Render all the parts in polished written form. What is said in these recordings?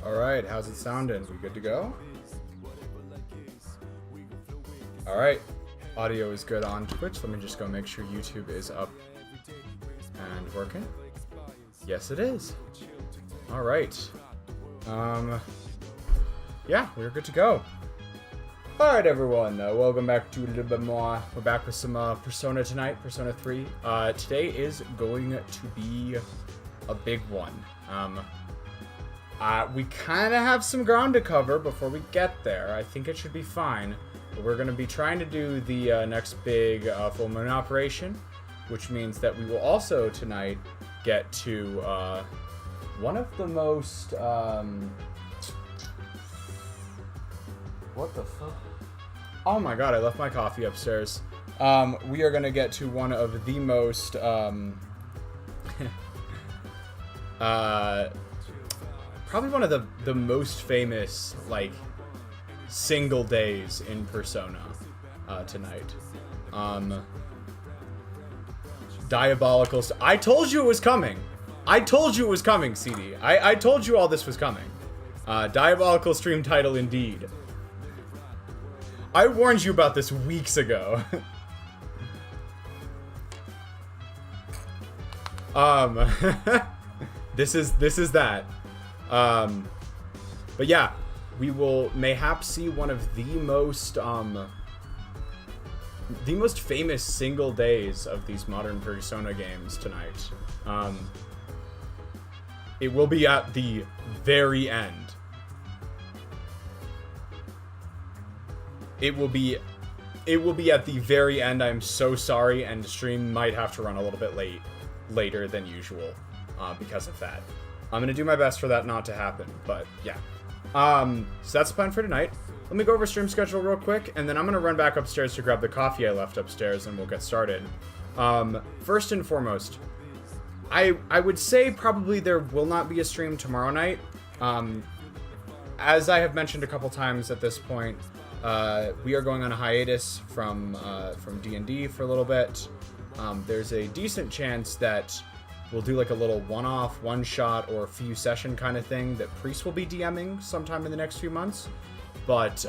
Alright, how's it sounding? We good to go? Alright, audio is good on Twitch. Let me just go make sure YouTube is up and working. Yes, it is. Alright. Yeah, we're good to go. Alright, everyone. Welcome back to a little bit more. We're back with some Persona tonight, Persona 3. Today is going to be a big one. We kind of have some ground to cover before we get there. I think it should be fine. But we're going to be trying to do the next big full moon operation, which means that we will also tonight get to one of the most... what the fuck? Oh my god, I left my coffee upstairs. We are going to get to one of the most... probably one of the most famous, like, single days in Persona tonight. Diabolical... I told you it was coming! I told you it was coming, CD. I told you all this was coming. Diabolical stream title indeed. I warned you about this weeks ago. This is that. But yeah, we will mayhaps see one of the most famous single days of these modern Persona games tonight. It will be at the very end. It will be at the very end. I'm so sorry, and the stream might have to run a little bit later than usual because of that. I'm gonna do my best for that not to happen, but yeah. So that's the plan for tonight. Let me go over stream schedule real quick, and then I'm gonna run back upstairs to grab the coffee I left upstairs, and we'll get started. First and foremost, I would say probably there will not be a stream tomorrow night. As I have mentioned a couple times at this point, we are going on a hiatus from D&D for a little bit. There's a decent chance that we'll do like a little one-off, one-shot, or few session kind of thing that Priest will be DMing sometime in the next few months. But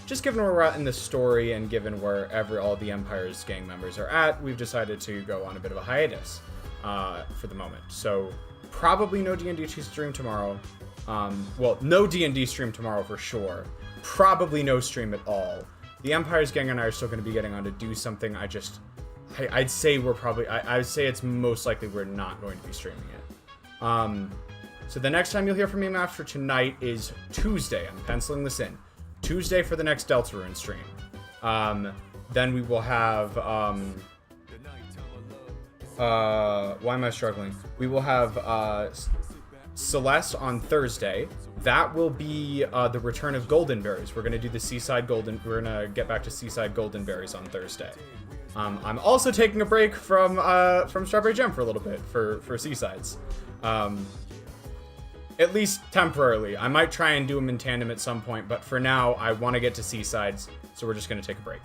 just given where we're at in the story and given wherever all the Empire's gang members are at, we've decided to go on a bit of a hiatus for the moment. So probably no D&D stream tomorrow. Well, no D&D stream tomorrow for sure. Probably no stream at all. The Empire's gang and I are still going to be getting on to do something. I'd say we're probably... I would say it's most likely we're not going to be streaming it. So the next time you'll hear from me after tonight is Tuesday. I'm penciling this in. Tuesday for the next Deltarune stream. Then we will have... why am I struggling? We will have Celeste on Thursday. That will be the return of Golden Berries. We're gonna do the Seaside Golden. We're gonna get back to Seaside Golden Berries on Thursday. I'm also taking a break from Strawberry Jam for a little bit for Seasides, at least temporarily. I might try and do them in tandem at some point, but for now I want to get to Seasides, so we're just gonna take a break.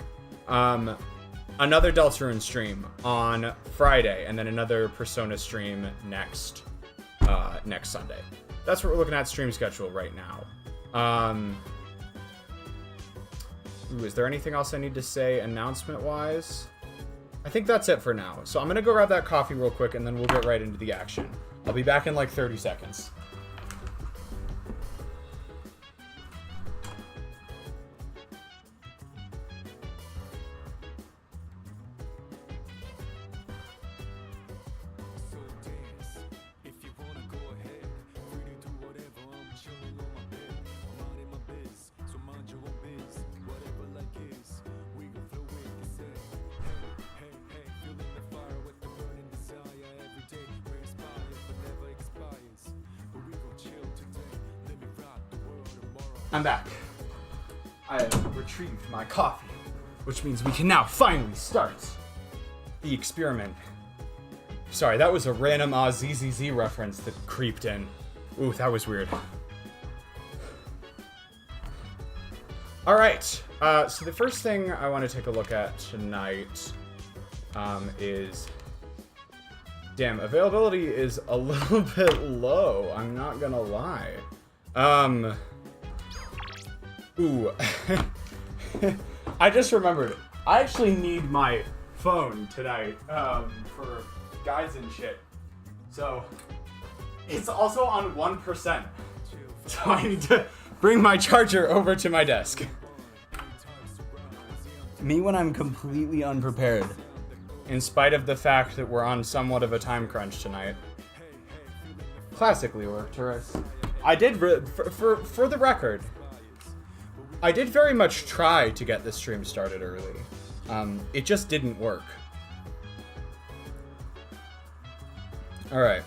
Another Deltarune stream on Friday, and then another Persona stream next Sunday. That's what we're looking at stream schedule right now. Is there anything else I need to say announcement-wise? I think that's it for now. So I'm going to go grab that coffee real quick, and then we'll get right into the action. I'll be back in like 30 seconds. I'm back. I have retrieved my coffee, which means we can now finally start the experiment. Sorry, that was a random ZZZ reference that creeped in. Ooh, that was weird. Alright, so the first thing I want to take a look at tonight is... Damn, availability is a little bit low, I'm not gonna lie. Ooh. I just remembered. I actually need my phone tonight, for guides and shit. So, it's also on 1%. So I need to bring my charger over to my desk. Me when I'm completely unprepared. In spite of the fact that we're on somewhat of a time crunch tonight. Classically worked, Taurus. I did, for the record, I did very much try to get this stream started early. It just didn't work. Alright.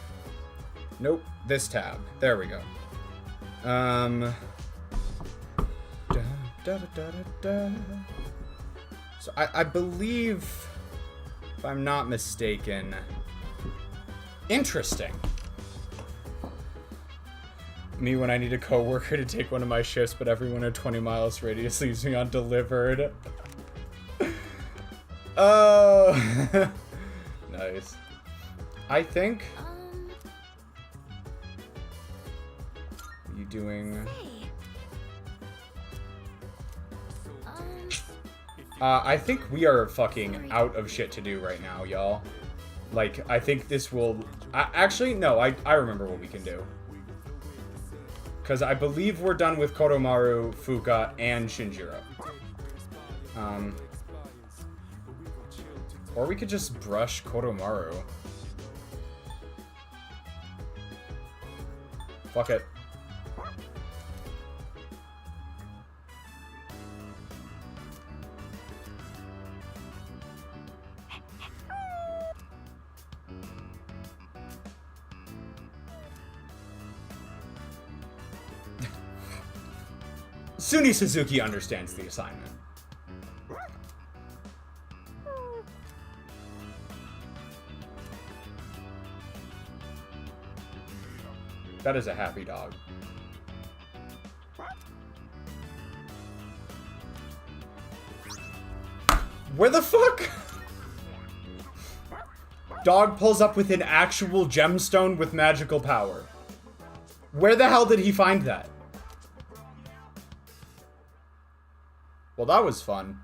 Nope, this tab. There we go. So I believe, if I'm not mistaken, interesting. Me when I need a coworker to take one of my shifts, but everyone at 20 miles radius leaves me undelivered. Oh, nice. I think. What are you doing? I think we are fucking out of shit to do right now, y'all. Like, I think this will. Actually, no. I remember what we can do. Because I believe we're done with Koromaru, Fuka, and Shinjiro. Or we could just brush Koromaru. Fuck it. Suny Suzuki understands the assignment. That is a happy dog. Where the fuck? Dog pulls up with an actual gemstone with magical power. Where the hell did he find that? Well, that was fun.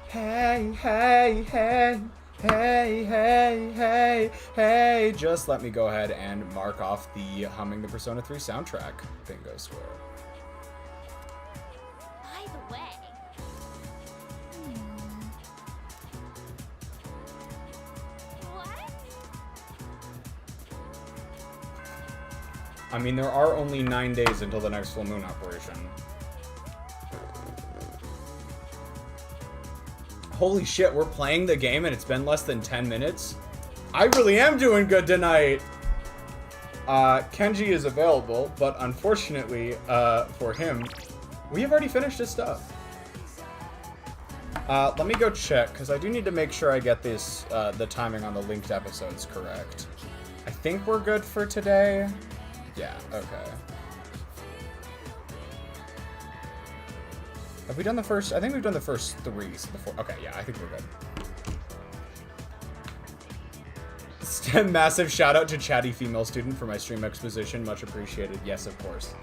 Hey, hey, hey, hey, hey, hey, hey. Just let me go ahead and mark off the Humming the Persona 3 soundtrack bingo square. By the way. I mean, there are only 9 days until the next full moon operation. Holy shit, we're playing the game and it's been less than 10 minutes? I really am doing good tonight! Kenji is available, but unfortunately, for him, we have already finished his stuff. Let me go check, because I do need to make sure I get this, the timing on the linked episodes correct. I think we're good for today. Yeah, okay. Have we done the first? I think we've done the first 3 before. Okay, yeah, I think we're good. Massive shout out to chatty female student for my stream exposition. Much appreciated. Yes, of course.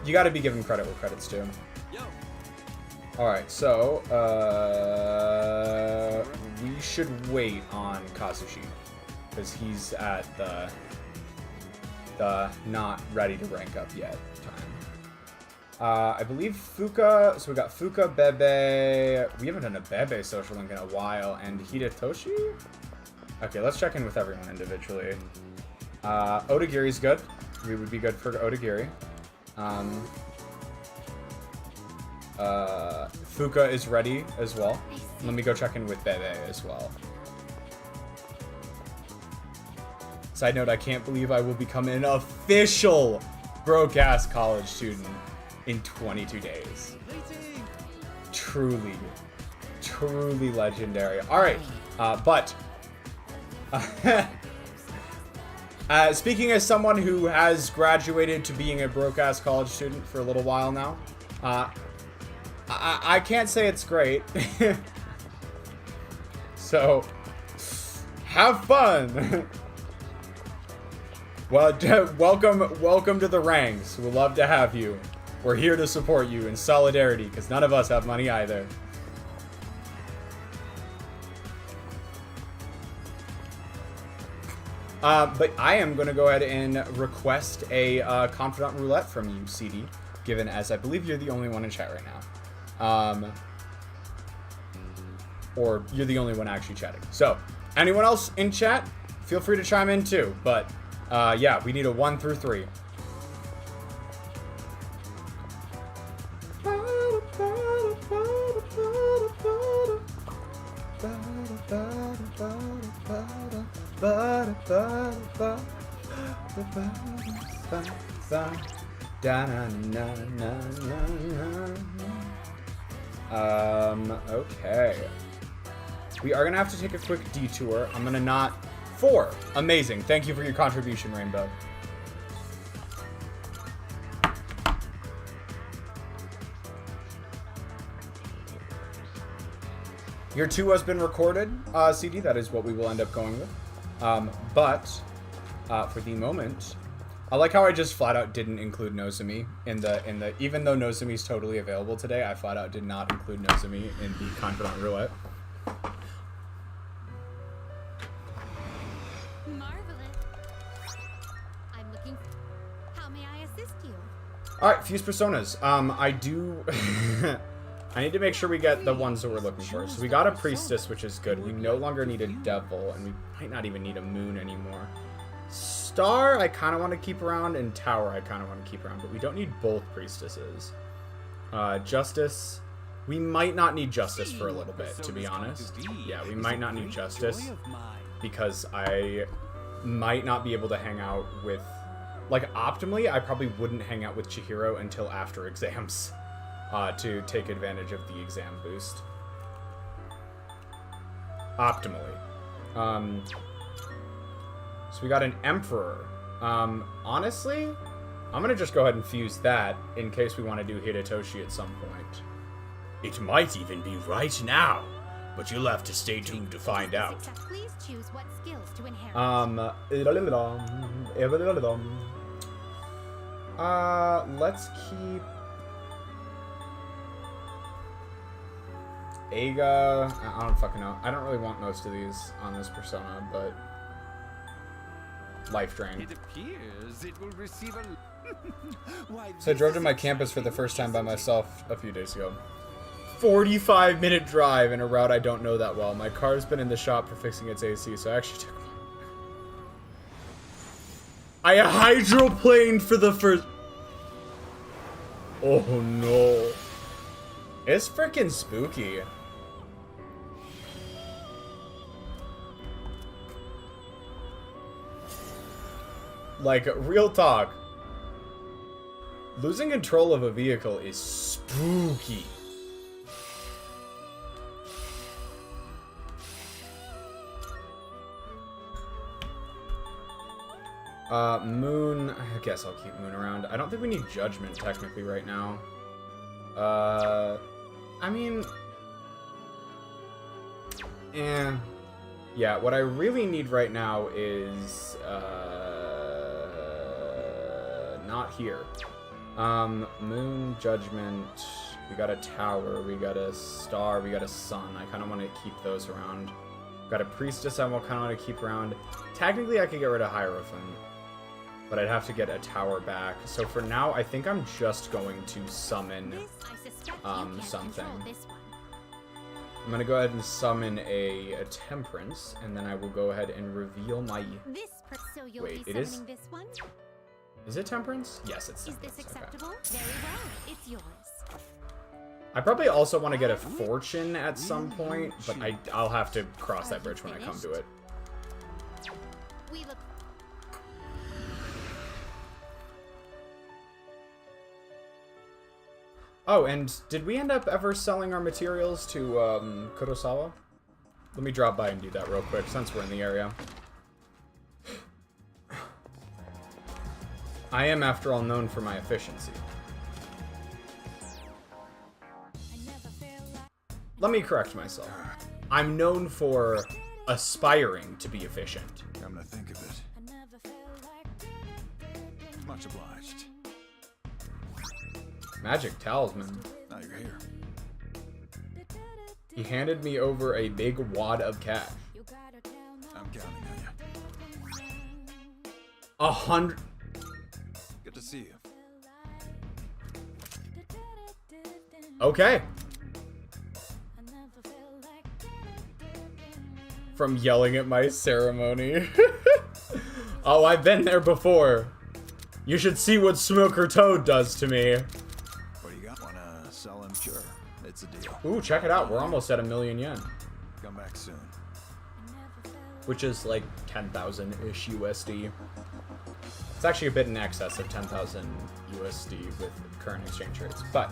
You gotta be given credit where credit's due. Alright, so, we should wait on Kazushi. Because he's at the not ready to rank up yet time. I believe Fuka, so we got Fuka, Bebe, we haven't done a Bebe social link in a while, and Hidetoshi? Okay, let's check in with everyone individually. Odagiri's good. We would be good for Odagiri. Fuka is ready as well. Let me go check in with Bebe as well. Side note, I can't believe I will become an official broke-ass college student in 22 days. Truly, truly legendary. Alright, but speaking as someone who has graduated to being a broke-ass college student for a little while now, I can't say it's great. So, have fun. Well, welcome to the ranks. We'd love to have you. We're here to support you in solidarity, because none of us have money either. But I am going to go ahead and request a confidant roulette from you, CD, given as I believe you're the only one in chat right now. Or you're the only one actually chatting. So, anyone else in chat, feel free to chime in too. But, yeah, we need a 1 through 3. Okay. We are gonna have to take a quick detour. I'm gonna not... 4. Amazing. Thank you for your contribution, Rainbow. Your 2 has been recorded, CD. That is what we will end up going with. But for the moment, I like how I just flat out didn't include Nozomi in the even though Nozomi's totally available today, I flat out did not include Nozomi in the confidant roulette. Marvelous. I'm looking. How may I assist you? All right, fuse personas. I do. I need to make sure we get the ones that we're looking for. So we got a priestess, which is good. We no longer need a devil, and we might not even need a moon anymore. Star, I kind of want to keep around, and tower, I kind of want to keep around, but we don't need both priestesses. Justice, we might not need justice for a little bit, to be honest. Yeah, we might not need justice, because I might not be able to hang out with... Like, optimally, I probably wouldn't hang out with Chihiro until after exams. To take advantage of the exam boost. Optimally. So we got an Emperor. Honestly, I'm gonna just go ahead and fuse that in case we want to do Hidetoshi at some point. It might even be right now, but you'll have to stay tuned to find out. Please choose what skills to inherit. Let's keep Aiga. I don't fucking know. I don't really want most of these on this persona, but life drain. It appears it will receive a... So I drove to my campus for the first time by myself a few days ago. 45-minute drive in a route I don't know that well. My car's been in the shop for fixing its AC, so I actually took... I hydroplaned for the first... Oh no. It's freaking spooky. Like, real talk. Losing control of a vehicle is spooky. Moon. I guess I'll keep Moon around. I don't think we need Judgment technically right now. I mean... Yeah, what I really need right now is, not here. Moon, Judgment, we got a Tower, we got a Star, we got a Sun. I kind of want to keep those around. Got a Priestess I kind of want to keep around. Technically, I could get rid of Hierophant, but I'd have to get a Tower back. So for now, I think I'm just going to summon something. I'm going to go ahead and summon a Temperance, and then I will go ahead and reveal my... Wait, it is... This one? Is it Temperance? Yes, it's Is Temperance. this acceptable? Okay. Very well. It's yours. I probably also want to get a Fortune at some point, but I'll have to cross that bridge when I come to it. We look... Oh, and did we end up ever selling our materials to Kurosawa? Let me drop by and do that real quick, since we're in the area. I am, after all, known for my efficiency. let me correct myself. I'm known for aspiring to be efficient. Come to think of it. Much obliged. Magic talisman. Now you're here. He handed me over a big wad of cash. I'm counting on you. 100. Good to see you. Okay. From yelling at my ceremony. Oh, I've been there before. You should see what Smoker Toad does to me. What do you got? Wanna sell him? Sure. It's a deal. Ooh, check it out. We're almost at 1,000,000 yen. Come back soon. Which is like 10,000-ish USD. It's actually a bit in excess of 10,000 USD with current exchange rates. But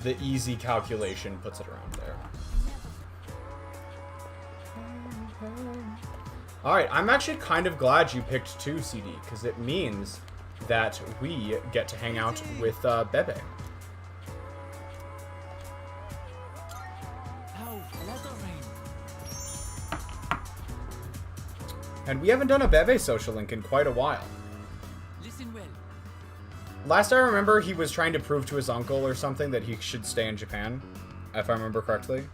the easy calculation puts it around there. Alright, I'm actually kind of glad you picked 2 CD, because it means that we get to hang out with Bebe. And we haven't done a Bebe social link in quite a while. Listen well. Last I remember, he was trying to prove to his uncle or something that he should stay in Japan, if I remember correctly.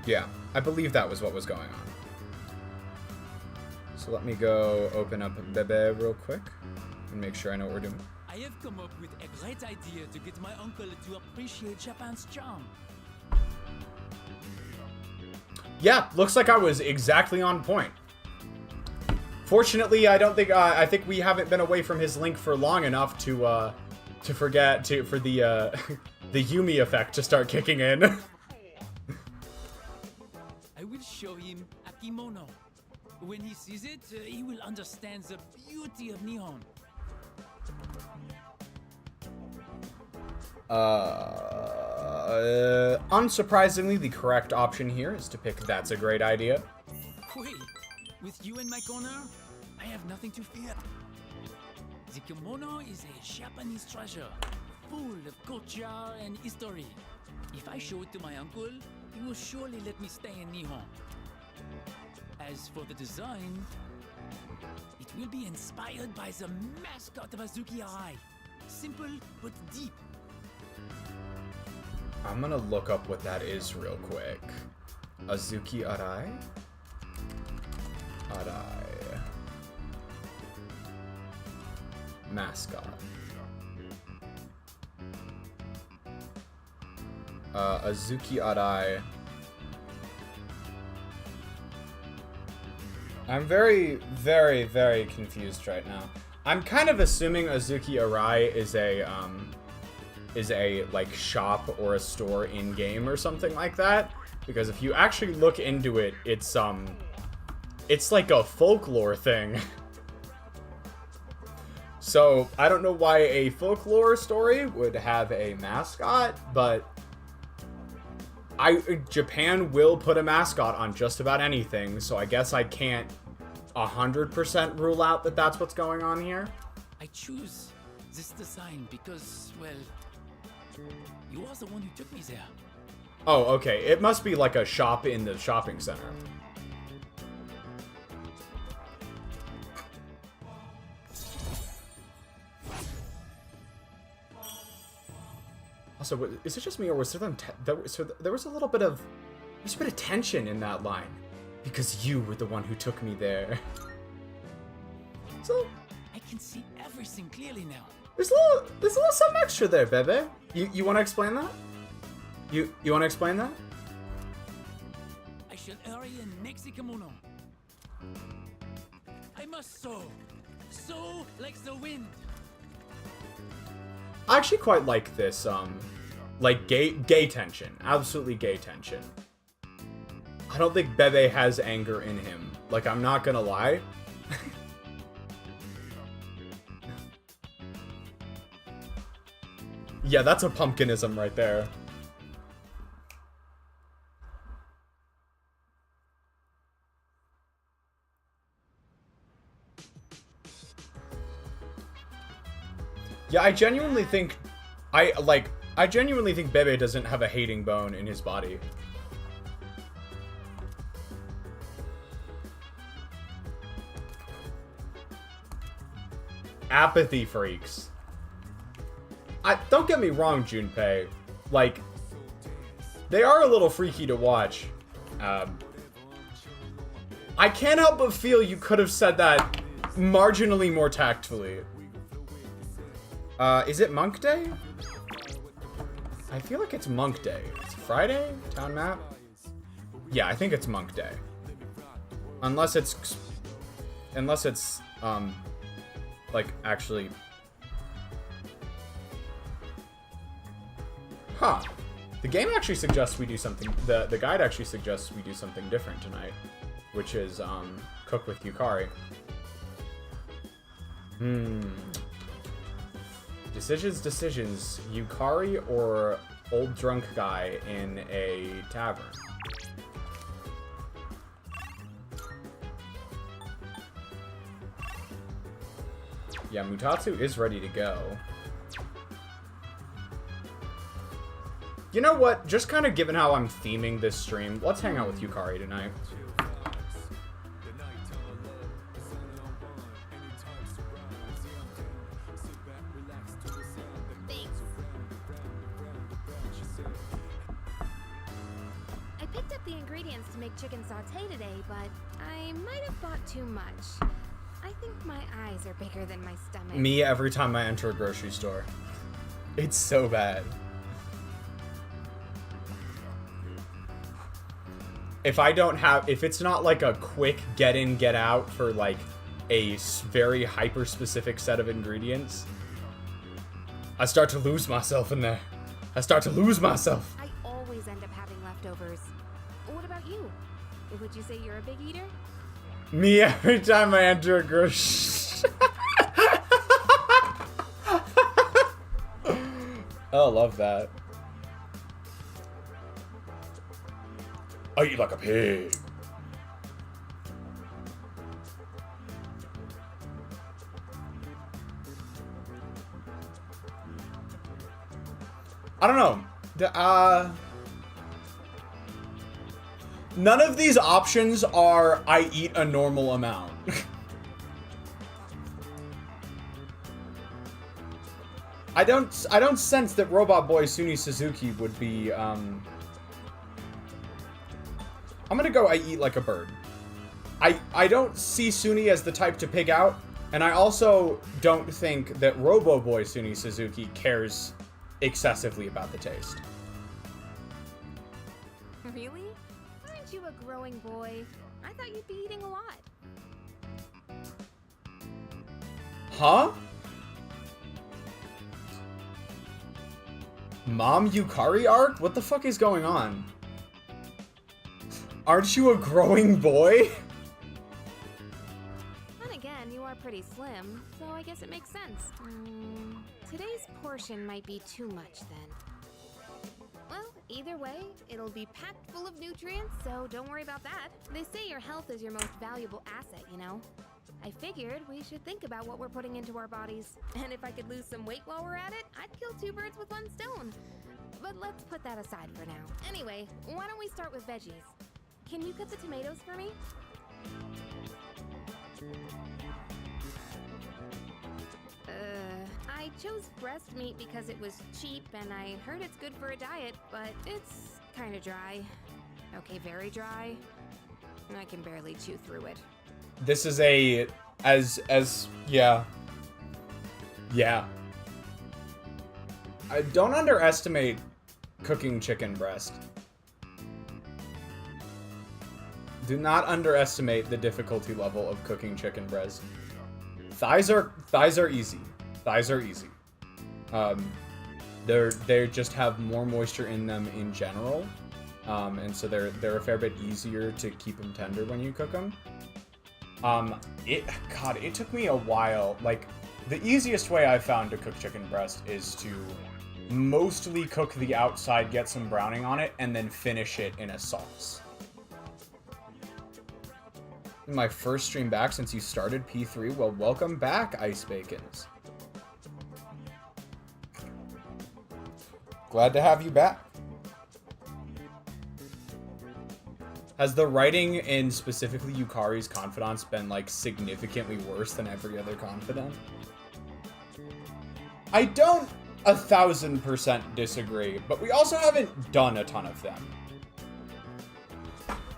Yeah, I believe that was what was going on. So let me go open up Bebe real quick and make sure I know what we're doing. I have come up with a great idea to get my uncle to appreciate Japan's charm. Yeah, looks like I was exactly on point. Fortunately, I think we haven't been away from his link for long enough to forget for the the Yumi effect to start kicking in. I will show him a kimono. When he sees it, he will understand the beauty of Nihon. Unsurprisingly, the correct option here is to pick That's a Great Idea. Wait, with you in my corner, I have nothing to fear. The kimono is a Japanese treasure, full of culture and history. If I show it to my uncle, he will surely let me stay in Nihon. As for the design, it will be inspired by the mascot of Azuki Arai. Simple but deep. I'm gonna look up what that is real quick. Azuki Arai? Arai. Mascot. Azuki Arai. I'm very, very, very confused right now. I'm kind of assuming Azuki Arai is a like shop or a store in game or something like that, because if you actually look into it, it's like a folklore thing. So I don't know why a folklore story would have a mascot, but Japan will put a mascot on just about anything, so I guess I can't 100% rule out that that's what's going on here. I choose this design because, well, you are the one who took me there. Oh, okay. It must be like a shop in the shopping center. Also, is it just me, or was there there was a little bit of tension in that line, because you were the one who took me there. So I can see everything clearly now. there's a little something extra there, Bebe. You want to explain that? You want to explain that? I shall hurry and make the kimono. I must sow like the wind. I actually quite like this, like gay tension. Absolutely gay tension. I don't think Bebe has anger in him. Like, I'm not gonna lie. Yeah, that's a pumpkinism right there. Yeah, I genuinely think I genuinely think Bebe doesn't have a hating bone in his body. Apathy freaks. Don't get me wrong, Junpei. Like, they are a little freaky to watch. I can't help but feel you could have said that marginally more tactfully. Is it Monk Day? I feel like it's Monk Day. It's Friday? Town map? Yeah, I think it's Monk Day. Unless it's, like, actually... Huh. The game actually suggests we do something, the guide actually suggests we do something different tonight. Which is, cook with Yukari. Decisions. Yukari or old drunk guy in a tavern? Yeah, Mutatsu is ready to go. You know what? Just kind of given how I'm theming this stream, let's hang out with Yukari tonight. Chicken saute today, but I might have bought too much. I think my eyes are bigger than my stomach. Me every time I enter a grocery store. It's so bad. If it's not like a quick get in, get out for like a very hyper specific set of ingredients, I start to lose myself in there. I always end up having leftovers. What about you? Would you say you're a big eater? Me every time I enter a grocery. Oh, love that. I eat like a pig. I don't know. None of these options are I eat a normal amount. I don't sense that Robot Boy Suny Suzuki would be I'm gonna go I eat like a bird. I don't see Suny as the type to pig out, and I also don't think that Robo Boy Suny Suzuki cares excessively about the taste. Really? Aren't you a growing boy? I thought you'd be eating a lot. Huh? Mom Yukari arc? What the fuck is going on? Aren't you a growing boy? Then again, you are pretty slim, so I guess it makes sense. Today's portion might be too much then. Well, either way, it'll be packed full of nutrients, so don't worry about that. They say your health is your most valuable asset, you know? I figured we should think about what we're putting into our bodies. And if I could lose some weight while we're at it, I'd kill two birds with one stone. But let's put that aside for now. Anyway, why don't we start with veggies? Can you cut the tomatoes for me? I chose breast meat because it was cheap and I heard it's good for a diet, but it's kind of dry. Okay, very dry. I can barely chew through it. This is a yeah. I don't underestimate cooking chicken breast. Do not underestimate the difficulty level of cooking chicken breast. Thighs are easy. Thighs are easy. They just have more moisture in them in general, and so they're a fair bit easier to keep them tender when you cook them. It took me a while. Like, the easiest way I found to cook chicken breast is to mostly cook the outside, get some browning on it, and then finish it in a sauce. My first stream back since you started P3. Well, welcome back, Ice Bacons. Glad to have you back. Has the writing in specifically Yukari's confidants been like significantly worse than every other confidant? I don't 1000% disagree, but we also haven't done a ton of them.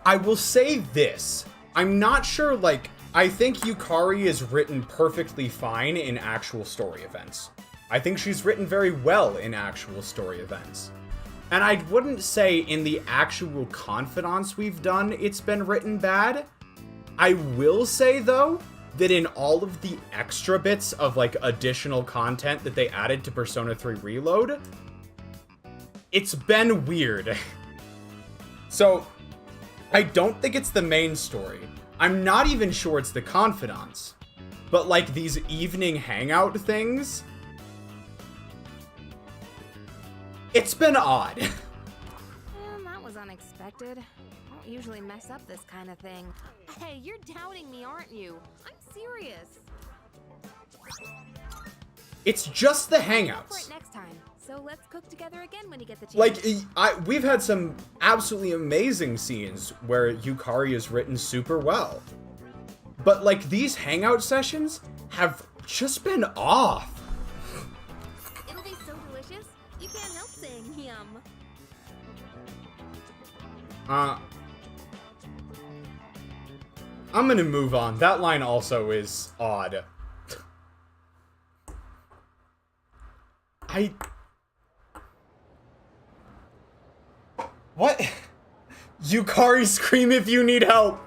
I will say this. I'm not sure, like, I think Yukari is written perfectly fine in actual story events. I think she's written very well in actual story events. And I wouldn't say in the actual confidants we've done, it's been written bad. I will say, though, that in all of the extra bits of, like, additional content that they added to Persona 3 Reload, it's been weird. So, I don't think it's the main story. I'm not even sure it's the confidants. But, like, these evening hangout things, it's been odd. That was unexpected. I don't usually mess up this kind of thing. Hey, you're doubting me, aren't you? I'm serious. It's just the For it hangouts. next time. So let's cook together again when you get the chance. Like, we've had some absolutely amazing scenes where Yukari is written super well. But, like, these hangout sessions have just been off. It'll be so delicious. You can't help saying yum. I'm gonna move on. That line also is odd. What? Yukari, scream if you need help.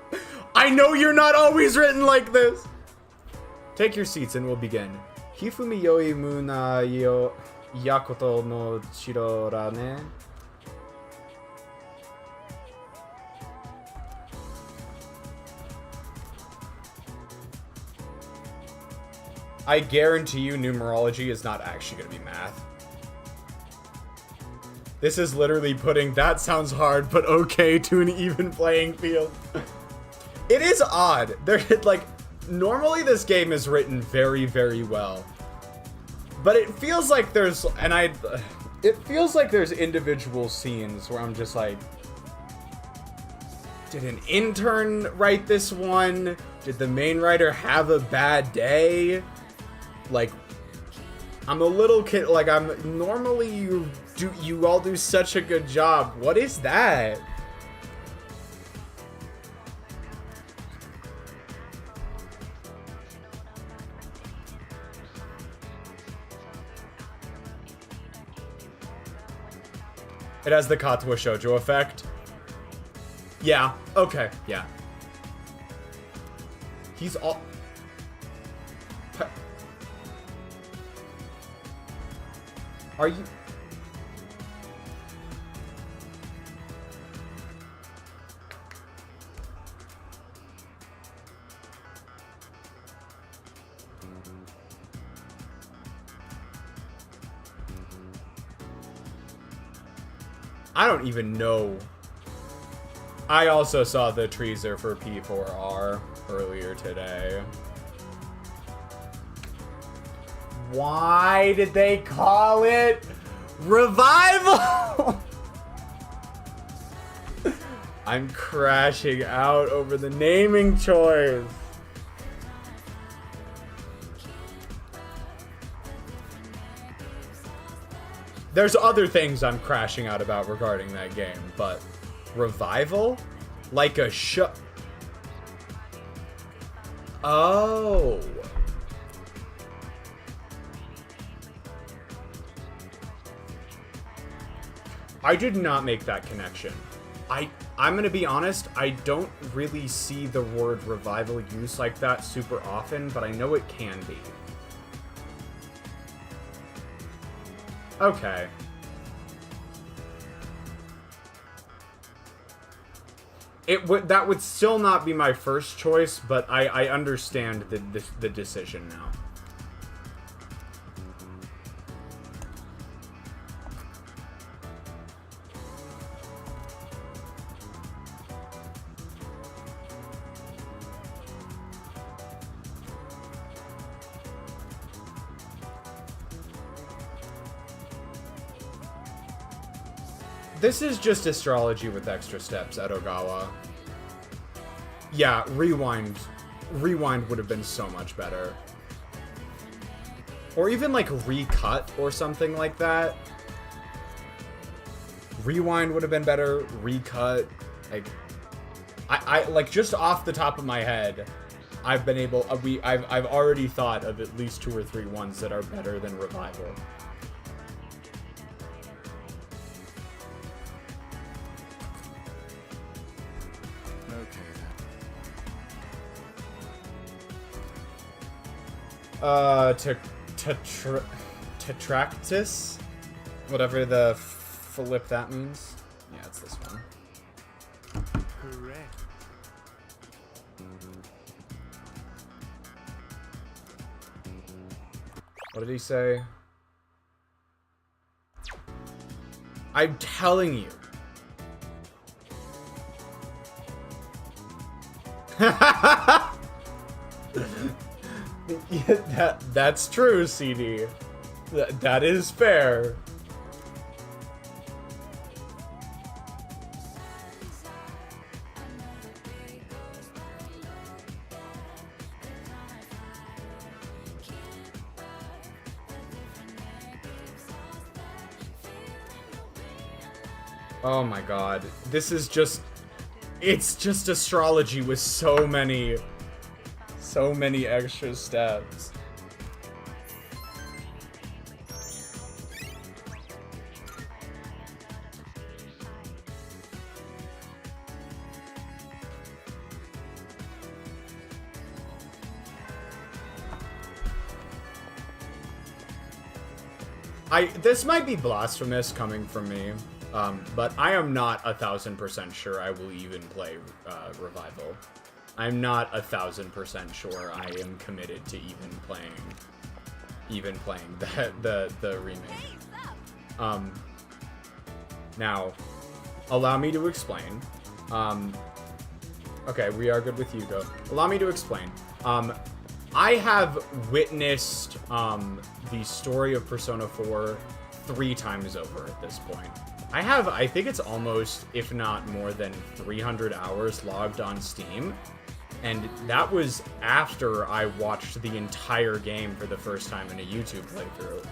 I know you're not always written like this. Take your seats and we'll begin. Hifumi yoi muna yo yakoto no shiro ra ne. I guarantee you numerology is not actually going to be math. This is literally putting that sounds hard, but okay to an even playing field. It is odd. They're like, normally this game is written very, very well. But it feels like there's, it feels like there's individual scenes where I'm just like, did an intern write this one? Did the main writer have a bad day? Like, I'm a little kid, like, normally you all do such a good job. What is that? It has the Katsuo Shoujo effect. Yeah, okay, yeah. He's all... Are you... I don't even know. I also saw the teaser for P3R earlier today. Why did they call it Revival? I'm crashing out over the naming choice. There's other things I'm crashing out about regarding that game, but Revival? Like a show. Oh. I did not make that connection. I'm gonna be honest, I don't really see the word revival used like that super often, but I know it can be. Okay. That would still not be my first choice, but I understand the decision now. This is just astrology with extra steps, Edogawa. Yeah, rewind. Rewind would have been so much better. Or even, like, recut or something like that. Rewind would have been better. Recut. Like, I like, just off the top of my head, I've been able... I've already thought of at least 2 or 3 ones that are better than Revival. Tetractus? Whatever the flip that means. Yeah, it's this one. Correct. What did he say? I'm telling you. Yeah, that's true, CD. That is fair. Oh my god. This is just... It's just astrology with so many extra steps. This might be blasphemous coming from me, but I am not 1000% sure I will even play Revival. I'm not 1000% sure I am committed to even playing the remake. Now, allow me to explain. Okay, we are good with Yugo. Allow me to explain. I have witnessed the story of Persona 4 3 times over at this point. I think it's almost, if not more than 300 hours logged on Steam. And that was after I watched the entire game for the first time in a YouTube playthrough.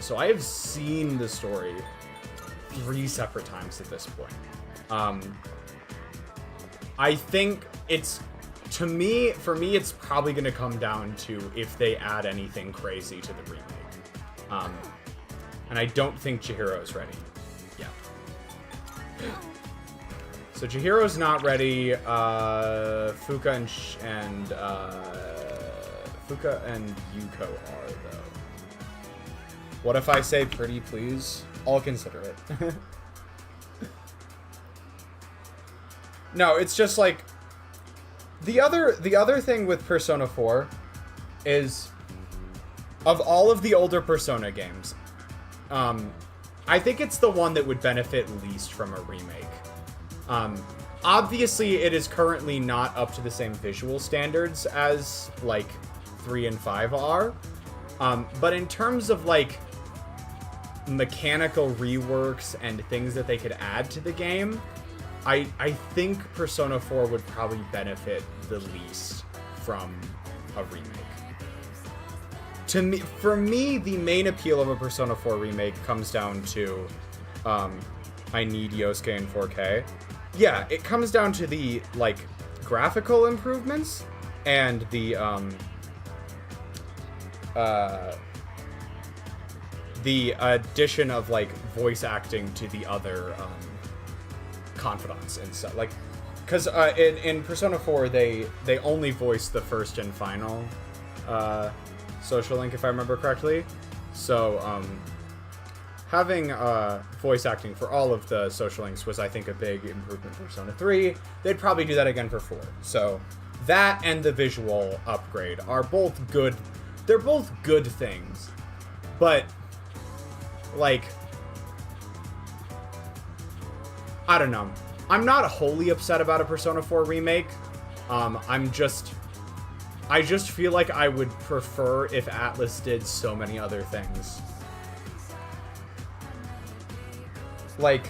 So I have seen the story 3 separate times at this point. I think it's, for me, it's probably going to come down to if they add anything crazy to the remake. And I don't think Chihiro's ready. Yeah. So Chihiro's not ready. Fuka and Yuko are, though. What if I say pretty, please? I'll consider it. No, it's just like the other thing with Persona 4 is, of all of the older Persona games, I think it's the one that would benefit least from a remake. Obviously, it is currently not up to the same visual standards as, like, 3 and 5 are. But in terms of, like, mechanical reworks and things that they could add to the game, I think Persona 4 would probably benefit the least from a remake. For me, the main appeal of a Persona 4 remake comes down to, I need Yosuke in 4K. Yeah, it comes down to the, like, graphical improvements and the addition of, like, voice acting to the other, confidants and stuff. Like, because, in Persona 4, they only voiced the first and final, social link, if I remember correctly. So, having voice acting for all of the social links was, I think, a big improvement for Persona 3. They'd probably do that again for 4. So that and the visual upgrade are both good. They're both good things. But, like, I don't know. I'm not wholly upset about a Persona 4 remake. I just feel like I would prefer if Atlus did so many other things. Like,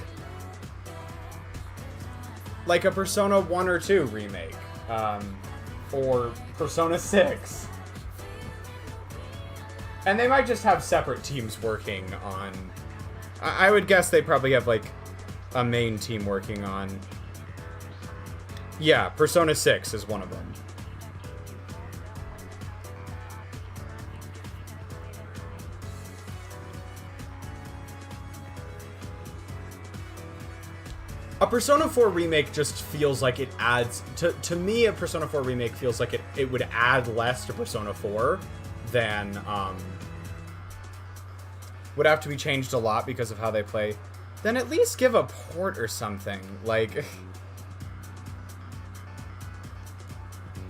like a Persona 1 or 2 remake, or Persona 6. And they might just have separate teams working on... I would guess they probably have, like, a main team working on... Yeah, Persona 6 is one of them. A Persona 4 remake just feels like it adds... To me, a Persona 4 remake feels like it would add less to Persona 4 than... would have to be changed a lot because of how they play. Then at least give a port or something. Like...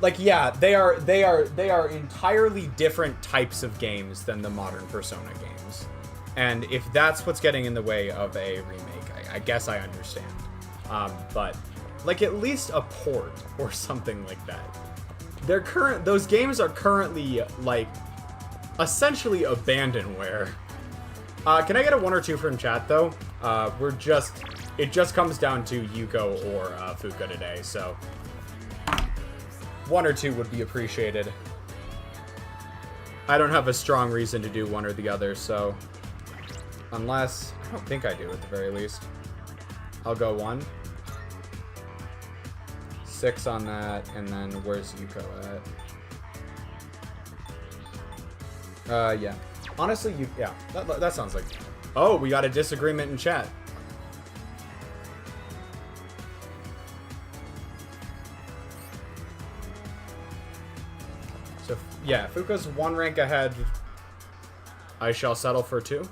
Like, yeah, they are entirely different types of games than the modern Persona games. And if that's what's getting in the way of a remake, I guess I understand. But, like, at least a port or something like that. Those games are currently, like, essentially abandonware. Can I get a 1 or 2 from chat, though? It just comes down to Yuko or Fuka today, so 1 or 2 would be appreciated. I don't have a strong reason to do one or the other, so unless... I don't think I do, at the very least. I'll go 1. 6 on that, and then where's Yuko at? Yeah. Honestly, yeah, that sounds like... Oh, we got a disagreement in chat. So, yeah, Fuka's 1 rank ahead. I shall settle for 2.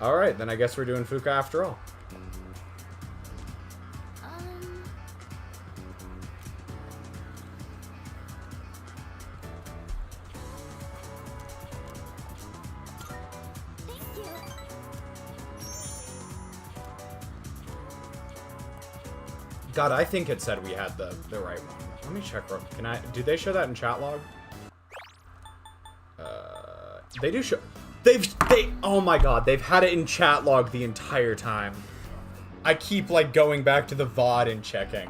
Alright, then I guess we're doing Fuka after all. God, I think it said we had the right one. Let me check. Do they show that in chat log? They do show. Oh my God, they've had it in chat log the entire time. I keep like going back to the VOD and checking.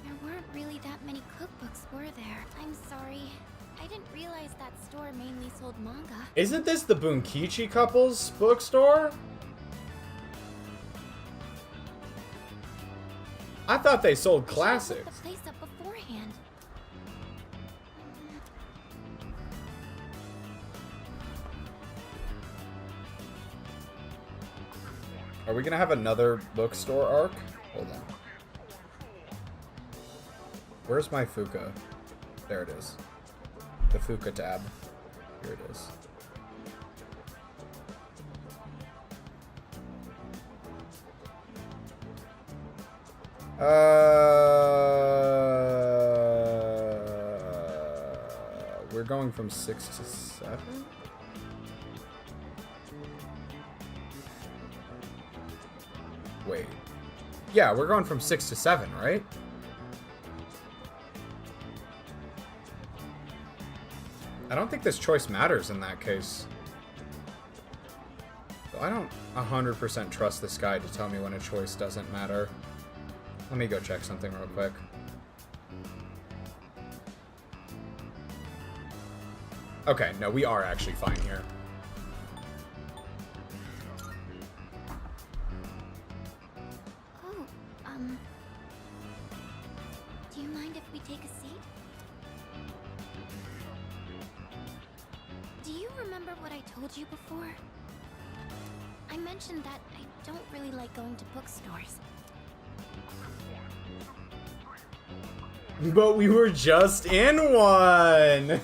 There weren't really that many cookbooks, were there? I'm sorry. I didn't realize that store mainly sold manga. Isn't this the Bunkichi couple's bookstore? I thought they sold classics. The place up beforehand. Are we gonna have another bookstore arc? Hold on. Where's my Fuka? There it is. The Fuka tab. Here it is. We're going from 6 to 7? Wait. Yeah, we're going from 6 to 7, right? I don't think this choice matters in that case. So I don't 100% trust this guy to tell me when a choice doesn't matter. Let me go check something real quick. Okay, no, we are actually fine here. Oh, do you mind if we take a seat? Do you remember what I told you before? I mentioned that I don't really like going to bookstores. But we were just in one!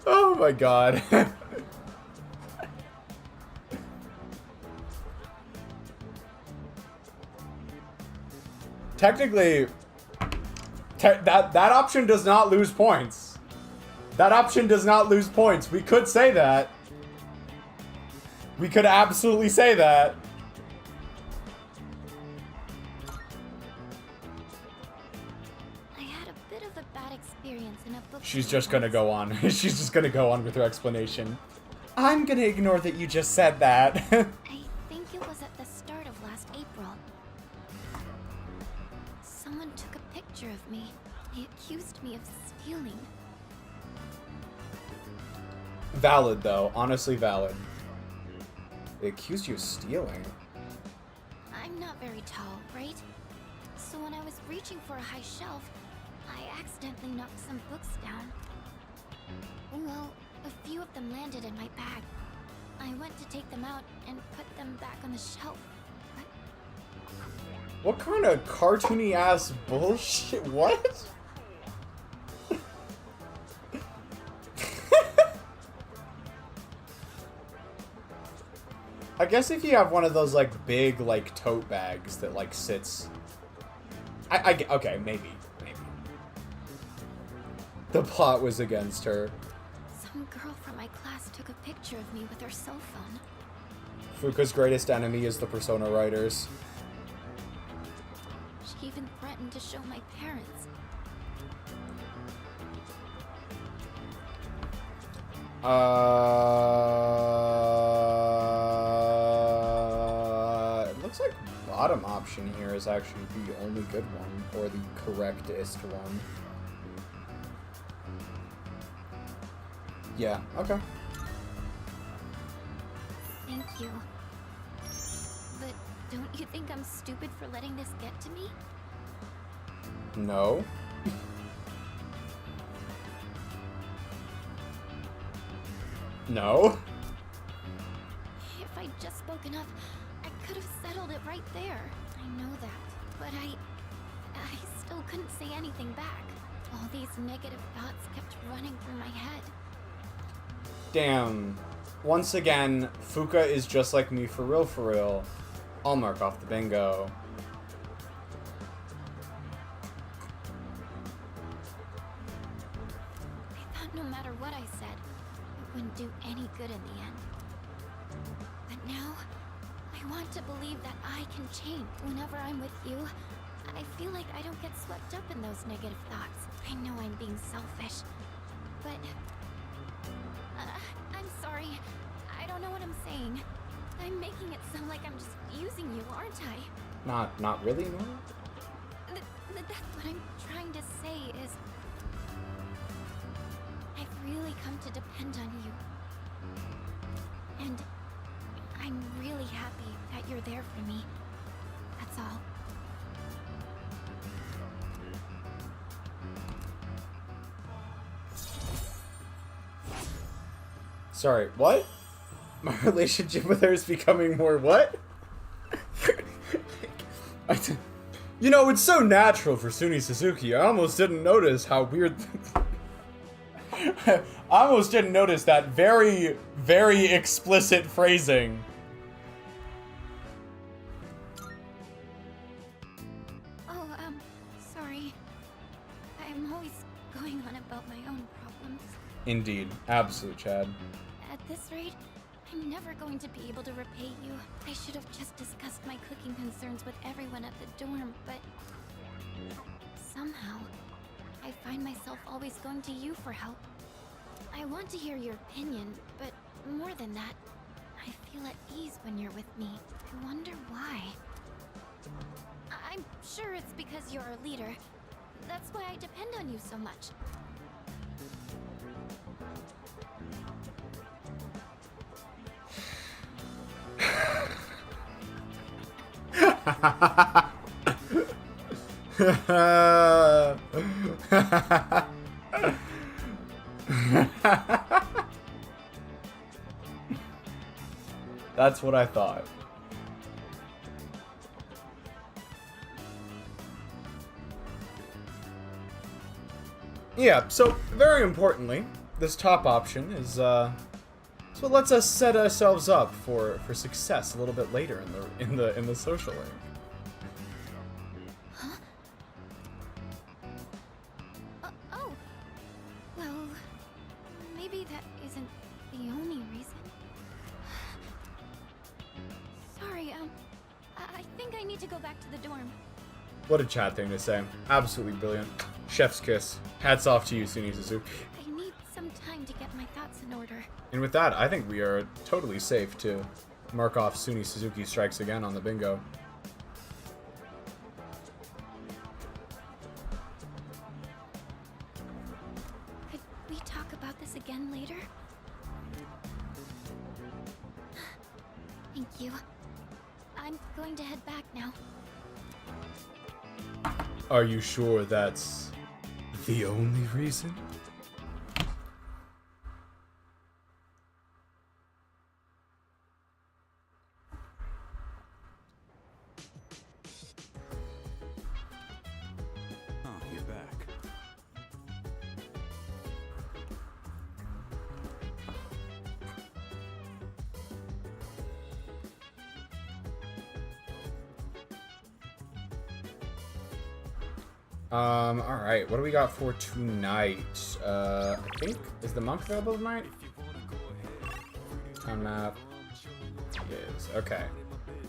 Oh my god. Technically, that option does not lose points. That option does not lose points. We could say that. We could absolutely say that. I had a bit of a bad experience in a book. She's just gonna go on. She's just gonna go on with her explanation. I'm gonna ignore that you just said that. I think it was at the start of last April. Someone took a picture of me. They accused me of stealing. Valid, though. Honestly valid. They accused you of stealing. I'm not very tall, right? So when I was reaching for a high shelf, I accidentally knocked some books down. Well, a few of them landed in my bag. I went to take them out and put them back on the shelf. What kind of cartoony ass bullshit? What? I guess if you have one of those like big like tote bags that like sits, okay, maybe. The plot was against her. Some girl from my class took a picture of me with her cell phone. Fuka's greatest enemy is the Persona writers. She even threatened to show my parents. It looks like bottom option here is actually the only good one, or the correctest one. Yeah, okay. Thank you. But don't you think I'm stupid for letting this get to me? No. No? If I'd just spoken up, I could have settled it right there. I know that, but I still couldn't say anything back. All these negative thoughts kept running through my head. Damn. Once again, Fuka is just like me for real, for real. I'll mark off the bingo. I thought no matter what I said, it wouldn't do any good in the end. But now, I want to believe that I can change. Whenever I'm with you, I feel like I don't get swept up in those negative thoughts. I know I'm being selfish, but... I'm sorry. I don't know what I'm saying. I'm making it sound like I'm just using you, aren't I? Not really, no? That's what I'm trying to say is... I've really come to depend on you. And I'm really happy that you're there for me. That's all. Sorry, what? My relationship with her is becoming more what? You know, it's so natural for Suny Suzuki. I almost didn't notice how weird... I almost didn't notice that very, very explicit phrasing. Oh, sorry. I'm always going on about my own problems. Indeed. Absolute, Chad. At this rate, I'm never going to be able to repay you. I should have just discussed my cooking concerns with everyone at the dorm, but... somehow, I find myself always going to you for help. I want to hear your opinion, but more than that, I feel at ease when you're with me. I wonder why. I'm sure it's because you're a leader. That's why I depend on you so much. That's what I thought. Yeah, so very importantly, this top option is so it lets us set ourselves up for success a little bit later in the social link. Huh? Oh. Well, maybe that isn't the only reason. Sorry, I think I need to go back to the dorm. What a Chad thing to say. Absolutely brilliant. Chef's kiss. Hats off to you, Suny Suzuki. I need some time time to get my thoughts in order. And with that, I think we are totally safe to mark off Suny Suzuki strikes again on the bingo. Could we talk about this again later? Thank you. I'm going to head back now. Are you sure that's the only reason? Oh, you're back. Alright, what do we got for tonight? I think, is the monk available tonight? Town map. Is, okay.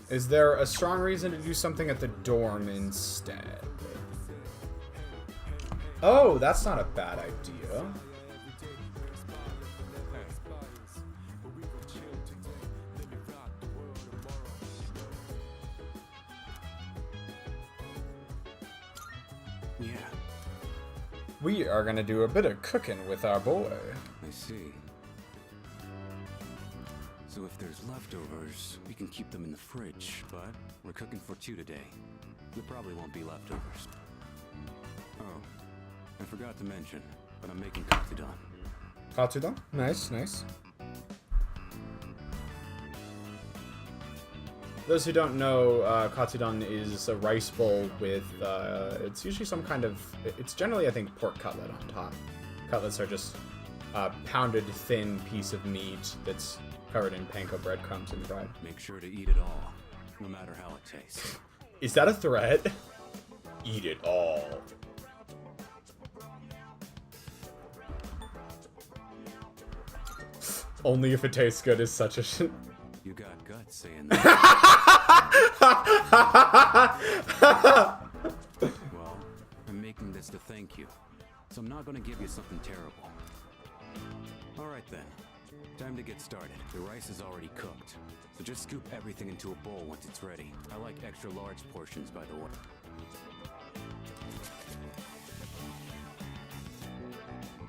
Is there a strong reason to do something at the dorm instead? Oh, that's not a bad idea. Yeah, We are gonna do a bit of cooking with our boy. I see. So if there's leftovers, we can keep them in the fridge, but we're cooking for 2 today. There probably won't be leftovers. Oh, I forgot to mention, but I'm making katsudon. Katsudon? Nice, nice. Those who don't know, katsudon is a rice bowl with, it's usually some kind of, it's generally, I think, pork cutlet on top. Cutlets are just a pounded thin piece of meat that's covered in panko breadcrumbs and fried. Make sure to eat it all, no matter how it tastes. Is that a threat? Eat it all. Only if it tastes good is such a shit. You got guts saying that. Well, I'm making this to thank you, so I'm not gonna give you something terrible. Alright then, time to get started. The rice is already cooked, so just scoop everything into a bowl once it's ready. I like extra large portions, by the way.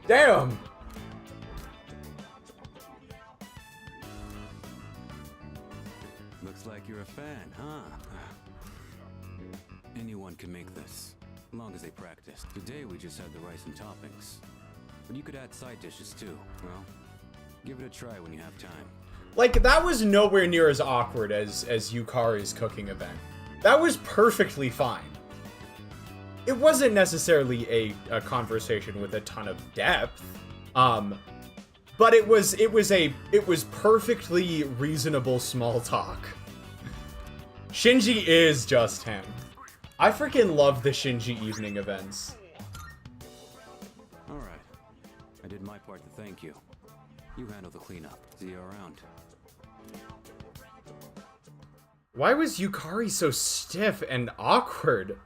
Damn! Looks like you're a fan, huh? Anyone can make this, as long as they practice. Today we just had the rice and toppings, but you could add side dishes too. Well, give it a try when you have time. Like, that was nowhere near as awkward as Yukari's cooking event. That was perfectly fine. It wasn't necessarily a conversation with a ton of depth, but it was perfectly reasonable small talk. Shinji is just him. I freaking love the Shinji evening events. Alright, I did my part to thank you. You handle the cleanup. See you around. Why was Yukari so stiff and awkward?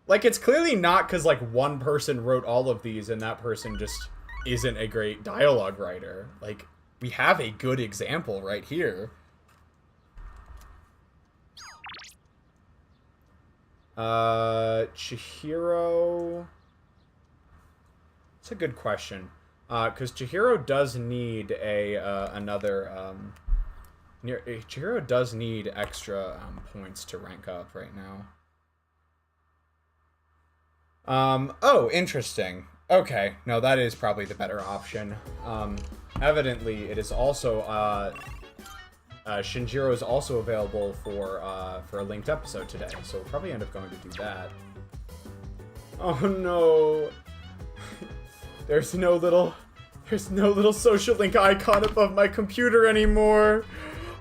Like, it's clearly not because, like, one person wrote all of these and that person just isn't a great dialogue writer. Like, we have a good example right here. Chihiro... It's a good question. Because Chihiro does need Chihiro does need extra points to rank up right now. Oh, interesting. Okay, no, that is probably the better option. Evidently, it is also, Shinjiro is also available for a linked episode today, so we'll probably end up going to do that. Oh no. There's no little social link icon above my computer anymore.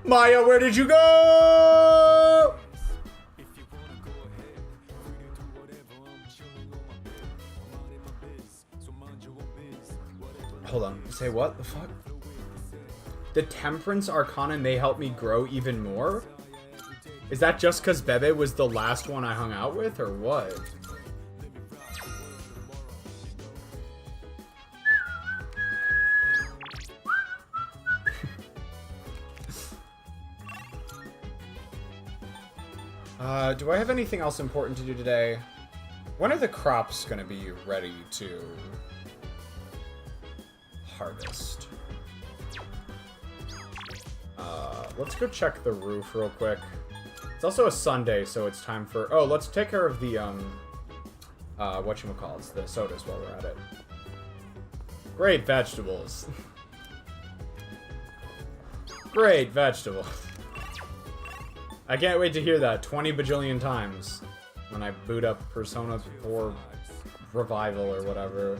Maya, where did you go? Hold on. Say what? The fuck? The Temperance Arcana may help me grow even more? Is that just because Bebe was the last one I hung out with, or what? Do I have anything else important to do today? When are the crops gonna be ready to harvest? Let's go check the roof real quick. It's also a Sunday, so it's time for... Oh, let's take care of the, whatchamacallits, the sodas while we're at it. Great vegetables. Great vegetables. I can't wait to hear that 20 bajillion times when I boot up Persona 4 Revival or whatever.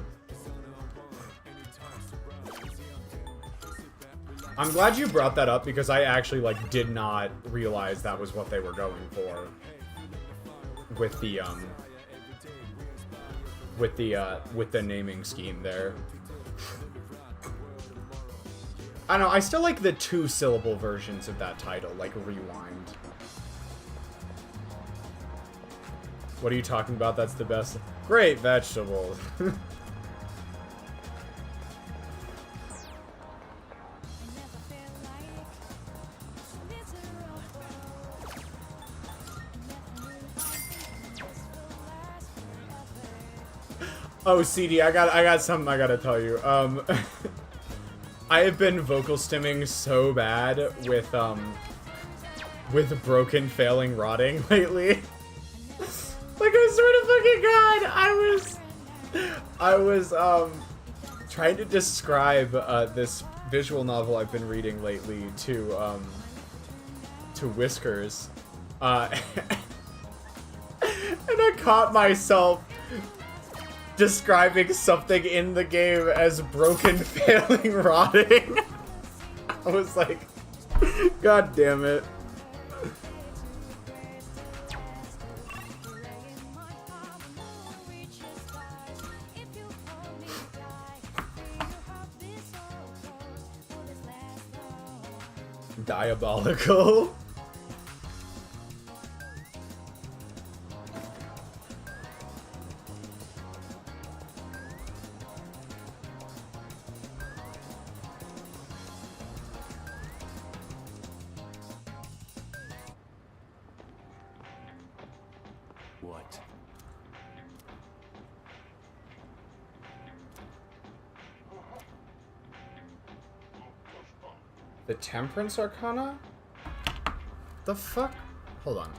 I'm glad you brought that up because I actually like did not realize that was what they were going for with the naming scheme there. I don't know, I still like the 2-syllable versions of that title, like Rewind. What are you talking about? That's the best. Great vegetables. Oh, CD, I got something I gotta tell you. I have been vocal stimming so bad with broken, failing, rotting lately. Like, I swear to fucking God, I was trying to describe this visual novel I've been reading lately to Whiskers, and I caught myself describing something in the game as broken, failing, rotting. I was like, God damn it. Diabolical. What? The Temperance Arcana? The fuck? Hold on.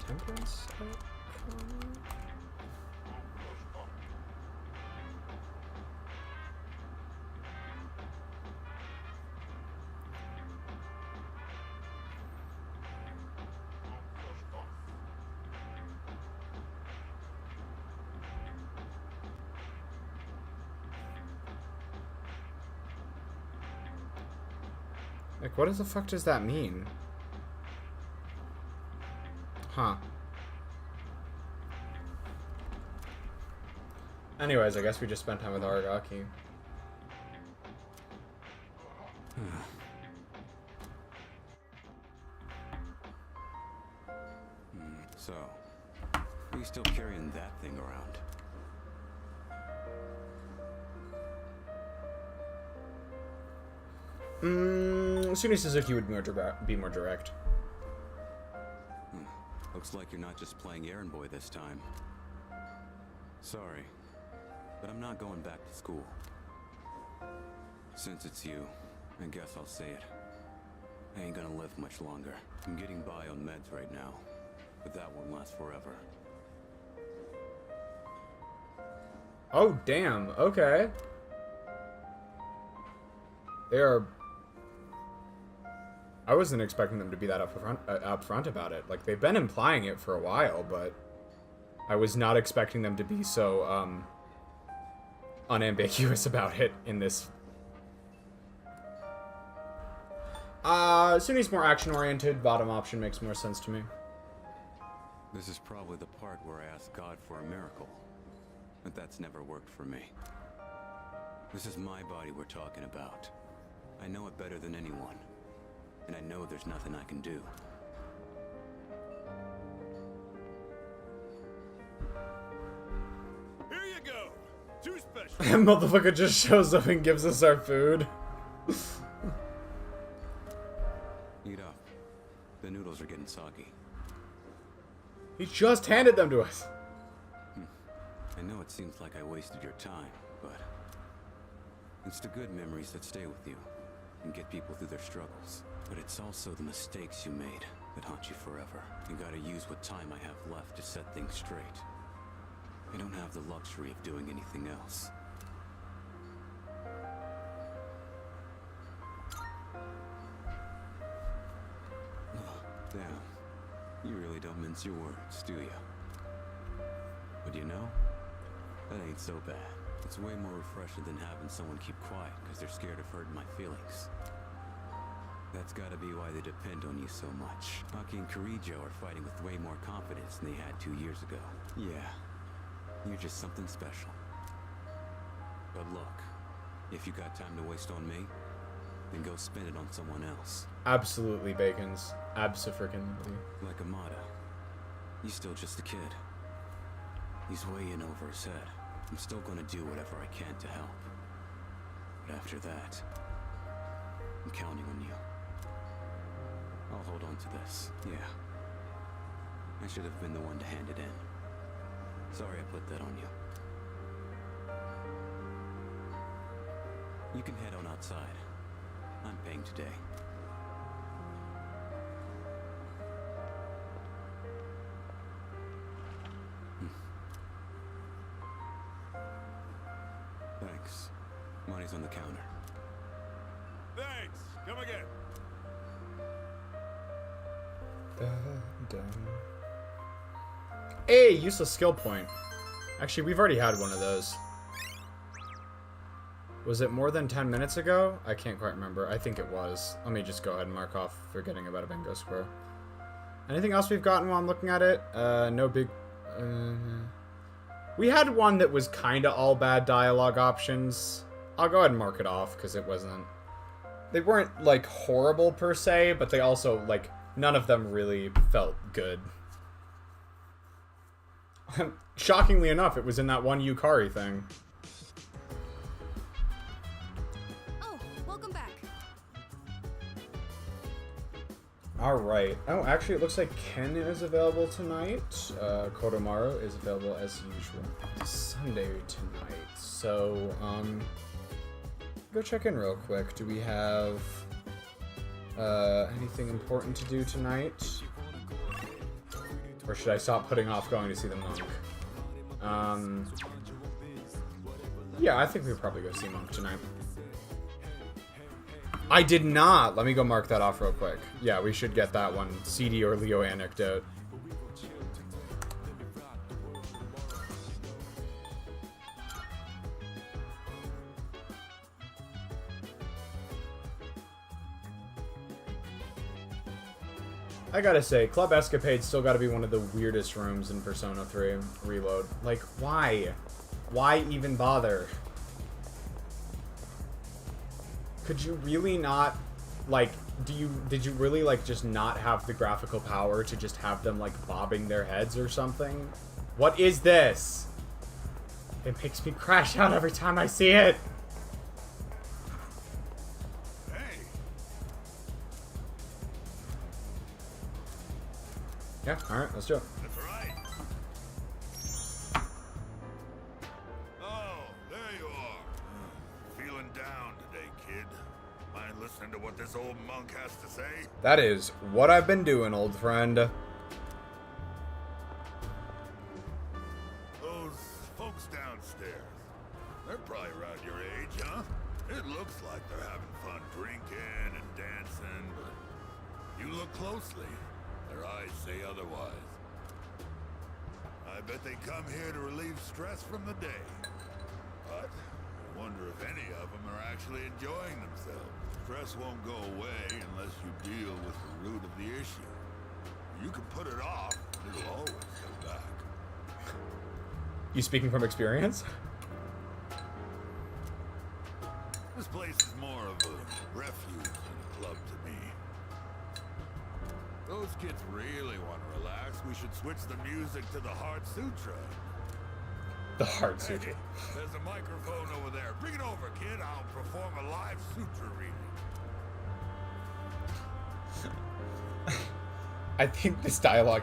Temperance Arcana? Like, what the fuck does that mean? Huh. Anyways, I guess we just spent time with Aragaki. So, are you still carrying that thing around? Suny Suzuki would be more direct. Looks like you're not just playing errand boy this time. Sorry, but I'm not going back to school. Since it's you, I guess I'll say it. I ain't gonna live much longer. I'm getting by on meds right now, but that won't last forever. Oh, damn. Okay. They are... I wasn't expecting them to be that upfront about it. Like, they've been implying it for a while, but I was not expecting them to be so, unambiguous about it in this. Suny's more action-oriented. Bottom option makes more sense to me. This is probably the part where I ask God for a miracle. But that's never worked for me. This is my body we're talking about. I know it better than anyone. And I know there's nothing I can do. Here you go. Too special. That motherfucker just shows up and gives us our food. Eat up. The noodles are getting soggy. He just handed them to us. I know it seems like I wasted your time, but it's the good memories that stay with you and get people through their struggles. But it's also the mistakes you made that haunt you forever. You gotta use what time I have left to set things straight. I don't have the luxury of doing anything else. Damn. You really don't mince your words, do you? But you know, that ain't so bad. It's way more refreshing than having someone keep quiet because they're scared of hurting my feelings. That's gotta be why they depend on you so much. Aki and Kirijo are fighting with way more confidence than they had 2 years ago. Yeah, you're just something special. But look, if you got time to waste on me, then go spend it on someone else. Absolutely, Bacons. Abso-freaking-lutely. Like Amada, he's still just a kid. He's way in over his head. I'm still gonna do whatever I can to help. But after that, I'm counting on you. I'll hold on to this, yeah. I should have been the one to hand it in. Sorry I put that on you. You can head on outside. I'm paying today. Thanks. Money's on the counter. Thanks. Come again. Hey, useless skill point. Actually, we've already had one of those. Was it more than 10 minutes ago? I can't quite remember. I think it was. Let me just go ahead and mark off forgetting about a bingo square. Anything else we've gotten while I'm looking at it? No big... We had one that was kind of all bad dialogue options. I'll go ahead and mark it off, because it wasn't... They weren't, like, horrible per se, but they also, like, none of them really felt good. Shockingly enough, it was in that one Yukari thing. Oh, welcome back. Alright. Oh, actually, it looks like Ken is available tonight. Koromaru is available as usual. It's Sunday tonight. So, go check in real quick. Do we have anything important to do tonight? Or should I stop putting off going to see the monk? Yeah, I think we could probably go see monk tonight. I did not! Let me go mark that off real quick. Yeah, we should get that one. CD or Leo anecdote. I gotta say, Club Escapade's still gotta be one of the weirdest rooms in Persona 3 Reload. Like, why? Why even bother? Could you really not, like, did you really, like, just not have the graphical power to just have them, like, bobbing their heads or something? What is this? It makes me crash out every time I see it! Yeah, alright, let's do it. That's right. Oh, there you are. Feeling down today, kid. Mind listening to what this old monk has to say? That is what I've been doing, old friend. Those folks downstairs, they're probably around your age, huh? It looks like they're having fun drinking and dancing, but you look closely. Their eyes say otherwise. I bet they come here to relieve stress from the day. But I wonder if any of them are actually enjoying themselves. Stress won't go away unless you deal with the root of the issue. You can put it off, but it'll always come back. You speaking from experience? This place is more of a refuge than a club to me. Those kids really want to relax. We should switch the music to the Heart Sutra. The Heart Sutra. Hey, there's a microphone over there. Bring it over, kid. I'll perform a live sutra reading. I think this dialogue,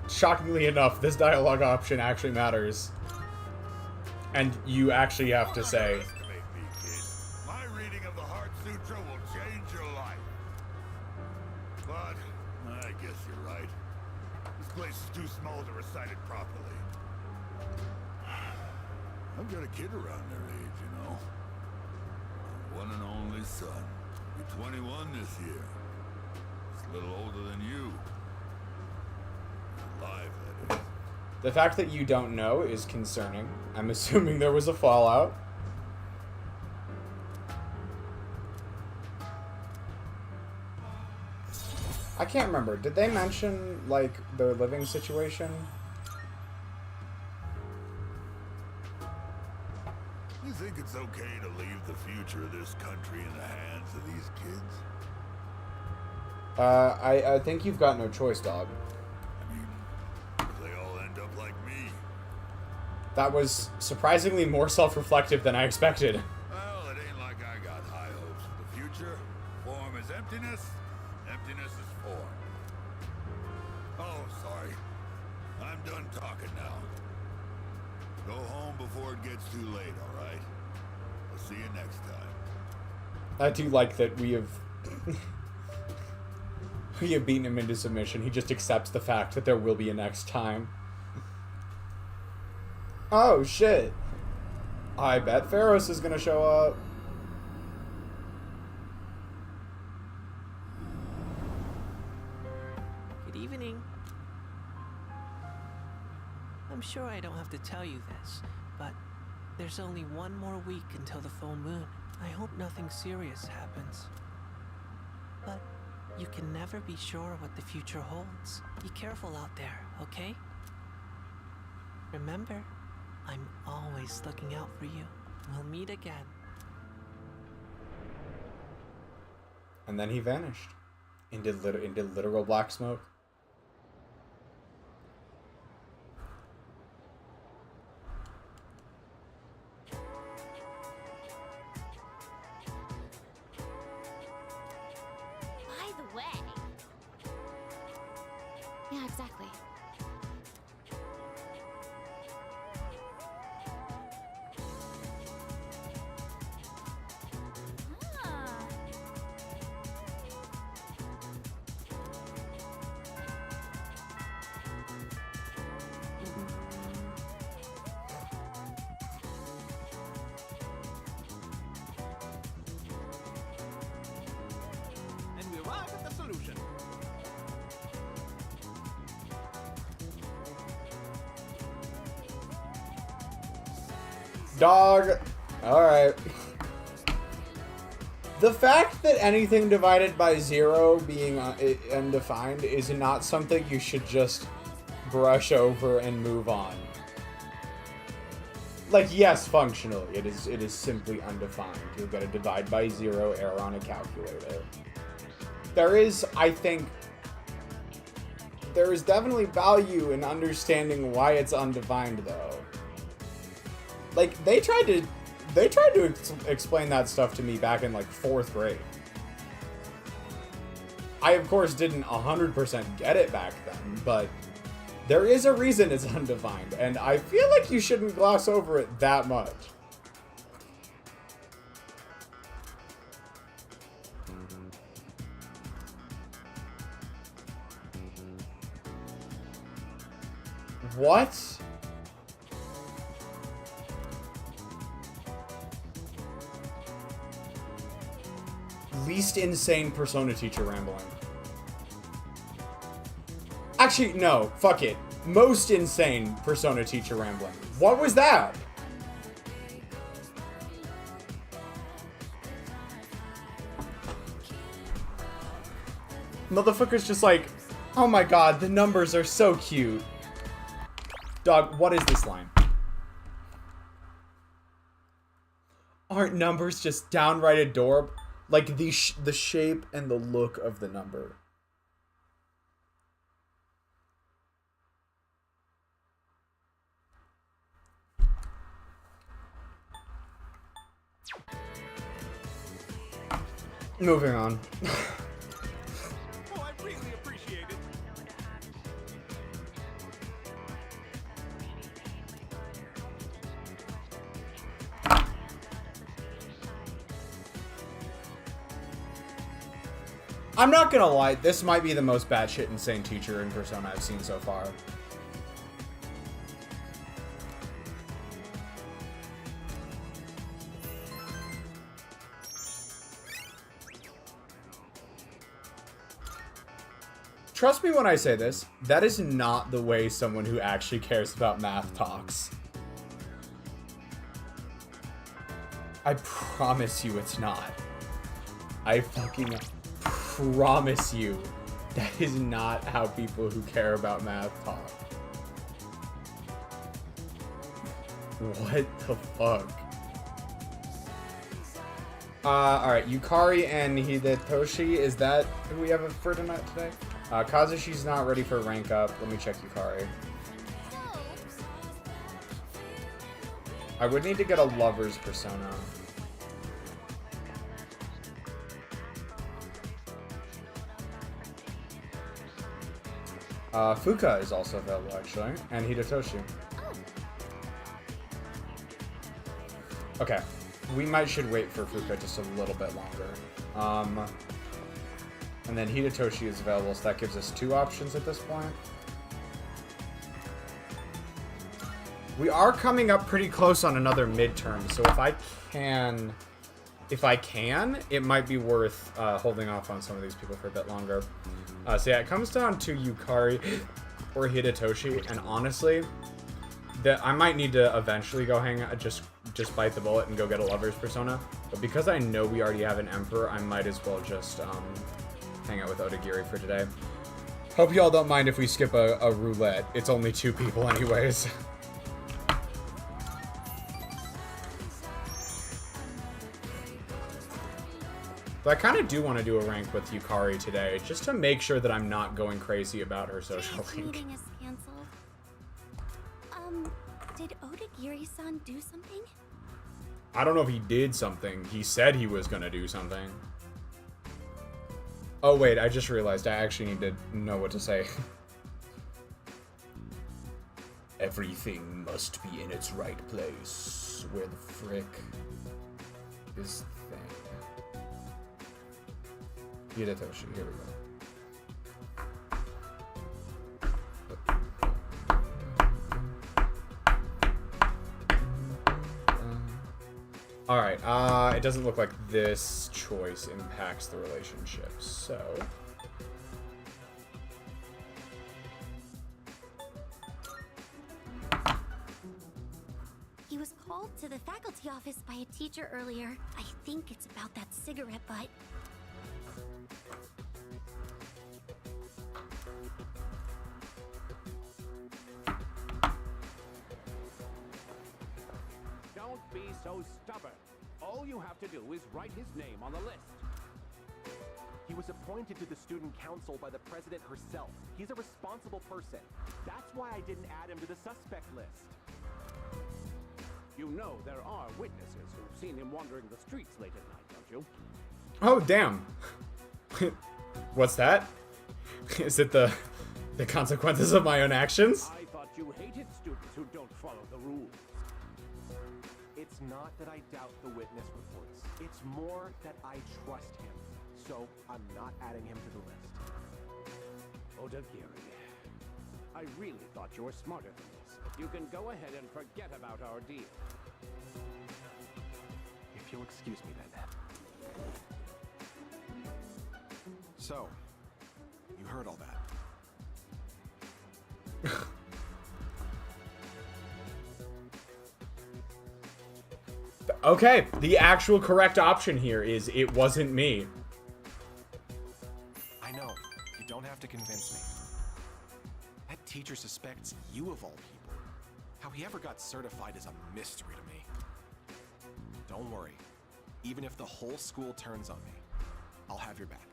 shockingly enough, this dialogue option actually matters. And you actually have to say, Underestimate me, kid. My reading of the Heart Sutra will change your life. But I guess you're right. This place is too small to recite it properly. I've got a kid around their age, you know. My one and only son. He's 21 this year. He's a little older than you. Alive, that is. the fact that you don't know is concerning. I'm assuming there was a fallout. I can't remember. Did they mention, like, their living situation? You think it's okay to leave the future of this country in the hands of these kids? I think you've got no choice, dog. I mean, if they all end up like me. That was surprisingly more self-reflective than I expected. Well, it ain't like I got high hopes for the future. Form is emptiness. Emptiness is form. Oh, sorry. I'm done talking now. Go home before it gets too late, all right? I'll see you next time. I do like that we have we have beaten him into submission. He just accepts the fact that there will be a next time. Oh shit. I bet Pharos is gonna show up. Good evening. I'm sure I don't have to tell you this, but there's only one more week until the full moon. I hope nothing serious happens. But you can never be sure what the future holds. Be careful out there, okay? Remember, I'm always looking out for you. We'll meet again. And then he vanished into literal black smoke. By the way. Yeah, exactly. Ah. And we arrive at the solution. Dog. Alright. The fact that anything divided by 0 being undefined is not something you should just brush over and move on. Like, yes, functionally, it is simply undefined. You'll get a divide by 0 error on a calculator. There is, I think, there is definitely value in understanding why it's undefined, though. Like, they tried to explain that stuff to me back in, like, 4th grade. I, of course, didn't 100% get it back then, but there is a reason it's undefined, and I feel like you shouldn't gloss over it that much. What? Least insane Persona teacher rambling. Actually, no, fuck it. Most insane Persona teacher rambling. What was that? Motherfucker's just like, oh my god, the numbers are so cute. Dog, what is this line? Aren't numbers just downright adorable? Like the shape and the look of the number. Moving on. Oh, I really appreciate it. I'm not gonna lie, this might be the most batshit insane teacher in Persona I've seen so far. Trust me when I say this, that is not the way someone who actually cares about math talks. I promise you it's not. I fucking promise you that is not how people who care about math talk. What the fuck? Alright, Yukari and Hidetoshi, is that who we have for tonight today? Kazushi's not ready for rank up. Let me check Yukari. I would need to get a lover's persona. Fuka is also available, actually, and Hidetoshi. Okay, we should wait for Fuka just a little bit longer. And then Hidetoshi is available, so that gives us 2 options at this point. We are coming up pretty close on another midterm, so if I can, it might be worth holding off on some of these people for a bit longer. So yeah, it comes down to Yukari or Hidetoshi, and honestly, I might need to eventually go just bite the bullet and go get a lover's persona. But because I know we already have an emperor, I might as well just hang out with Odagiri for today. Hope y'all don't mind if we skip a roulette. It's only 2 people anyways. But I kind of do want to do a rank with Yukari today, just to make sure that I'm not going crazy about her social link. Meeting is canceled. Did Odagiri-san do something? I don't know if he did something. He said he was gonna do something. Oh wait, I just realized I actually need to know what to say. Everything must be in its right place. Where the frick is the thing? Hidetoshi, here we go. Alright, it doesn't look like this choice impacts the relationship, so... He was called to the faculty office by a teacher earlier. I think it's about that cigarette butt. Don't be so stubborn. All you have to do is write his name on the list. He was appointed to the student council by the president herself. He's a responsible person. That's why I didn't add him to the suspect list. You know there are witnesses who've seen him wandering the streets late at night, don't you? Oh, damn. What's that? Is it the consequences of my own actions? I thought you hated students who don't follow the rules. It's not that I doubt the witness reports. It's more that I trust him. So I'm not adding him to the list. Odagiri, I really thought you were smarter than this. You can go ahead and forget about our deal. If you'll excuse me then. So, you heard all that. Okay, the actual correct option here is it wasn't me. I know, you don't have to convince me. That teacher suspects you of all people. How he ever got certified is a mystery to me. Don't worry, even if the whole school turns on me, I'll have your back.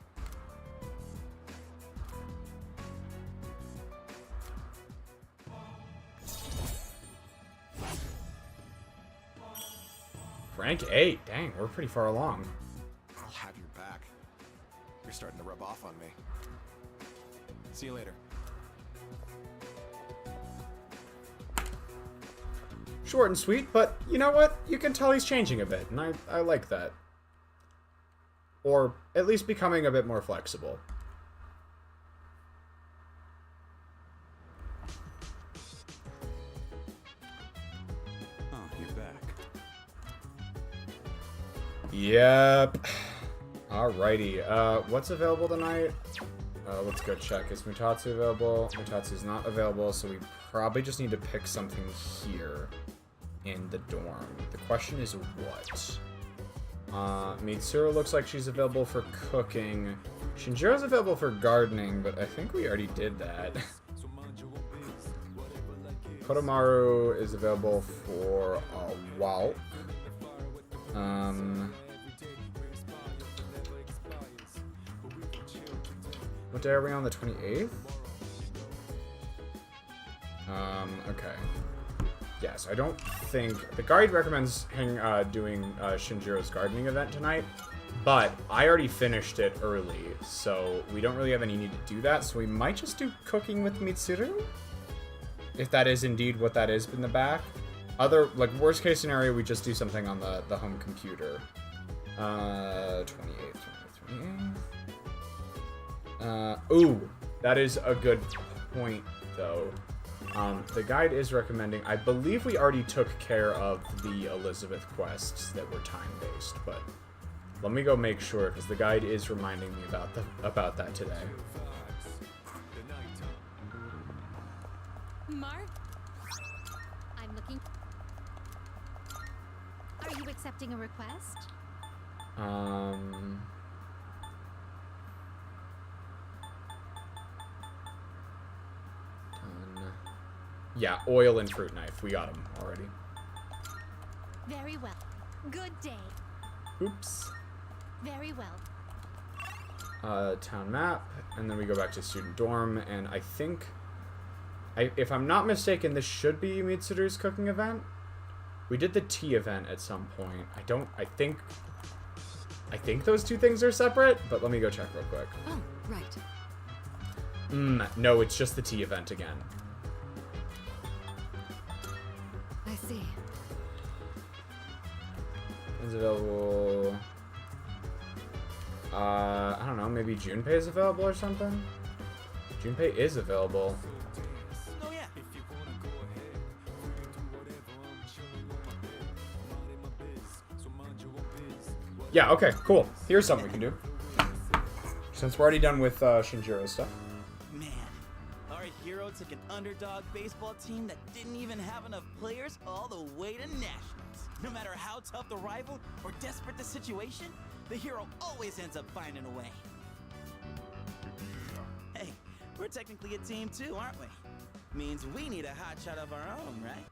Rank 8, dang, we're pretty far along. I'll have your back. You're starting to rub off on me. See you later. Short and sweet, but you know what? You can tell he's changing a bit, and I like that. or at least becoming a bit more flexible. Oh, you're back. Yep. Alrighty. What's available tonight? Let's go check. Is Mutatsu available? Mutatsu's not available, so we probably just need to pick something here in the dorm. The question is what? Mitsuru looks like she's available for cooking. Shinjiro's available for gardening, but I think we already did that. Koromaru is available for WoW. What day are we on? The 28th? Okay. Yes, I don't think... The guide recommends doing Shinjiro's gardening event tonight, but I already finished it early, so we don't really have any need to do that, so we might just do cooking with Mitsuru? If that is indeed what that is in the back. Like, worst case scenario, we just do something on the home computer. 28th. Ooh, that is a good point, though. The guide is recommending... I believe we already took care of the Elizabeth quests that were time-based, but let me go make sure, because the guide is reminding me about that today. Mark? I'm looking... Are you accepting a request? Done. Yeah, oil and fruit knife. We got them already. Very well. Good day. Oops. Very well. Town map, and then we go back to student dorm, and I think... if I'm not mistaken, this should be Mitsuru's cooking event. We did the tea event at some point. I think those two things are separate, but let me go check real quick. Oh, right. No, it's just the tea event again. I see. Is available... I don't know, maybe Junpei is available or something? Junpei is available. Oh yeah. Yeah, okay, cool. Here's something we can do. Since we're already done with Shinjiro stuff. Man, our hero took an underdog baseball team that didn't even have enough players all the way to nationals. No matter how tough the rival or desperate the situation, the hero always ends up finding a way. Hey, we're technically a team too, aren't we? Means we need a hotshot of our own, right?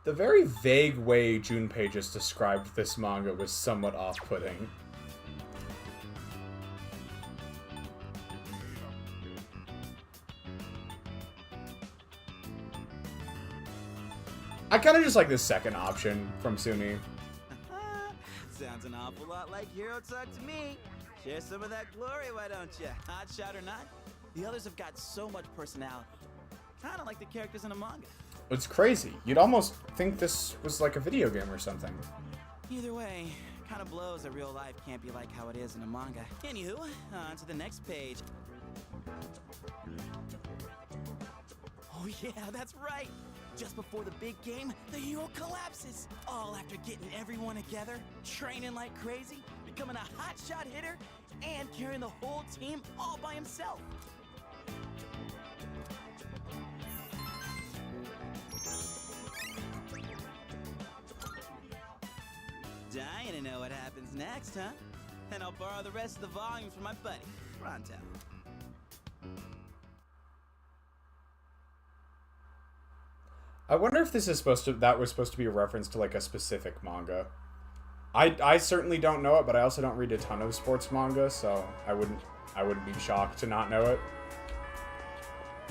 The very vague way Junpei just described this manga was somewhat off-putting. I kind of just like this second option from Suny. Sounds an awful lot like Hero Talk to me. Share some of that glory, why don't you? Hotshot or not, the others have got so much personality. Kind of like the characters in a manga. It's crazy. You'd almost think this was like a video game or something. Either way, kind of blows that real life can't be like how it is in a manga. Anywho, on to the next page. Oh yeah, that's right. Just before the big game, the hero collapses. All after getting everyone together, training like crazy, becoming a hotshot hitter, and carrying the whole team all by himself. Dying to know what happens next, huh? And I'll borrow the rest of the volumes from my buddy, Pronto. I wonder if this is supposed to be a reference to like a specific manga. I certainly don't know it, but I also don't read a ton of sports manga, so I wouldn't be shocked to not know it.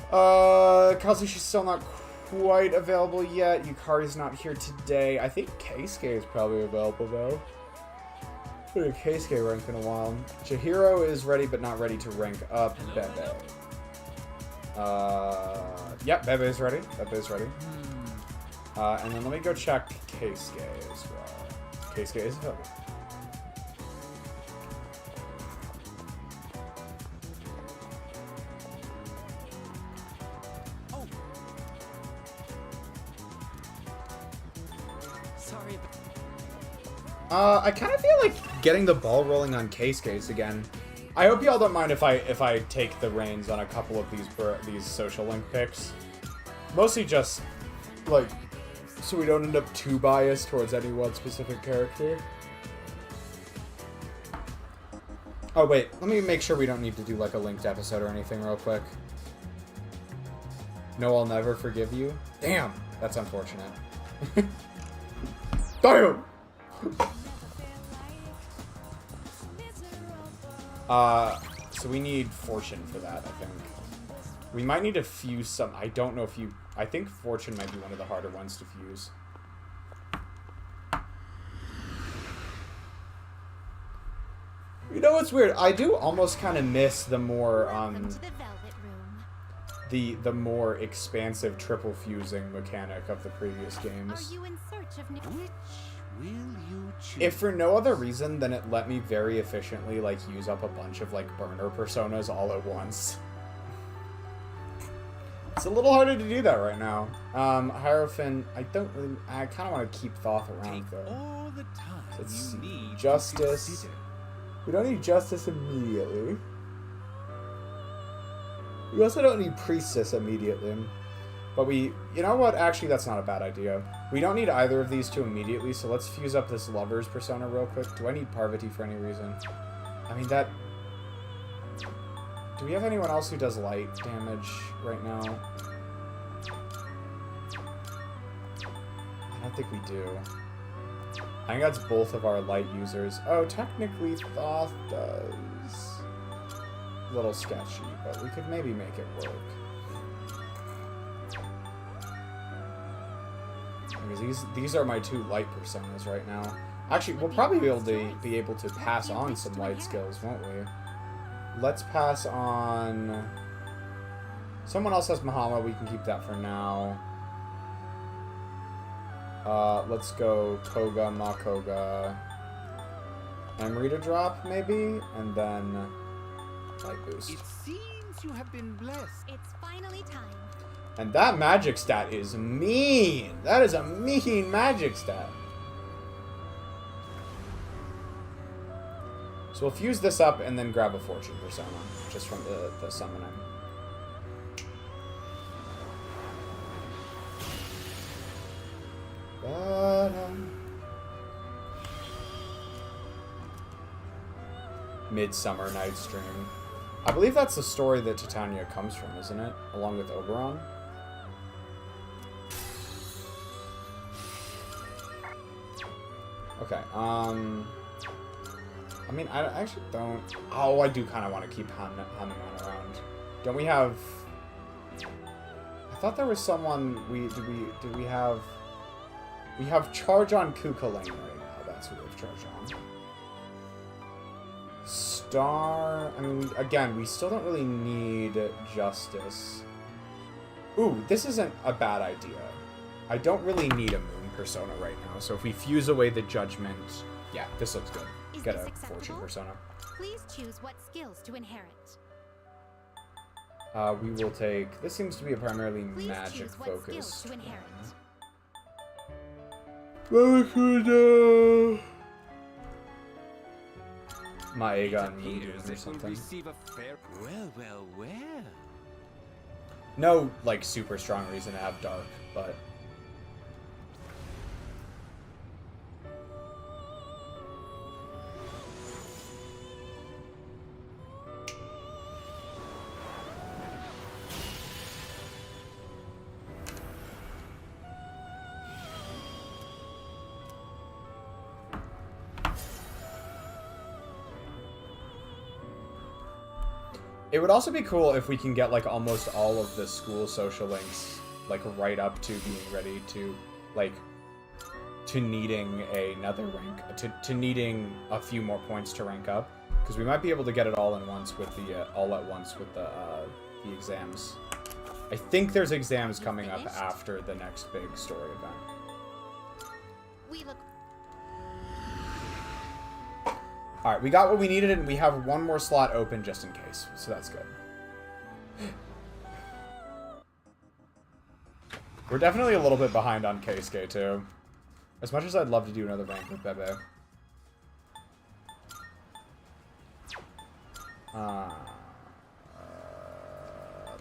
Kazushi's still not quite available yet. Yukari's not here today. I think Keisuke is probably available though. I haven't heard Keisuke rank in a while. Chihiro is ready but not ready to rank up. Bebe. Yep, Bebe's ready. Bebe's ready. And then let me go check Keisuke as well. Keisuke is available. Sorry. I kind of feel like getting the ball rolling on Keisuke's again. I hope y'all don't mind if I take the reins on a couple of these social link picks. Mostly just like so we don't end up too biased towards any one specific character. Oh wait, let me make sure we don't need to do like a linked episode or anything real quick. No, I'll never forgive you. Damn, that's unfortunate. Damn. So we need fortune for that, I think. We might need to fuse some. I don't know if you. I think fortune might be one of the harder ones to fuse. You know what's weird? I do almost kind of miss the more the more expansive triple fusing mechanic of the previous games. Are you in search of new? Which will you choose? If for no other reason than it let me very efficiently like use up a bunch of like burner personas all at once. It's a little harder to do that right now. Hierophant, I kind of want to keep Thoth around though. All the time Let's see. you need Justice. to consider. We don't need Justice immediately. We also don't need Priestess immediately. But we, you know what? Actually, that's not a bad idea. We don't need either of these two immediately, so let's fuse up this Lover's persona real quick. Do I need Parvati for any reason? I mean, that... Do we have anyone else who does light damage right now? I don't think we do. I think that's both of our light users. Oh, technically Thoth does. A little sketchy, but we could maybe make it work. Because these are my two light personas right now. Actually, we'll probably be able to pass on some light skills, won't we? Let's pass on... Someone else has Mahama, we can keep that for now. Let's go Koga, Makoga, Emery to drop, maybe? And then light boost. It seems you have been blessed. It's finally time. And that magic stat is mean! That is a mean magic stat. So we'll fuse this up and then grab a fortune persona, just from the summoning. Midsummer Night's Dream. I believe that's the story that Titania comes from, isn't it? Along with Oberon. Okay, I mean, I actually don't... Oh, I do kind of want to keep Hanuman around. Don't we have... I thought there was someone do we have... We have charge on Kukulane right now. That's who we have charge on. Star... I mean, again, we still don't really need Justice. Ooh, this isn't a bad idea. I don't really need a Moon persona right now, so if we fuse away the Judgment... Yeah, this looks good. Get a Fortune persona. Please choose what skills to inherit. We will take... This seems to be a primarily Please magic choose what focus. skills to inherit. Maega and Moondoom or something. Well, well, well. No, like, super strong reason to have Dark, but... It would also be cool if we can get, like, almost all of the school social links, like, right up to being ready to, like, to needing another rank, to needing a few more points to rank up. Because we might be able to get it all in once with the, all at once with the exams. I think there's exams coming up after the next big story event. We look. Alright, we got what we needed, and we have one more slot open just in case. So that's good. We're definitely a little bit behind on Keisuke, too. As much as I'd love to do another rank with Bebe.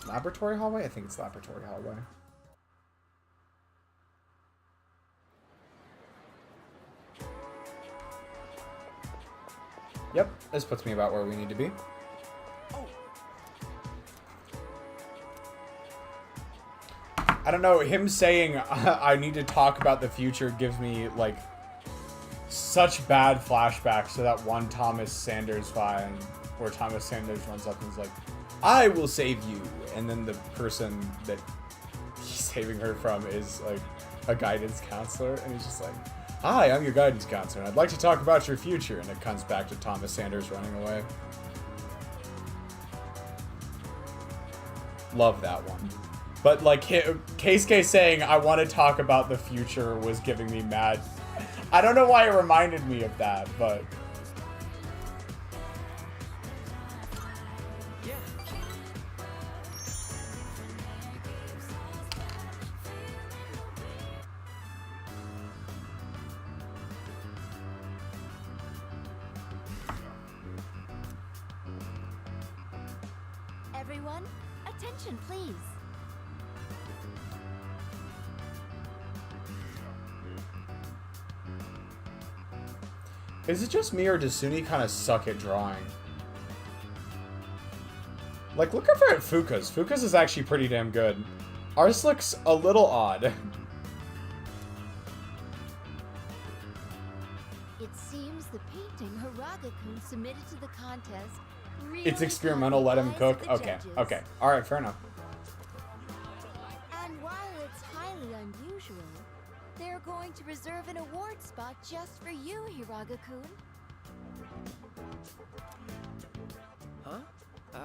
Laboratory hallway? I think it's laboratory hallway. Yep, this puts me about where we need to be. I don't know, him saying I need to talk about the future gives me, like, such bad flashbacks to that one Thomas Sanders find where Thomas Sanders runs up and is like, I will save you. And then the person that he's saving her from is, like, a guidance counselor. And he's just like, hi, I'm your guidance counselor, and I'd like to talk about your future. And it comes back to Thomas Sanders running away. Love that one. But, like, Keisuke saying, I want to talk about the future was giving me mad... I don't know why it reminded me of that, but... Yeah. Everyone, attention please. Is it just me, or does Suny kind of suck at drawing? Like, look over at Fuka's. Fuka's is actually pretty damn good. Ours looks a little odd. It seems the painting Haraga-kun submitted to the contest really It's experimental, let him caught the cook. eyes of Okay, the okay. judges. Alright, fair enough. And while it's highly unusual, they're going to reserve an award spot just for you, Hiraga-kun. Huh?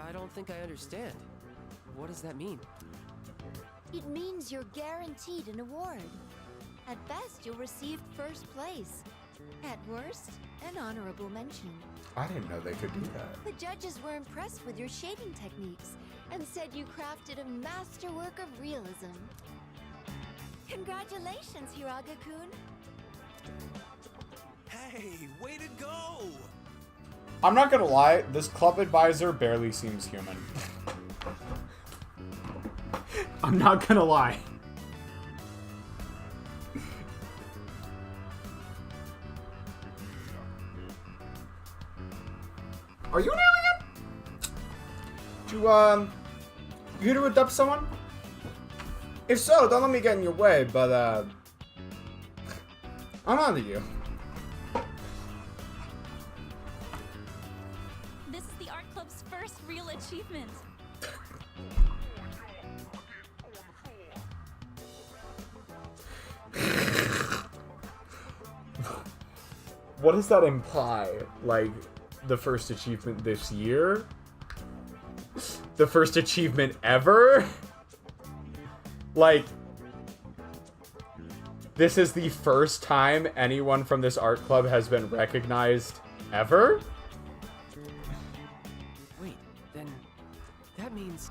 I don't think I understand. What does that mean? It means you're guaranteed an award. At best, you'll receive first place. At worst, an honorable mention. I didn't know they could do that. The judges were impressed with your shading techniques and said you crafted a masterwork of realism. Congratulations, Hiraga-kun. Hey, way to go! I'm not gonna lie, this club advisor barely seems human. I'm not gonna lie. Are you an alien? You here to adopt someone? If so, don't let me get in your way, but, I'm on to you. This is the art club's first real achievement. What does that imply? Like, the first achievement this year? The first achievement ever? Like, this is the first time anyone from this art club has been recognized ever? Wait, then that means...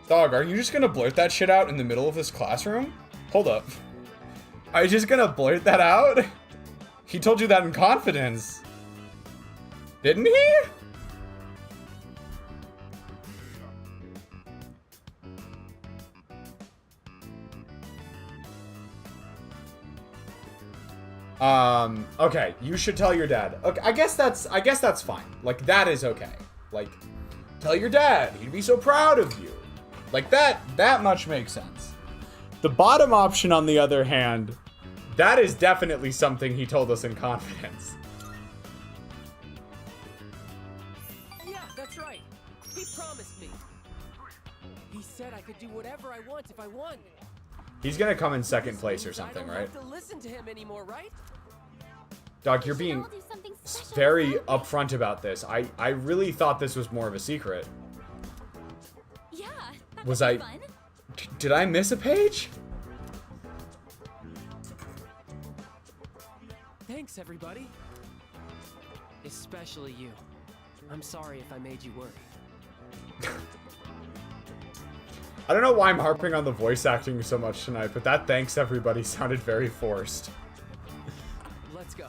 Dog, are you just gonna blurt that shit out in the middle of this classroom? Hold up. Are you just gonna blurt that out? He told you that in confidence. Didn't he? Okay, you should tell your dad. Okay, I guess that's fine. Like, that is okay. Like, tell your dad. He'd be so proud of you. Like, that much makes sense. The bottom option, on the other hand, that is definitely something he told us in confidence. Yeah, that's right. He promised me. He said I could do whatever I want if I won. He's gonna come in second place or something, I don't right? have to listen to him anymore, right? Doc, you're being very upfront about this. I really thought this was more of a secret. Was I... Did I miss a page? Thanks, everybody. Especially you. I'm sorry if I made you worry. I don't know why I'm harping on the voice acting so much tonight, but that thanks everybody sounded very forced. Let's go.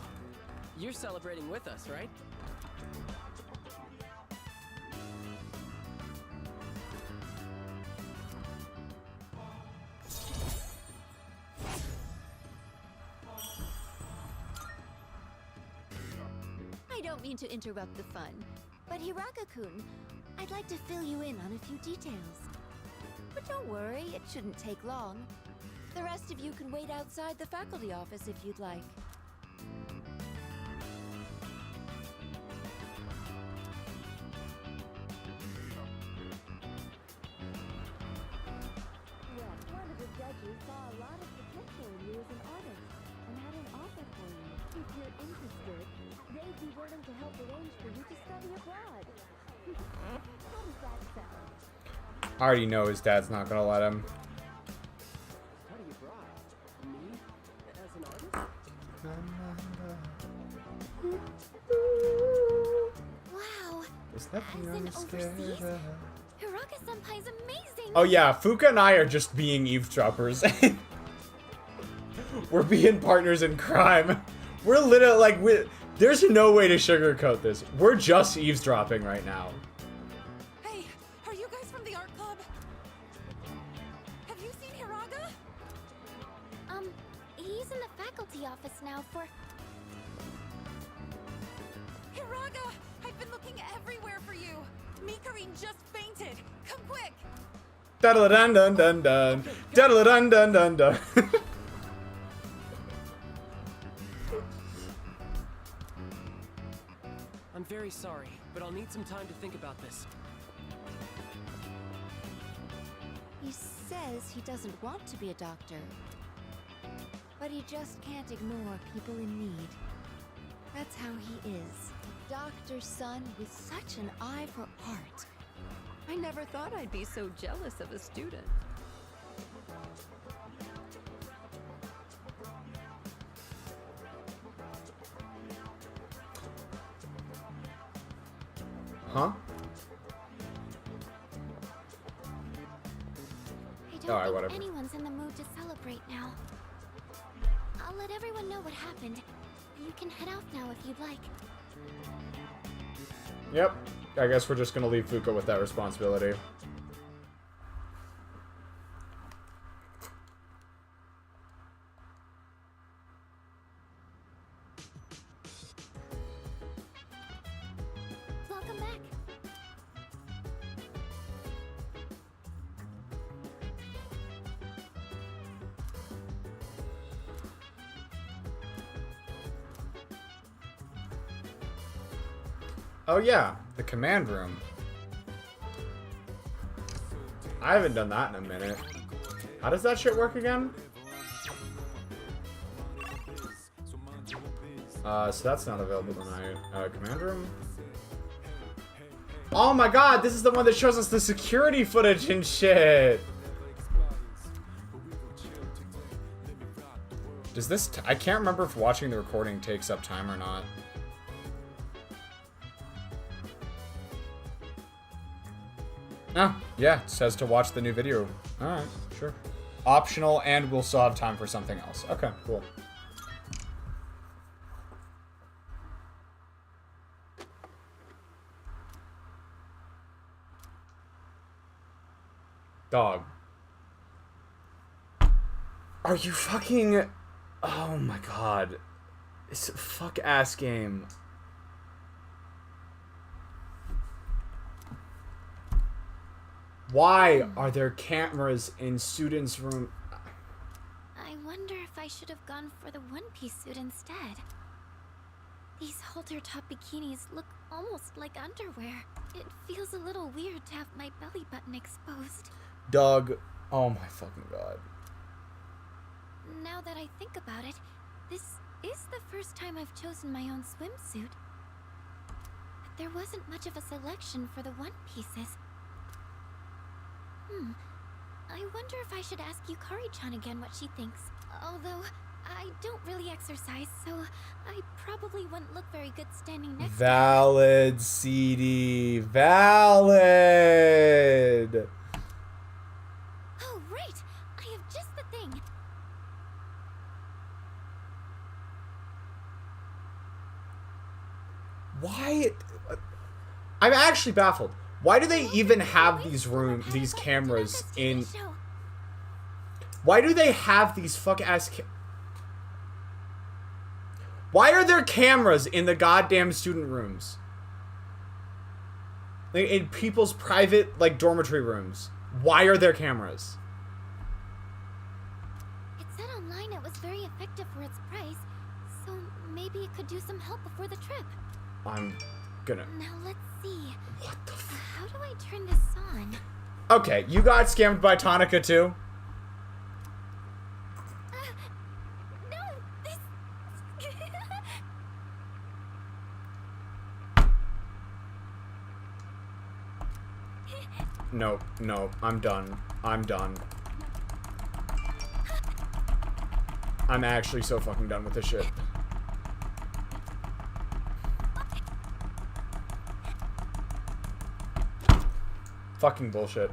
You're celebrating with us, right? I don't mean to interrupt the fun, but Hiraka-kun, I'd like to fill you in on a few details. But don't worry, it shouldn't take long. The rest of you can wait outside the faculty office if you'd like. Well, one of the judges saw a lot of potential in you as an artist and had an offer for you. If you're interested, they'd be willing to help arrange for you to study abroad. How does that sound? I already know his dad's not gonna let him. Study abroad? Me? As an artist? Wow. Is that As an overseas? Hiraka-senpai's amazing. Oh yeah, Fuka and I are just being eavesdroppers. We're being partners in crime. We're literally like, there's no way to sugarcoat this. We're just eavesdropping right now. Hey, are you guys from the art club? Have you seen Hiraga? He's in the faculty office now for... Hiraga! I've been looking everywhere for you. Mikarin just fainted. Come quick! Dun dun dun dun. Dun dun dun dun. I'm very sorry, but I'll need some time to think about this. He says he doesn't want to be a doctor, but he just can't ignore people in need. That's how he is. Doctor's son with such an eye for art. I never thought I'd be so jealous of a student. Huh? I don't Alright, think whatever. anyone's in the mood to celebrate now. I'll let everyone know what happened. You can head out now if you'd like. Yep. I guess we're just gonna leave Fuka with that responsibility. Welcome back. Oh yeah, the command room. I haven't done that in a minute. How does that shit work again? So that's not available tonight. Command room? Oh my god, this is the one that shows us the security footage and shit! Does this... I can't remember if watching the recording takes up time or not. Oh, yeah, it says to watch the new video. Alright, sure. Optional, and we'll still have time for something else. Okay, cool. Dog. Are you fucking... Oh my god. It's a fuck-ass game. Why are there cameras in students' room? I wonder if I should have gone for the one-piece suit instead. These halter-top bikinis look almost like underwear. It feels a little weird to have my belly button exposed. Doug, oh my fucking god. Now that I think about it, this is the first time I've chosen my own swimsuit. But there wasn't much of a selection for the one-pieces. I wonder if I should ask Yukari-chan again what she thinks. Although, I don't really exercise, so I probably wouldn't look very good standing next to her. Valid, CD. Valid! Oh, right! I have just the thing. Why? I'm actually baffled. Why do they even have these cameras in? Why do they have these why are there cameras in the goddamn student rooms? Like, in people's private, like, dormitory rooms. Why are there cameras? It said online it was very effective for its price, so maybe it could do some help before the trip. I'm gonna... Now let's see. What the How do I turn this on? Okay, you got scammed by Tonica too? No, this... No, no, I'm done. I'm done. I'm actually so fucking done with this shit. Fucking bullshit.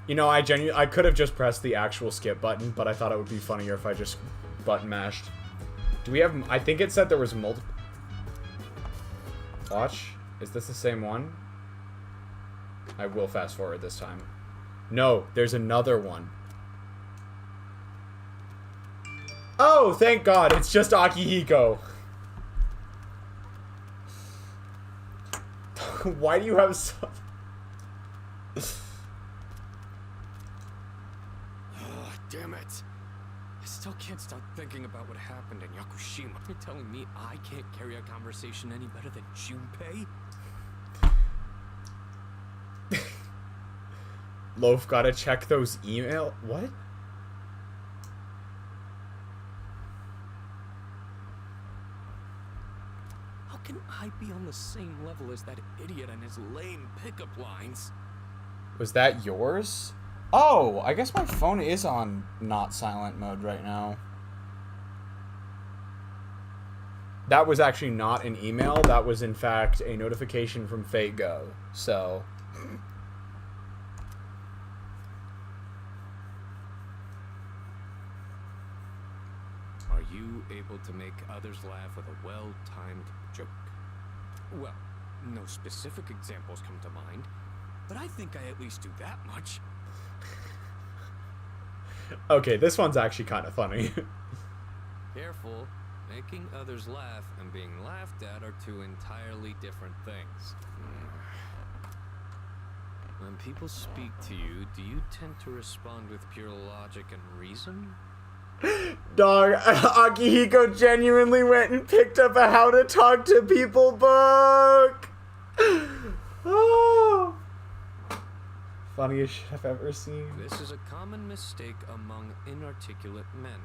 You know, I could have just pressed the actual skip button, but I thought it would be funnier if I just button mashed. Do we have... I think it said there was multiple... Watch. Is this the same one? I will fast forward this time. No, there's another one. Oh, thank God. It's just Akihiko. Why do you have so... Oh, damn it. I still can't stop thinking about what happened in Yakushima. You're telling me I can't carry a conversation any better than Junpei? Loaf gotta check those email... What? How can I be on the same level as that idiot and his lame pickup lines? Was that yours? Oh, I guess my phone is on not silent mode right now. That was actually not an email. That was, in fact, a notification from FateGo. So... Are you able to make others laugh with a well-timed joke? Well, no specific examples come to mind, but I think I at least do that much. Okay, this one's actually kind of funny. Careful. Making others laugh and being laughed at are two entirely different things. When people speak to you, do you tend to respond with pure logic and reason? Dog, Akihiko genuinely went and picked up a How to Talk to People book! Oh. Funniest shit I've ever seen. This is a common mistake among inarticulate men.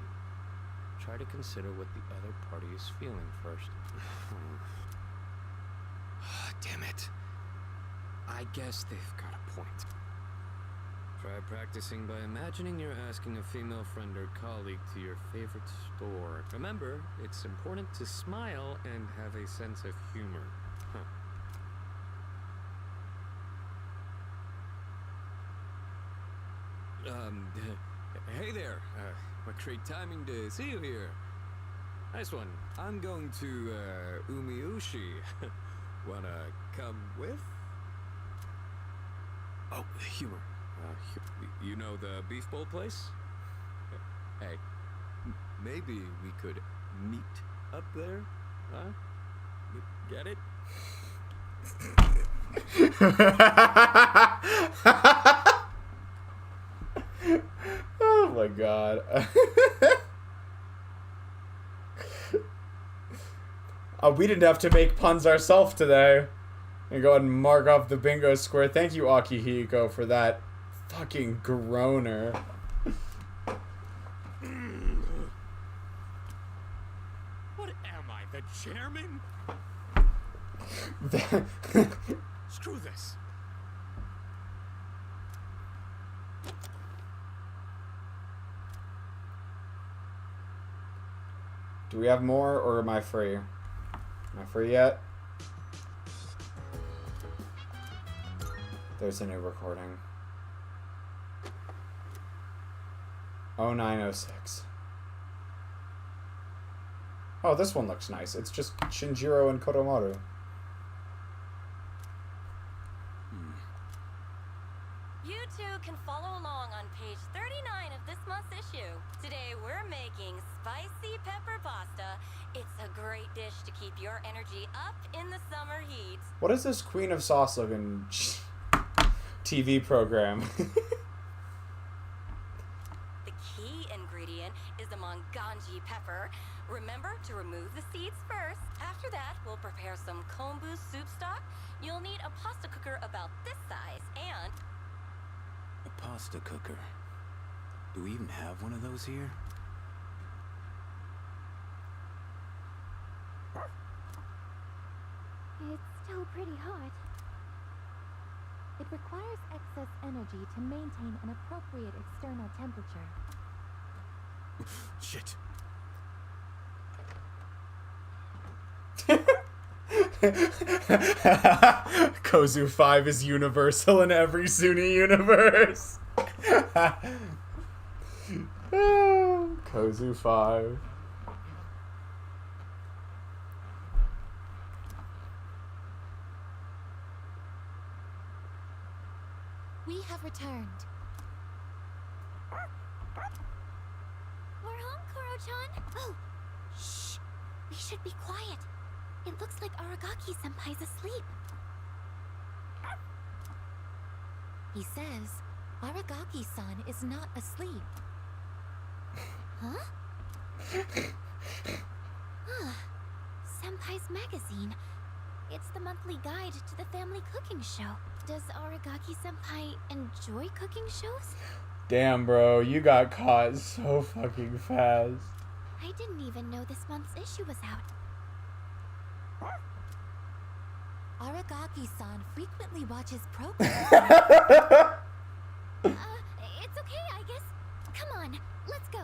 Try to consider what the other party is feeling first. Damn it. I guess they've got a point. Try practicing by imagining you're asking a female friend or colleague to your favorite store. Remember, it's important to smile and have a sense of humor. Hey there. What great timing to see you here. Nice one. I'm going to Umiushi. Wanna come with? Oh, humor. You know the beef bowl place? Hey, maybe we could meet up there? Huh? Get it? Oh my god. We didn't have to make puns ourselves today. And go ahead and mark off the bingo square. Thank you, Akihiko, for that fucking groaner. What am I, the chairman? Screw this. Do we have more, or am I free? Am I free yet? There's a new recording. 0906. Oh, this one looks nice. It's just Shinjiro and Koromaru. You two can follow along on page 39 of this month's issue. Today we're making spicy pepper pasta. It's a great dish to keep your energy up in the summer heat. What is this Queen of Sauce looking TV program? The key ingredient is the manganji pepper. Remember to remove the seeds first. After that, we'll prepare some kombu soup stock. You'll need a pasta cooker about this size and... A pasta cooker. Do we even have one of those here? It's still pretty hot. It requires excess energy to maintain an appropriate external temperature. Shit. Kozu 5 is universal in every Suny universe. Kozu 5. We have returned. We're home, Koro-chan. Oh, shh. We should be quiet. It looks like Aragaki-senpai's asleep. He says Aragaki-san is not asleep. Huh? Senpai's magazine. It's the monthly guide to the family cooking show. Does Aragaki-senpai enjoy cooking shows? Damn, bro, you got caught so fucking fast. I didn't even know this month's issue was out. Aragaki-san frequently watches programs. It's okay, I guess. Come on, let's go.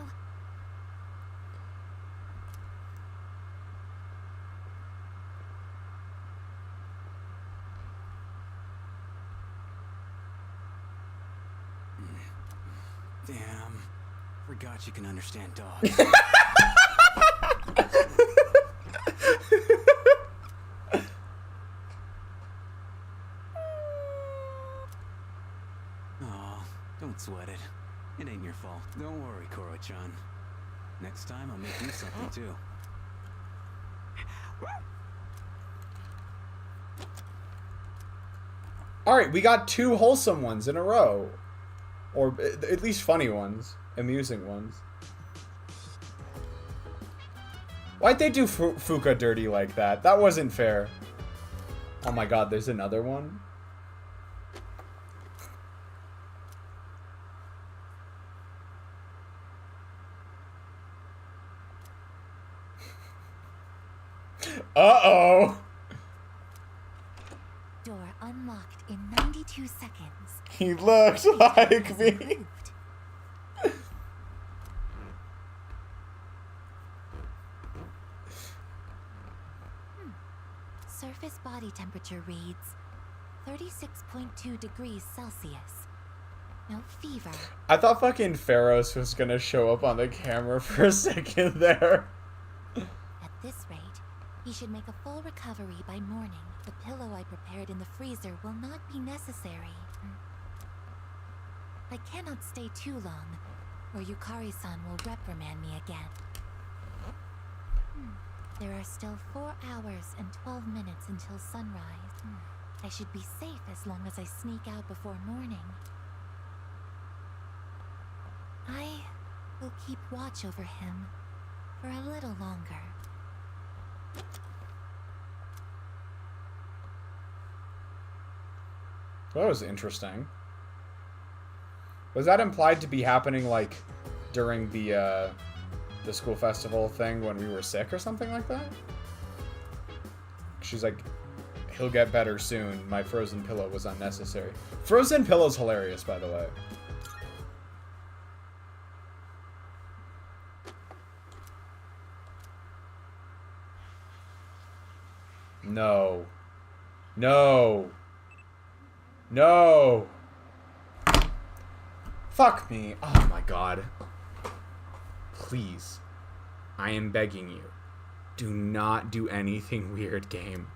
Damn. Forgot you can understand dogs. Oh, don't sweat it. It ain't your fault. Don't worry, Koro-chan. Next time I'll make you something too. Alright, we got 2 wholesome ones in a row. Or at least funny ones. Amusing ones. Why'd they do Fuka dirty like that? That wasn't fair. Oh my god, there's another one? Uh-oh! Door unlocked in 92 seconds. He looked like me. Surface body temperature reads 36.2 degrees Celsius. No fever. I thought fucking Pharos was gonna show up on the camera for a second there. At this rate, he should make a full recovery by morning. The pillow I prepared in the freezer will not be necessary. I cannot stay too long, or Yukari-san will reprimand me again. There are still 4 hours and 12 minutes until sunrise. I should be safe as long as I sneak out before morning. I will keep watch over him for a little longer. That was interesting. Was that implied to be happening, like, during the school festival thing when we were sick or something like that? She's, like, he'll get better soon. My frozen pillow was unnecessary. Frozen pillow's hilarious, by the way. No. No. No. Fuck me. Oh my god. Please. I am begging you. Do not do anything weird, game.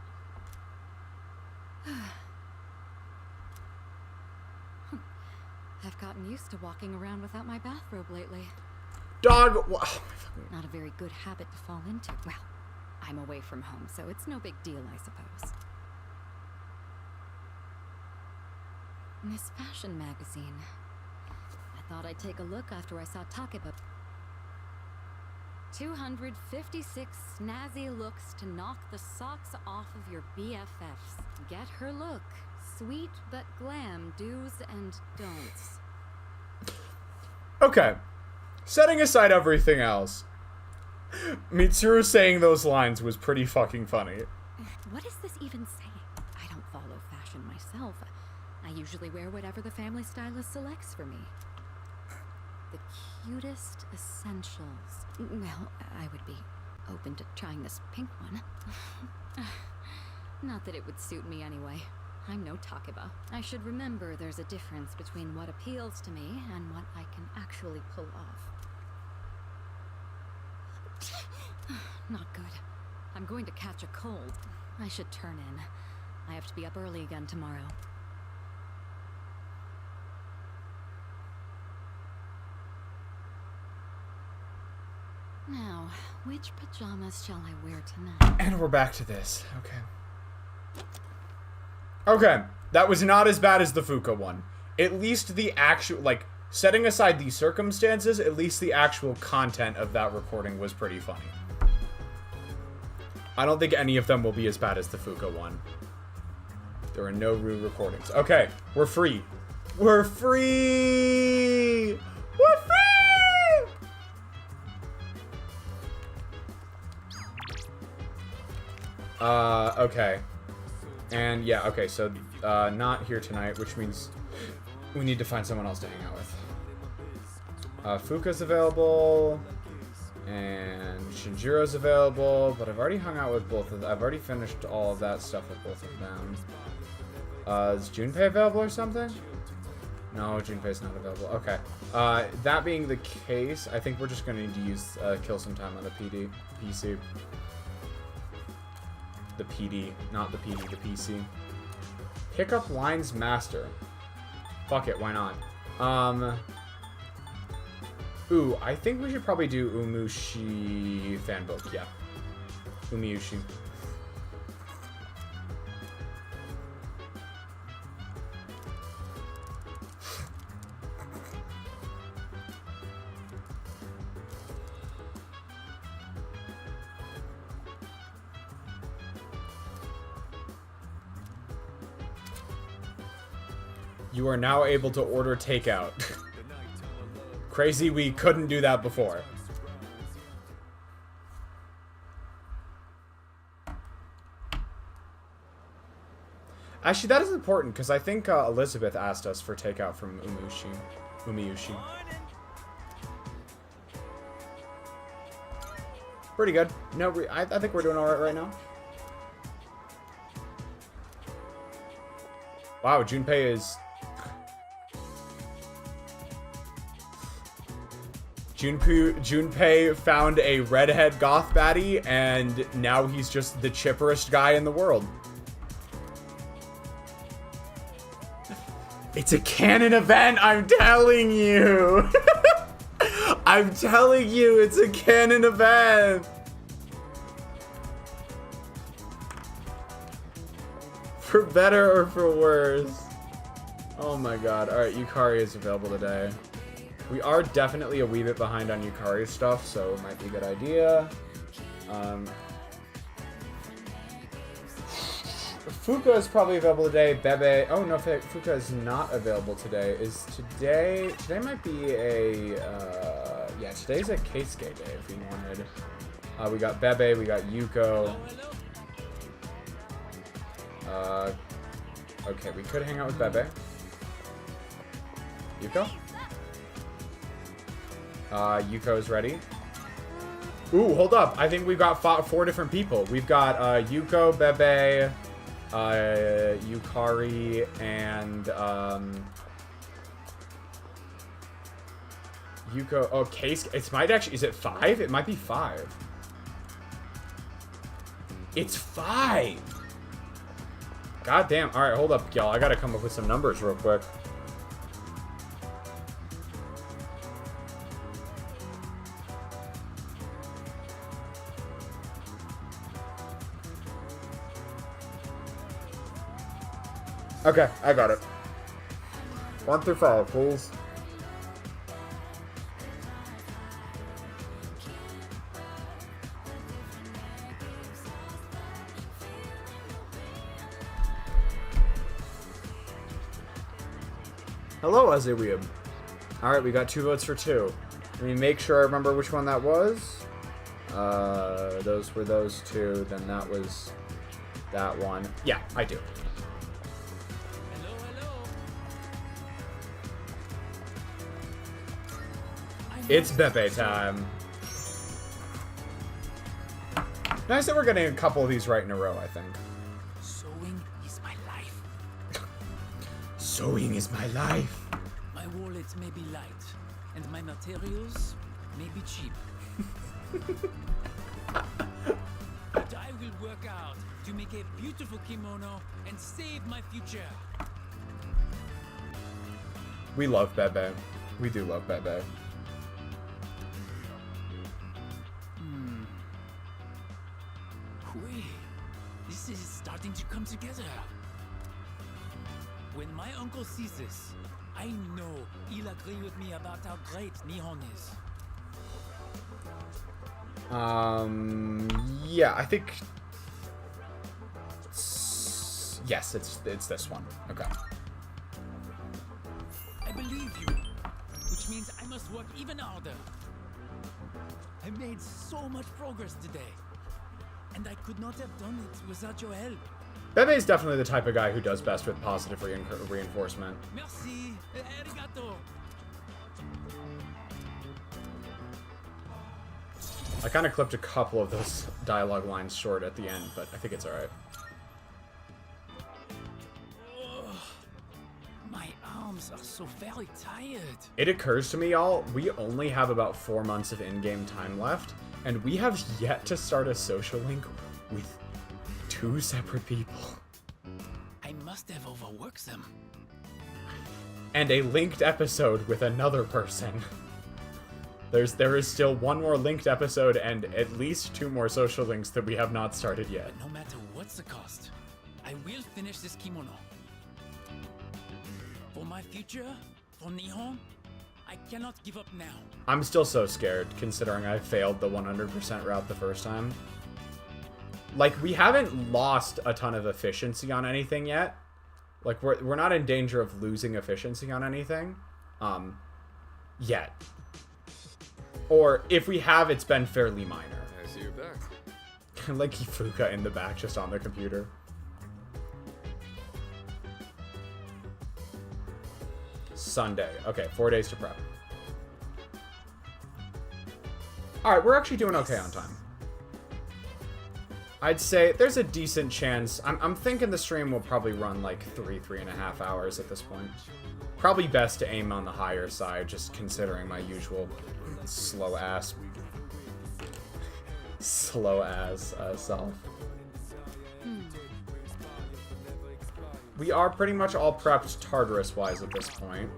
I've gotten used to walking around without my bathrobe lately. Dog. Not a very good habit to fall into. Well, I'm away from home, so it's no big deal, I suppose. This fashion magazine. I thought I'd take a look after I saw Takeba. 256 snazzy looks to knock the socks off of your BFFs. Get her look. Sweet but glam do's and don'ts. Okay. Setting aside everything else, Mitsuru saying those lines was pretty fucking funny. What is this even saying? I don't follow fashion myself. I usually wear whatever the family stylist selects for me. The cutest essentials. Well, I would be open to trying this pink one. Not that it would suit me anyway. I'm no Takeba. I should remember there's a difference between what appeals to me and what I can actually pull off. Not good. I'm going to catch a cold. I should turn in. I have to be up early again tomorrow. Now, which pajamas shall I wear tonight? And we're back to this. Okay. Okay. That was not as bad as the Fuka one. At least the actual, like, setting aside the circumstances, at least the actual content of that recording was pretty funny. I don't think any of them will be as bad as the Fuka one. There are no rude recordings. Okay. We're free. We're free! We're free! Okay. And yeah, okay, so, not here tonight, which means we need to find someone else to hang out with. Fuka's available, and Shinjiro's available, but I've already hung out with both of them. I've already finished all of that stuff with both of them. Is Junpei available or something? No, Junpei's not available. Okay. That being the case, I think we're just gonna need to use, kill some time on the PC. The PD, not the PD, the PC. Pick up lines master. Fuck it, why not? Ooh, I think we should probably do Umushi fanbook, yeah. Umiushi. You are now able to order takeout. Crazy, we couldn't do that before. Actually, that is important, because I think Elizabeth asked us for takeout from Umiushi. Pretty good. No, I think we're doing alright right now. Wow, Junpei is... Junpei found a redhead goth baddie, and now he's just the chipperest guy in the world. It's a canon event, I'm telling you! I'm telling you, it's a canon event! For better or for worse. Oh my god. Alright, Yukari is available today. We are definitely a wee bit behind on Yukari stuff, so it might be a good idea. Fuka is probably available today. Bebe... Oh, no, Fuka is not available today. Is today... Today might be a... yeah, today's a Keisuke day, if we wanted. We got Bebe, we got Yuko. Okay, we could hang out with Bebe. Yuko? Yuko's ready. Ooh, hold up. I think we've got 4 different people. We've got Yuko, Bebe, Yukari, and Yuko. Oh, Case. It might actually. Is it 5? It might be 5. It's 5. God damn. All right, hold up, y'all. I gotta come up with some numbers real quick. Okay, I got it. 1 through 5, please. Hello, Azewium. Alright, we got 2 votes for 2. Let me make sure I remember which one that was. Those were those 2, then that was that one. Yeah, I do. It's Bebe time. Nice that we're getting a couple of these right in a row, I think. Sewing is my life. Sewing is my life. My wallet may be light, and my materials may be cheap. But I will work out to make a beautiful kimono and save my future. We love Bebe. We do love Bebe. Wait, this is starting to come together. When my uncle sees this, I know he'll agree with me about how great Nihon is. Yeah, I think... Yes, it's this one. Okay. I believe you, which means I must work even harder. I made so much progress today, and I could not have done it without your help. Bebe is definitely the type of guy who does best with positive reinforcement. Merci, arigato. I kind of clipped a couple of those dialogue lines short at the end, but I think it's alright. My arms are so very tired. It occurs to me, y'all, we only have about 4 months of in-game time left, and we have yet to start a social link with 2 separate people. I must have overworked them. And a linked episode with another person. There is still 1 more linked episode and at least 2 more social links that we have not started yet. But no matter what's the cost, I will finish this kimono. For my future, for Nihon, I cannot give up now. I'm still so scared, considering I failed the 100% route the first time. Like, we haven't lost a ton of efficiency on anything yet. Like, we're not in danger of losing efficiency on anything. Yet. Or, if we have, it's been fairly minor. I see you're back. Like Ifuka in the back, just on the computer. Sunday. Okay, 4 days to prep. Alright, we're actually doing okay on time. I'd say there's a decent chance. I'm thinking the stream will probably run like 3.5 hours at this point. Probably best to aim on the higher side, just considering my usual slow ass self. We are pretty much all prepped Tartarus-wise at this point.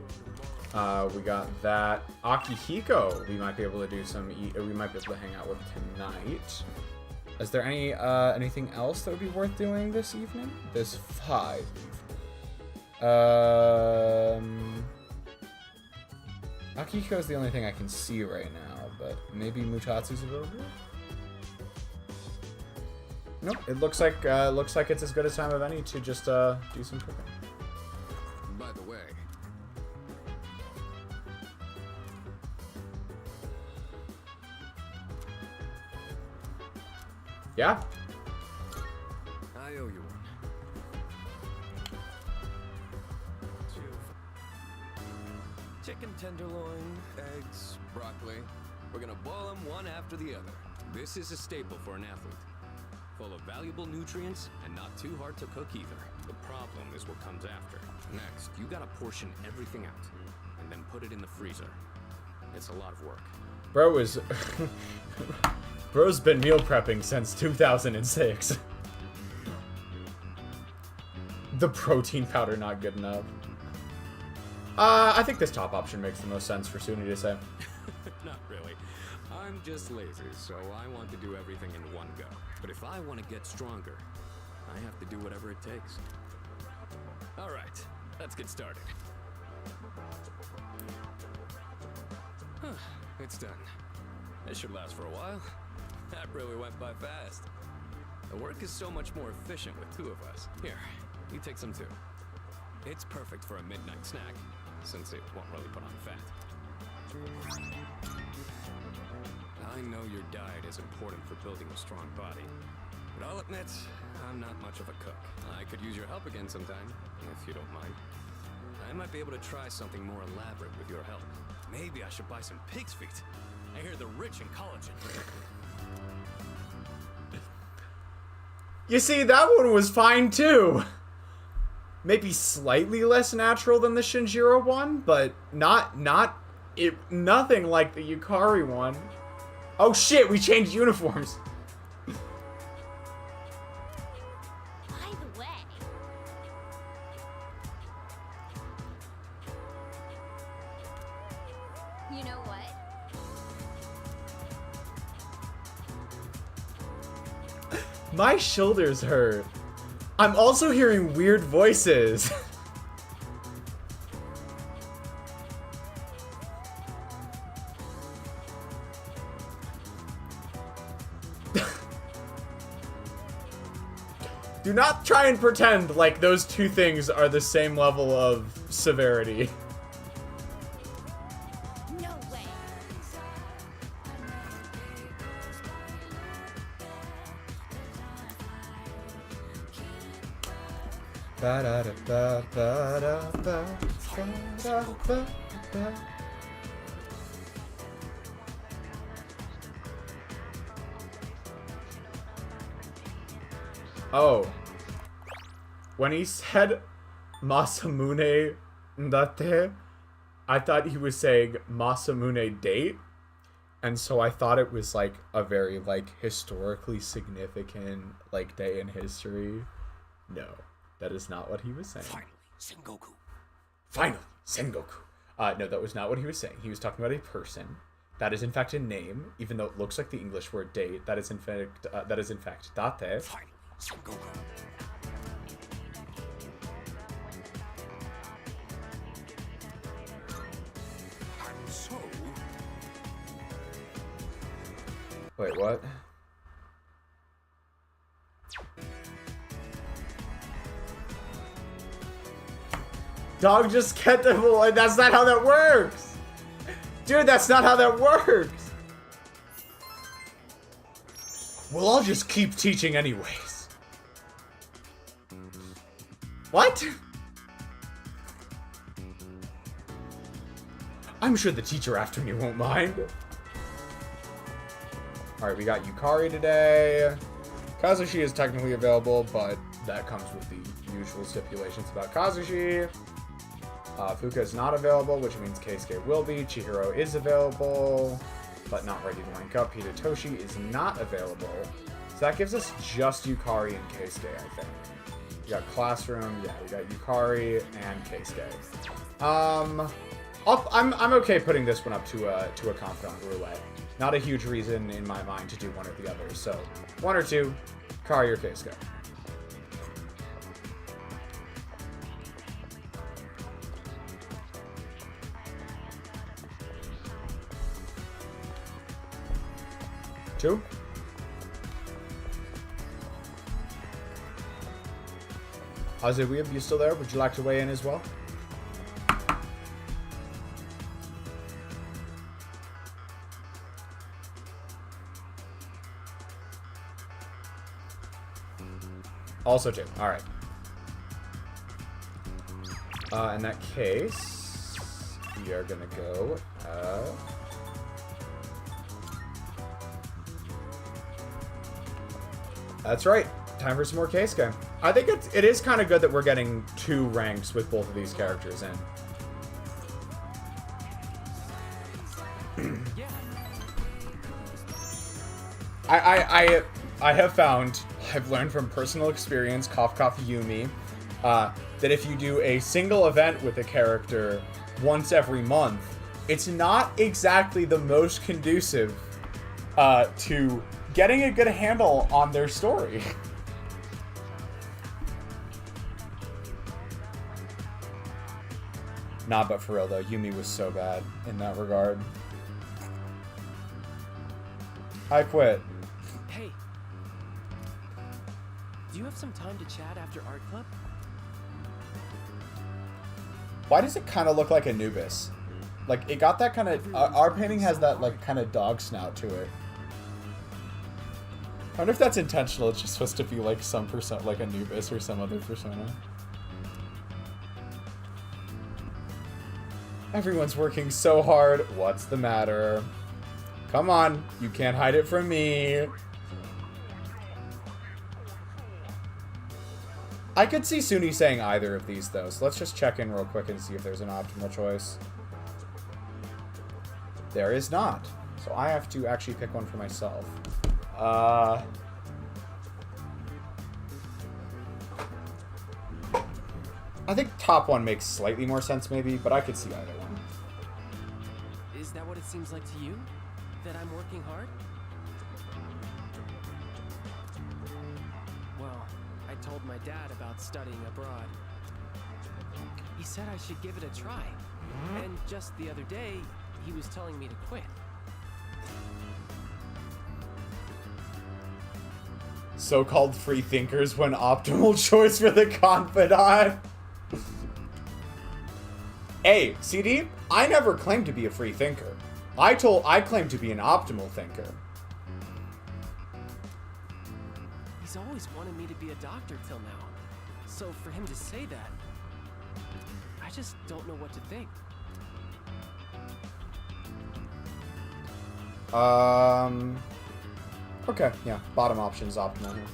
We got that. Akihiko, we might be able to do some. We might be able to hang out with tonight. Is there anything else that would be worth doing this evening? This 5. Akihiko is the only thing I can see right now, but maybe Mutatsu's available. Nope. It looks like it's as good a time of any to just do some cooking. By the way, yeah. I owe you one. chicken tenderloin, eggs, broccoli. We're gonna boil them one after the other. This is a staple for an athlete. Full of valuable nutrients and not too hard to cook either. The problem is what comes after. Next, you gotta portion everything out and then put it in the freezer. It's a lot of work. Bro is... Bro's been meal prepping since 2006. The protein powder not good enough. I think this top option makes the most sense for Suny to say. Not really. I'm just lazy, so I want to do everything in one go. But if I want to get stronger, I have to do whatever it takes. All right, let's get started. It's done. This should last for a while. That really went by fast. The work is so much more efficient with two of us. Here, you take some too. It's perfect for a midnight snack, since it won't really put on fat. I know your diet is important for building a strong body, but I'll admit, I'm not much of a cook. I could use your help again sometime, if you don't mind. I might be able to try something more elaborate with your help. Maybe I should buy some pig's feet. I hear they're rich in collagen. You see, that one was fine too. Maybe slightly less natural than the Shinjiro one, but nothing like the Yukari one. Oh shit, we changed uniforms. By the way, you know what? My shoulders hurt. I'm also hearing weird voices. Do not try and pretend like those two things are the same level of severity. No way. Oh. When he said Masamune Ndate, I thought he was saying Masamune date. And so I thought it was like a very like historically significant like day in history. No, that is not what he was saying. Finally, Sengoku. Finally, Sengoku. No, that was not what he was saying. He was talking about a person. That is in fact a name, even though it looks like the English word date. That is in fact date. Finally, Sengoku. And so... Wait, what? Dog just kept it. That's not how that works! Dude, that's not how that works! Well, I'll just keep teaching anyways. What? I'm sure the teacher after me won't mind. Alright, we got Yukari today. Kazushi is technically available, but that comes with the usual stipulations about Kazushi. Fuka is not available, which means Keisuke will be. Chihiro is available, but not ready to rank up. Hidetoshi is not available. So that gives us just Yukari and Keisuke, I think. You got Classroom, yeah, you got Yukari and Keisuke. I'm okay putting this one up to a confidant roulette. Not a huge reason in my mind to do one or the other. So, one or two, Kari or Keisuke. Two. Hazuweeb, you still there? Would you like to weigh in as well? Also two. Alright. In that case, we are gonna go. That's right. Time for some more case game. I think it is kind of good that we're getting 2 ranks with both of these characters in. I have found, I've learned from personal experience, cough cough Yumi, that if you do a single event with a character once every month, it's not exactly the most conducive to getting a good handle on their story. Nah, but for real though, Yumi was so bad in that regard. I quit. Hey, do you have some time to chat after art club? Why does it kind of look like Anubis? Like, it got that kind of... our painting has that, like, kind of dog snout to it. I wonder if that's intentional. It's just supposed to be, like, some percent, like Anubis or some other persona. Everyone's working so hard. What's the matter? Come on. You can't hide it from me. I could see Suny saying either of these, though, so let's just check in real quick and see if there's an optimal choice. There is not. So I have to actually pick one for myself. I think top one makes slightly more sense, maybe, but I could see either one. Is that what it seems like to you? That I'm working hard? Well, I told my dad about studying abroad. He said I should give it a try. And just the other day, he was telling me to quit. So-called free thinkers when optimal choice for the confidant. Hey, CD, I never claimed to be a free thinker. I claimed to be an optimal thinker. He's always wanted me to be a doctor till now. So for him to say that, I just don't know what to think. Okay, yeah, bottom option is optimal here.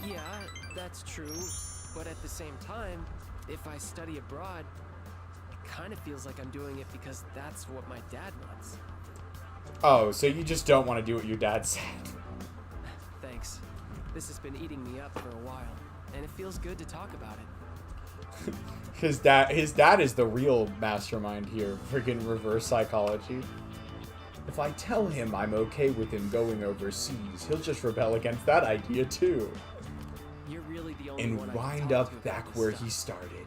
Yeah, that's true. But at the same time, if I study abroad, it kind of feels like I'm doing it because that's what my dad wants. Oh, so you just don't want to do what your dad said. Thanks. This has been eating me up for a while, and it feels good to talk about it. his dad is the real mastermind here. Friggin' reverse psychology. If I tell him I'm okay with him going overseas, he'll just rebel against that idea too. You're really the only And one I can wind talk up to about back this where stuff. he started.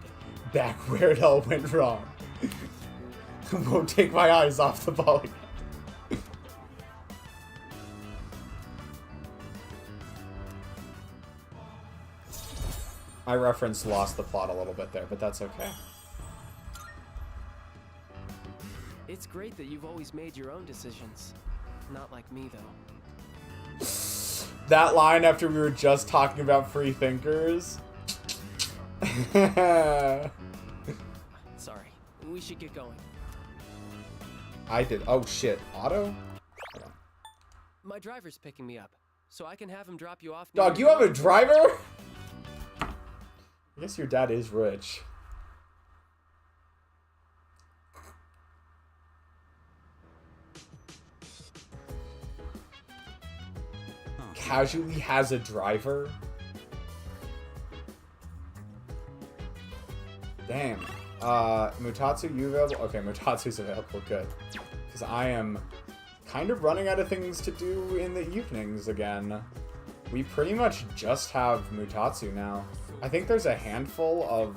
Back where it all went wrong. Won't take my eyes off the ball again. I reference lost the plot a little bit there, but that's okay. It's great that you've always made your own decisions. Not like me, though. That line after we were just talking about free thinkers. Sorry. We should get going. I did. Oh shit. Auto? My driver's picking me up, so I can have him drop you off. Dog, you have a driver? I guess your dad is rich. Casually has a driver? Damn. Mutatsu, you available? Okay, Mutatsu's available. Good. Because I am kind of running out of things to do in the evenings again. We pretty much just have Mutatsu now. I think there's a handful of,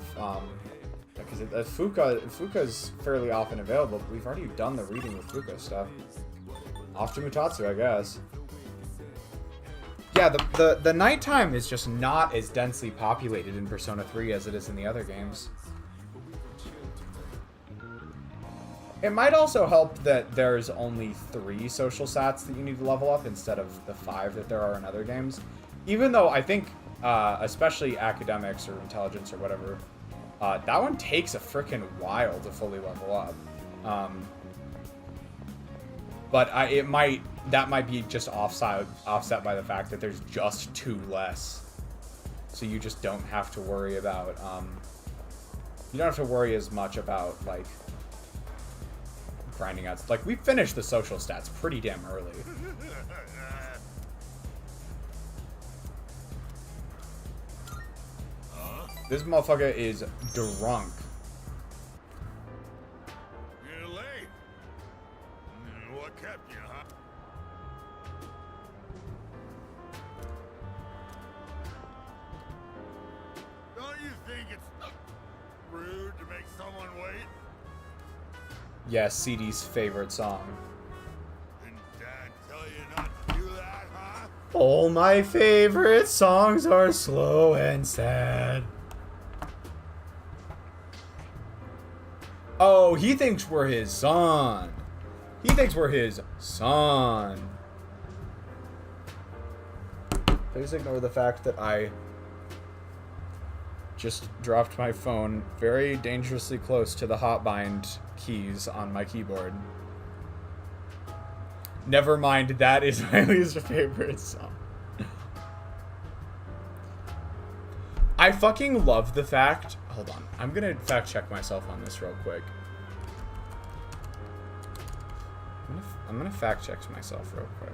because Fuka's fairly often available, but we've already done the reading with Fuka stuff. Off to Mutatsu, I guess. Yeah, the nighttime is just not as densely populated in Persona 3 as it is in the other games. It might also help that there's only 3 social sats that you need to level up instead of the 5 that there are in other games. Even though I think, especially academics or intelligence or whatever, That one takes a freaking while to fully level up. But that might be just offset by the fact that there's just 2 less. So you just don't have to worry about, you don't have to worry as much about, like, grinding out. Like, we finished the social stats pretty damn early. This motherfucker is drunk. You're late. What kept you, huh? Don't you think it's rude to make someone wait? Yes, CD's favorite song. Didn't Dad tell you not to do that, huh? All my favorite songs are slow and sad. Oh, he thinks we're his son. He thinks we're his son. Please ignore the fact that I just dropped my phone very dangerously close to the hotbind keys on my keyboard. Never mind, that is my least favorite song. I fucking love the fact... Hold on. I'm gonna fact check myself on this real quick. I'm gonna fact check myself real quick.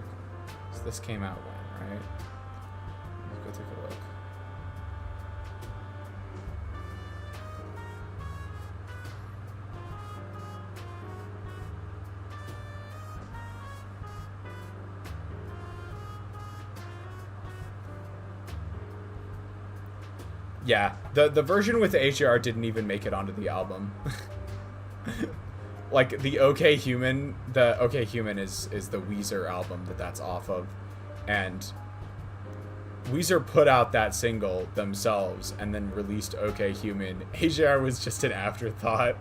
So this came out when, right? Let's go take a look. Yeah, the version with the HAR didn't even make it onto the album. Like, the OK Human is the Weezer album that's off of. And Weezer put out that single themselves and then released OK Human. HAR was just an afterthought.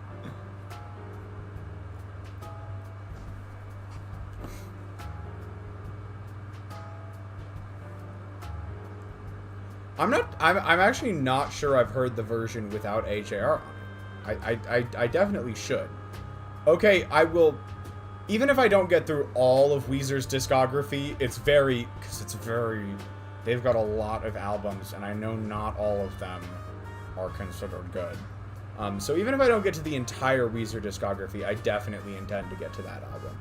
I'm actually not sure I've heard the version without HAR on it. I definitely should. Okay, I will, even if I don't get through all of Weezer's discography, they've got a lot of albums, and I know not all of them are considered good. So even if I don't get to the entire Weezer discography, I definitely intend to get to that album.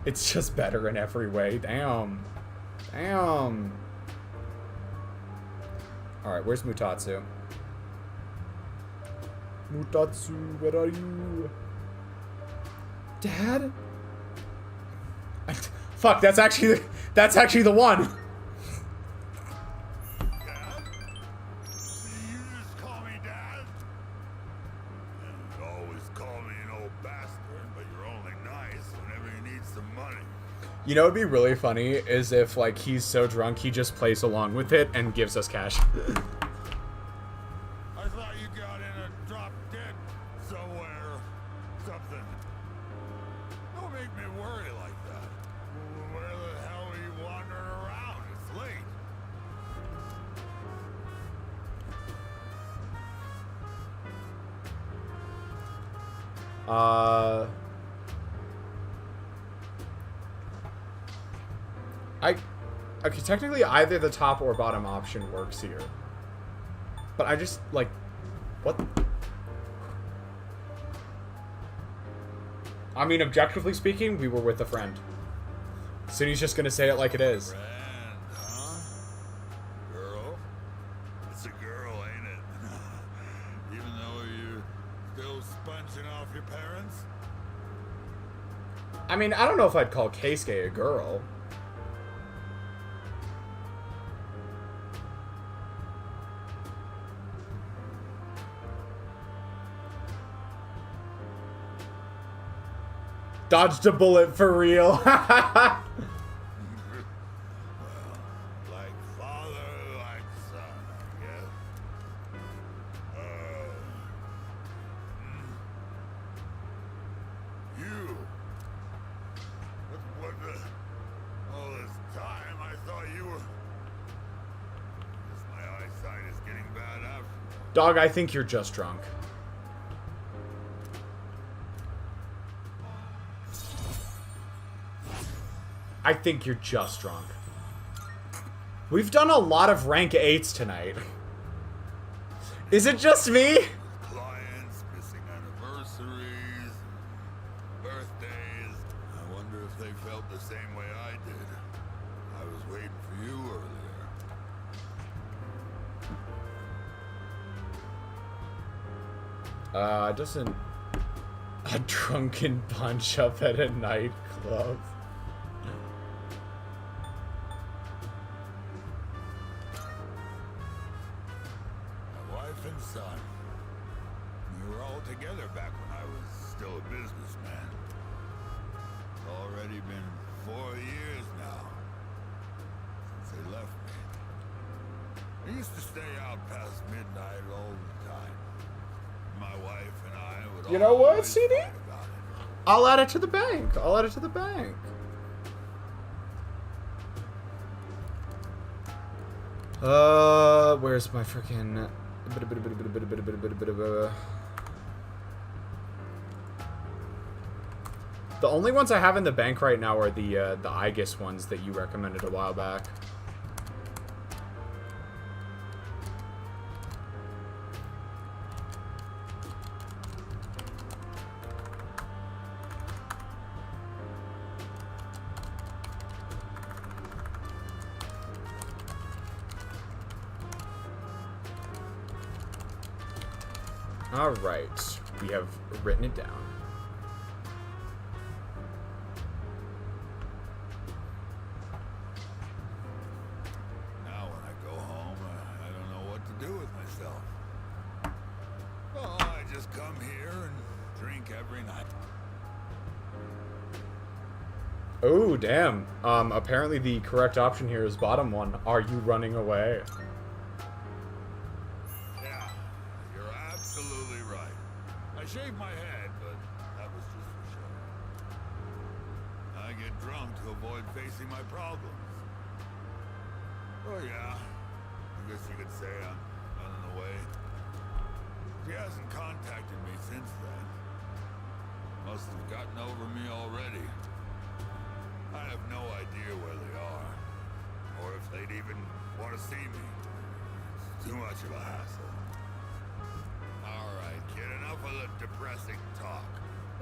It's just better in every way. Damn. Damn. Alright, where's Mutatsu? Mutatsu, where are you? Dad? Fuck, that's actually the one. You know, it'd be really funny is if, like, he's so drunk he just plays along with it and gives us cash. I thought you got in a drop dead somewhere. Something. Don't make me worry like that. Where the hell are you wandering around? It's late. Okay, technically either the top or bottom option works here. But I just, like, what? I mean, objectively speaking, we were with a friend. Suny's just gonna say it like it is. Friend, huh? Girl? It's a girl, ain't it? Even though you're still sponging off your parents? I mean, I don't know if I'd call Keisuke a girl. Dodged a bullet for real. Like father, like son, I guess. You. What the? All this time, I thought you were. Guess my Dog, I think you're just drunk. I think you're just drunk. We've done a lot of rank 8s tonight. Is it just me? Clients, missing anniversaries, birthdays. I wonder if they felt the same way I did. I was waiting for you earlier. Doesn't a drunken punch up at a nightclub? My wife and son. We were all together back when I was still a businessman. It's already been 4 years now since they left me. I used to stay out past midnight all the time. My wife and I would You know what, always CD? fight about it. I'll add it to the bank. I'll add it to the bank. Where's my freaking... The only ones I have in the bank right now are the Aigis ones that you recommended a while back. Alright, we have written it down. Now when I go home, I don't know what to do with myself. Oh, I just come here and drink every night. Oh, damn. Apparently the correct option here is bottom one. Are you running away? Yeah, you're absolutely right. I shaved my head, but that was just for show. I get drunk to avoid facing my problems. Oh yeah, I guess you could say I'm running away. She hasn't contacted me since then. Must have gotten over me already. I have no idea where they are, or if they'd even want to see me. It's too much of a hassle. Alright, kid, enough of the depressing talk.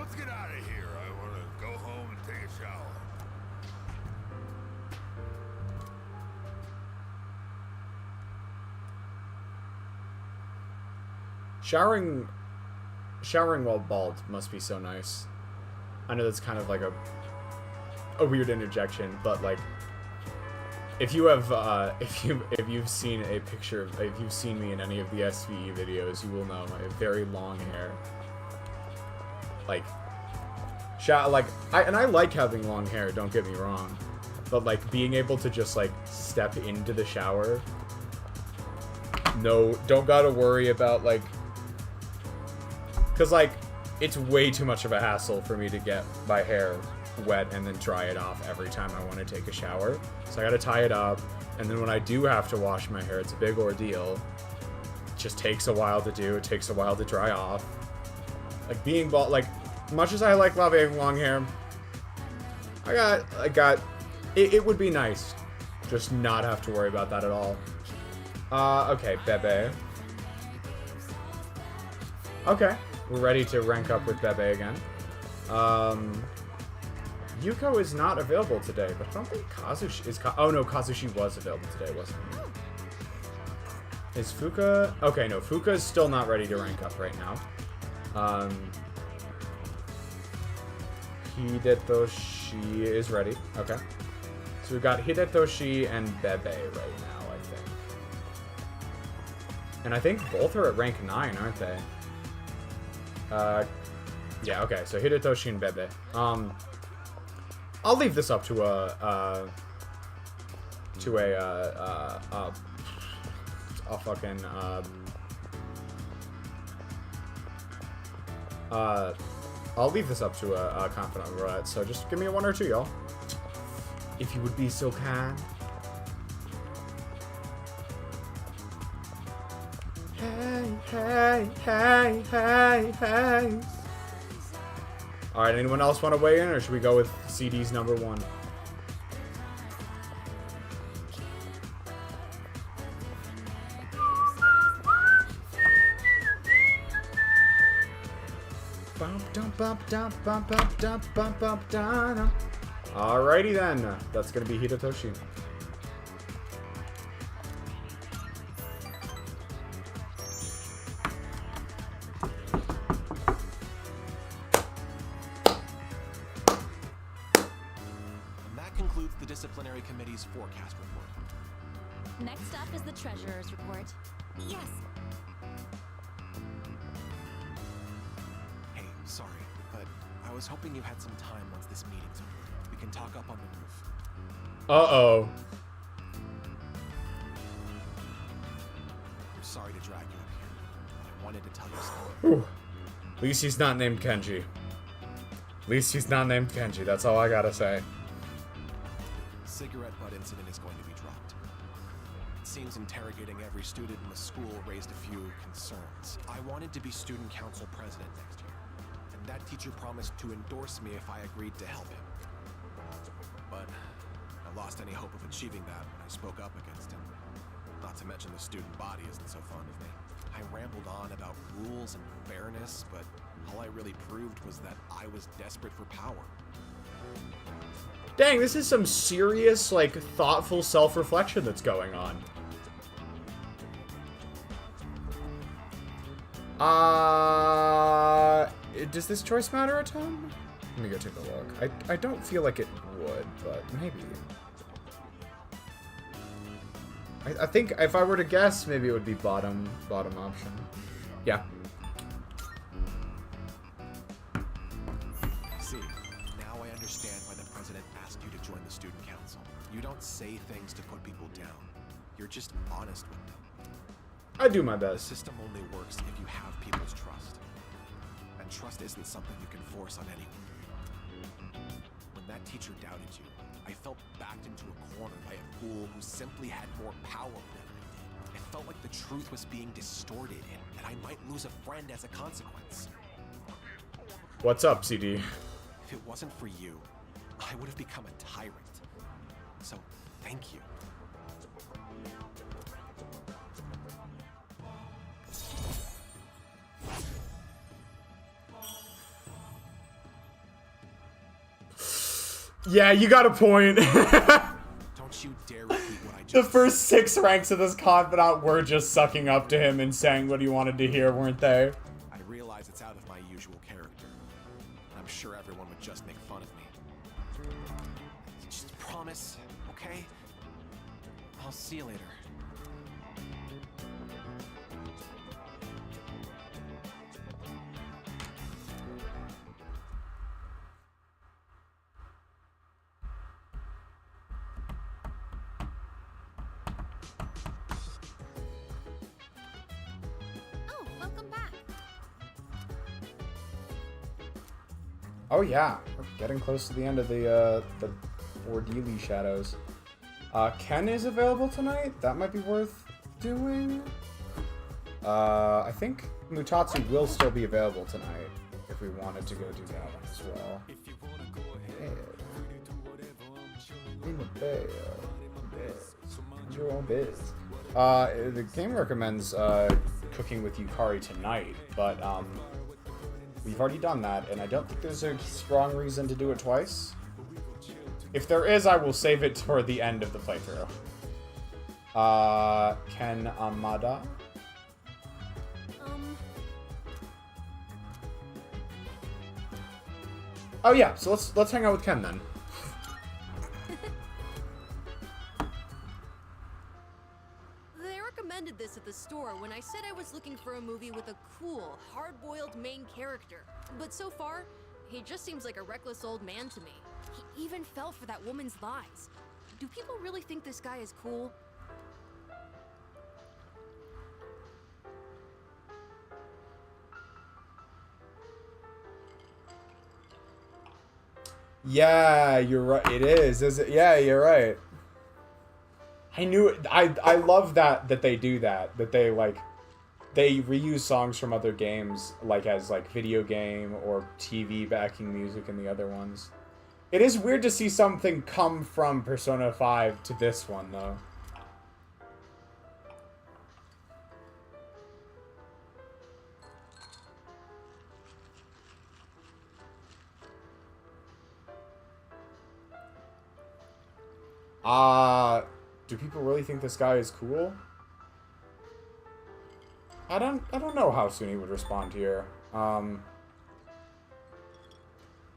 Let's get out of here. I want to go home and take a shower. Showering while bald must be so nice. I know that's kind of like a weird interjection, but like if you have if you've seen a picture of, if you've seen me in any of the SVE videos, you will know I have very long hair. Like I like having long hair, don't get me wrong, but like being able to just like step into the shower, don't gotta worry about like, cause like it's way too much of a hassle for me to get my hair wet and then dry it off every time I want to take a shower. So I gotta tie it up, and then when I do have to wash my hair, it's a big ordeal. It just takes a while to do. It takes a while to dry off. Like being bald, like much as I like having long hair, it would be nice just not have to worry about that at all. Okay, Bebe. Okay, we're ready to rank up with Bebe again. Yuko is not available today, but I don't think Kazushi is. Oh no, Kazushi was available today, wasn't he? Is Fuka? Okay, no, Fuka is still not ready to rank up right now. Hidetoshi is ready. Okay, so we've got Hidetoshi and Bebe right now, I think. And I think both are at rank 9, aren't they? Yeah. Okay, so Hidetoshi and Bebe. I'll leave this up to a fucking I'll leave this up to a confidant roulette. So just give me a 1 or 2, y'all, if you would be so kind. Hey, Hey, hey, hey, hey. All right, anyone else want to weigh in, or should we go with CD's number 1? Alrighty then, that's gonna be Hidetoshi. And that concludes the disciplinary committee's forecast report. Next up is the treasurer's report. Yes. Hey, sorry, but I was hoping you had some time once this meeting's over. We can talk up on the roof. Uh-oh. I'm sorry to drag you up here, but I wanted to tell you something. At least he's not named Kenji. At least he's not named Kenji, that's all I gotta say. Cigarette butt incident is going to be dropped. It seems interrogating every student in the school raised a few concerns. I wanted to be student council president next year, and that teacher promised to endorse me if I agreed to help him. But I lost any hope of achieving that when I spoke up against him. Not to mention the student body isn't so fond of me. I rambled on about rules and fairness, but all I really proved was that I was desperate for power. Dang, this is some serious, like, thoughtful self-reflection that's going on. Does this choice matter a ton? Let me go take a look. I don't feel like it would, but maybe. I think if I were to guess, maybe it would be bottom option. Yeah. See, now I understand why the president asked you to join the student council. You don't say things to put people down. You're just honest with them. I do my The best. system only works if you have people's trust. And trust isn't something you can force on anyone. When that teacher doubted you, I felt backed into a corner by a fool who simply had more power than I did. It felt like the truth was being distorted and that I might lose a friend as a consequence. What's up, CD? If it wasn't for you, I would have become a tyrant. So, thank you. Yeah, you got a point. Don't you dare repeat what I just The first 6 ranks of this confidant were just sucking up to him and saying what he wanted to hear, weren't they? I realize it's out of my usual character. I'm sure everyone would just make fun of me. Just promise, okay? I'll see you later. Oh, welcome back. Oh yeah, we're getting close to the end of the ordeal shadows. Ken is available tonight. That might be worth doing. I think Mutatsu will still be available tonight if we wanted to go do that one as well. In the bed. Mind your own biz. The game recommends cooking with Yukari tonight, but we've already done that, and I don't think there's a strong reason to do it twice. If there is, I will save it toward the end of the playthrough. Ken Amada? Oh yeah, so let's hang out with Ken then. They recommended this at the store when I said I was looking for a movie with a cool, hard-boiled main character. But so far, he just seems like a reckless old man to me. He even fell for that woman's lies. Do people really think this guy is cool? Yeah, you're right. It is it? Yeah, you're right. I knew it. I love that they do that. That they like they reuse songs from other games, like as like video game or TV backing music in the other ones. It is weird to see something come from Persona 5 to this one, though. Do people really think this guy is cool? I don't know how Suny would respond here. I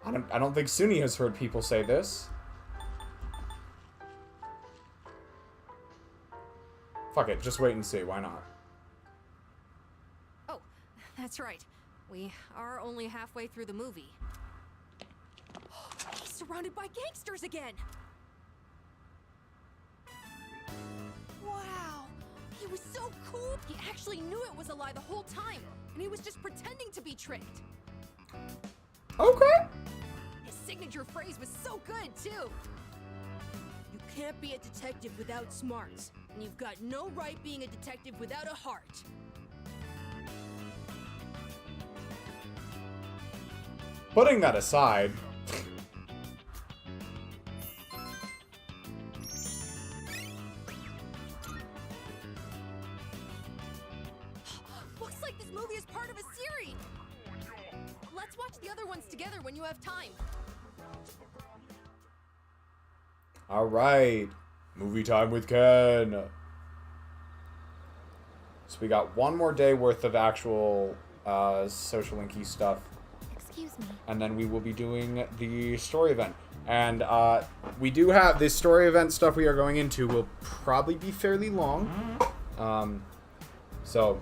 don't think Suny has heard people say this. Fuck it, just wait and see, why not? Oh, that's right. We are only halfway through the movie. He's surrounded by gangsters again! Wow! He was so cool! He actually knew it was a lie the whole time, and he was just pretending to be tricked. Okay. His signature phrase was so good, too. You can't be a detective without smarts, and you've got no right being a detective without a heart. Putting that aside... Looks like this movie is part of a series! Let's watch the other ones together when you have time. Alright. Movie time with Ken. So we got one more day worth of actual social linky stuff. Excuse me. And then we will be doing the story event. And we do have this story event stuff we are going into will probably be fairly long. So...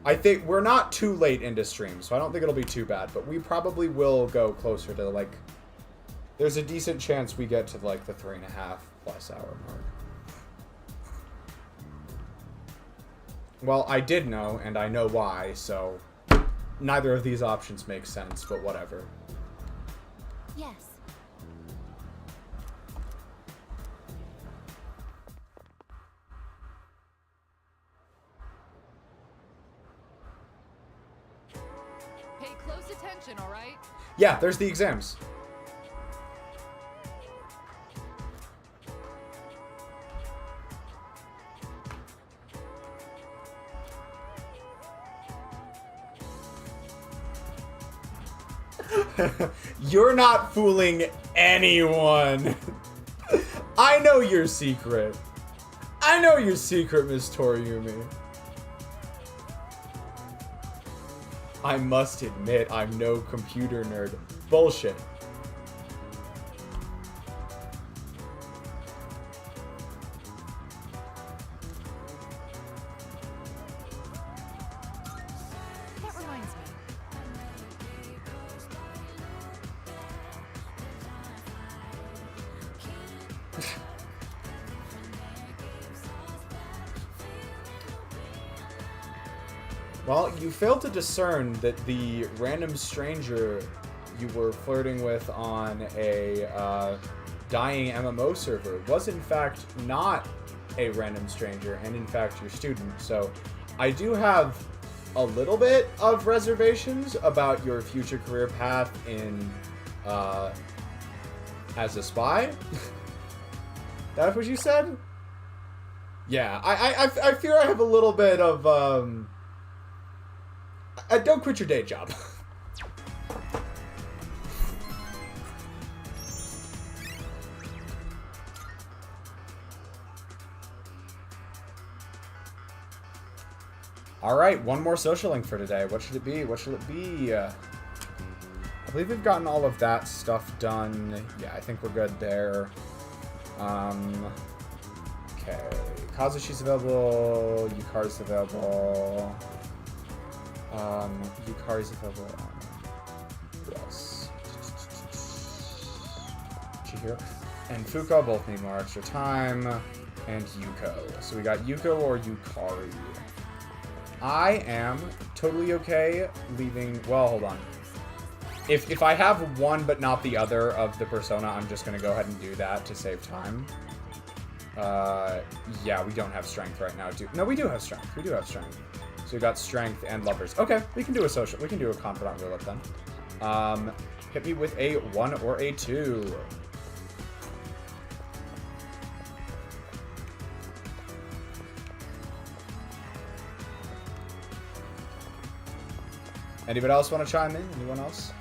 I think we're not too late into stream, so I don't think it'll be too bad, but we probably will go closer to, like, there's a decent chance we get to, like, the 3.5+ hour mark. Well, I did know, and I know why, so neither of these options make sense, but whatever. Yes. Pay close attention, all right? Yeah, there's the exams. You're not fooling anyone. I know your secret. I know your secret, Miss Toriumi. I must admit, I'm no computer nerd. Bullshit. That reminds me. Well, you failed to discern that the random stranger you were flirting with on a dying MMO server was in fact not a random stranger, and in fact your student. So I do have a little bit of reservations about your future career path in as a spy. That's what you said? Yeah, I fear I have a little bit of don't quit your day job. Alright, one more social link for today. What should it be? What should it be? I believe we've gotten all of that stuff done. Yeah, I think we're good there. Okay. Kazushi's available. Yukari's available. Yukari's available. Who else? Chihiro and Fuka both need more extra time. And Yuko. So we got Yuko or Yukari. I am totally okay leaving... Well, hold on. If I have one but not the other of the persona, I'm just going to go ahead and do that to save time. Yeah, we don't have strength right now, No, we do have strength. We do have strength. So we got strength and lovers. Okay, we can do a social. We can do a confidant roulette then. Hit me with a 1 or a 2. Anybody else want to chime in? Anyone else?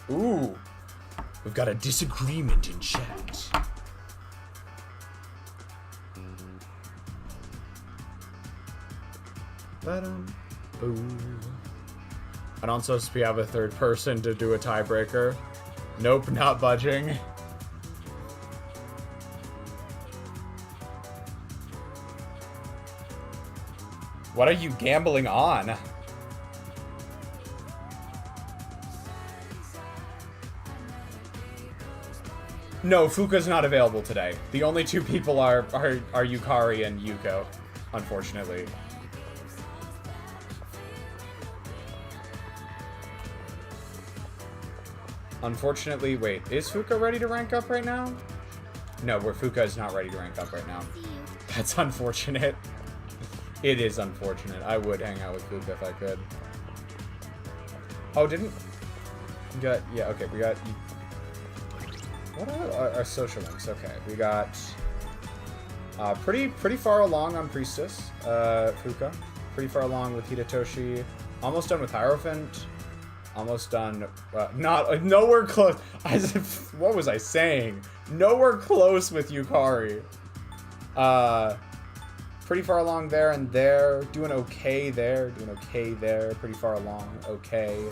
Ooh. We've got a disagreement in chat. Ooh. I don't supposed to have a third person to do a tiebreaker. Nope, not budging. What are you gambling on? No, Fuka's not available today. The only two people are Yukari and Yuko, unfortunately. Unfortunately, wait, is Fuka ready to rank up right now? No, Fuka is not ready to rank up right now. That's unfortunate. It is unfortunate. I would hang out with Fuka if I could. Oh, didn't... yeah, okay, we got... What are our social links? Okay, we got... pretty far along on Priestess, Fuka. Pretty far along with Hidetoshi. Almost done with Hierophant. Almost done... nowhere close. What was I saying? Nowhere close with Yukari. Pretty far along there and there. Doing okay there. Doing okay there. Pretty far along. Okay.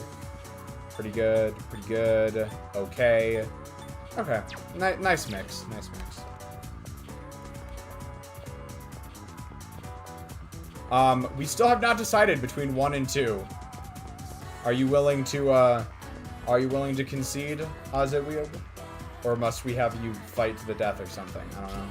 Pretty good. Pretty good. Okay. Okay. Nice mix. Nice mix. We still have not decided between 1 and 2. Are you willing to concede, Azeweeb? Or must we have you fight to the death or something? I don't know.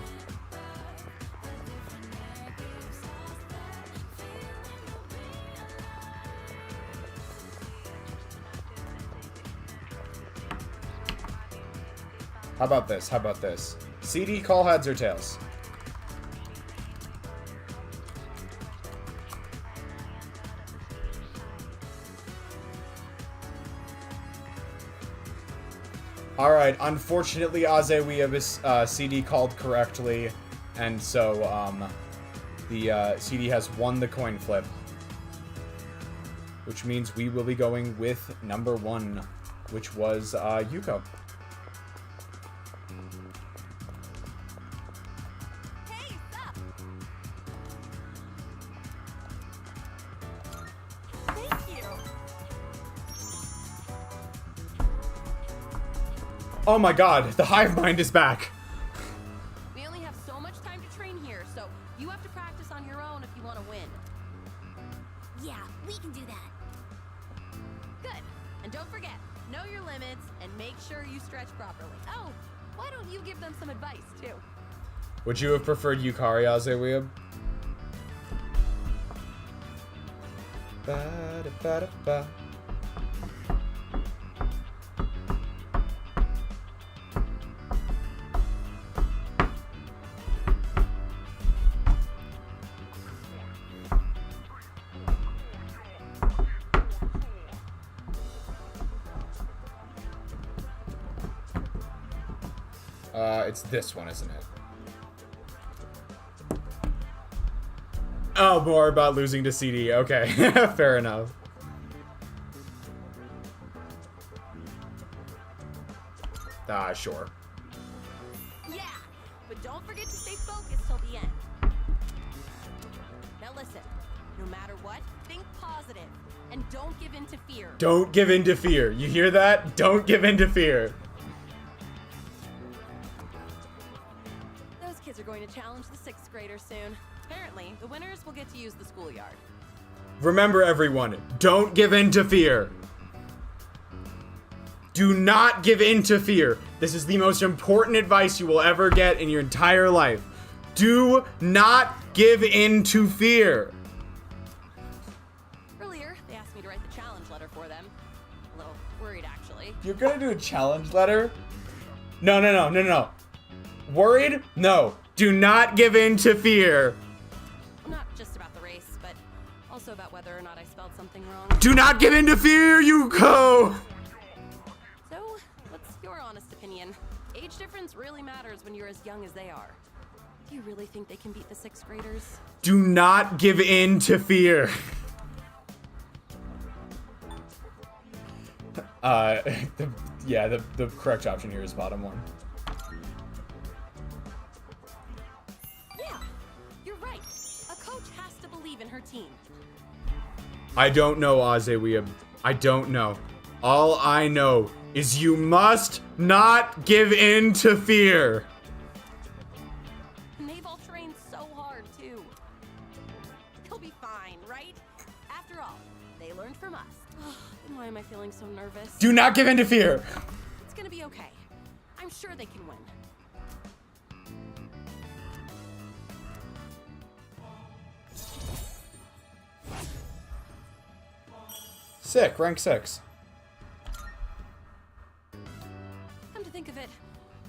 How about this? How about this? CD, call heads or tails? Alright, unfortunately, Azeweeb CD called correctly, and so, the, CD has won the coin flip. Which means we will be going with number 1, which was, Yuko. Oh my god, the hive mind is back. We only have so much time to train here, so you have to practice on your own if you want to win. Yeah, we can do that. Good. And don't forget, know your limits and make sure you stretch properly. Oh, why don't you give them some advice, too? Would you have preferred Yukari, Azeweeb? Ba-da-ba-da-ba. It's this one, isn't it? Oh, more about losing to CD. Okay, fair enough. Sure. Yeah, but don't forget to stay focused till the end. Now listen, no matter what, think positive and don't give in to fear. Don't give in to fear. You hear that? Don't give in to fear. Those kids are going to challenge the 6th graders soon. Apparently, the winners will get to use the schoolyard. Remember, everyone, don't give in to fear. Do not give in to fear. This is the most important advice you will ever get in your entire life. Do not give in to fear. Earlier, they asked me to write the challenge letter for them. A little worried, actually. You're gonna do a challenge letter? No. Worried? No. Do not give in to fear. Not just about the race, but also about whether or not I spelled something wrong. Do not give in to fear, Yuko! So, what's your honest opinion? Age difference really matters when you're as young as they are. Do you really think they can beat the 6th graders? Do not give in to fear. The correct option here is bottom one. Yeah, you're right. A coach has to believe in her team. I don't know, Aze. I don't know. All I know is you must not give in to fear. And they've all trained so hard, too. They'll be fine, right? After all, they learned from us. Then why am I feeling so nervous? Do not give in to fear. It's gonna be okay. I'm sure they can win. Sick, rank 6. Come to think of it,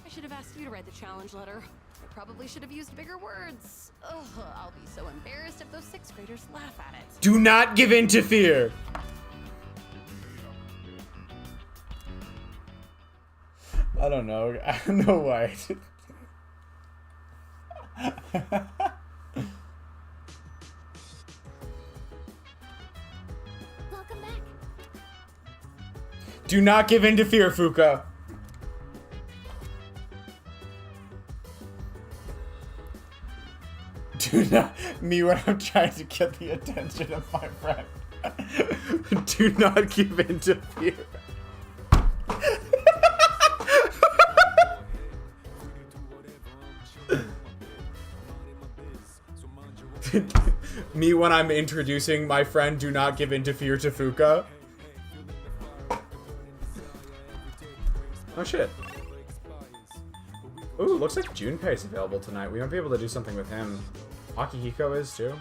I should have asked you to write the challenge letter. I probably should have used bigger words. Ugh, I'll be so embarrassed if those 6th graders laugh at it. Do not give in to fear. I don't know. I don't know why. Welcome back. Do not give in to fear, Fuka. Do not, me when I'm trying to get the attention of my friend. Do not give in to fear. Me when I'm introducing my friend, do not give in to fear to Fuka. Oh shit. Ooh, looks like Junpei is available tonight. We might be able to do something with him. Akihiko is too.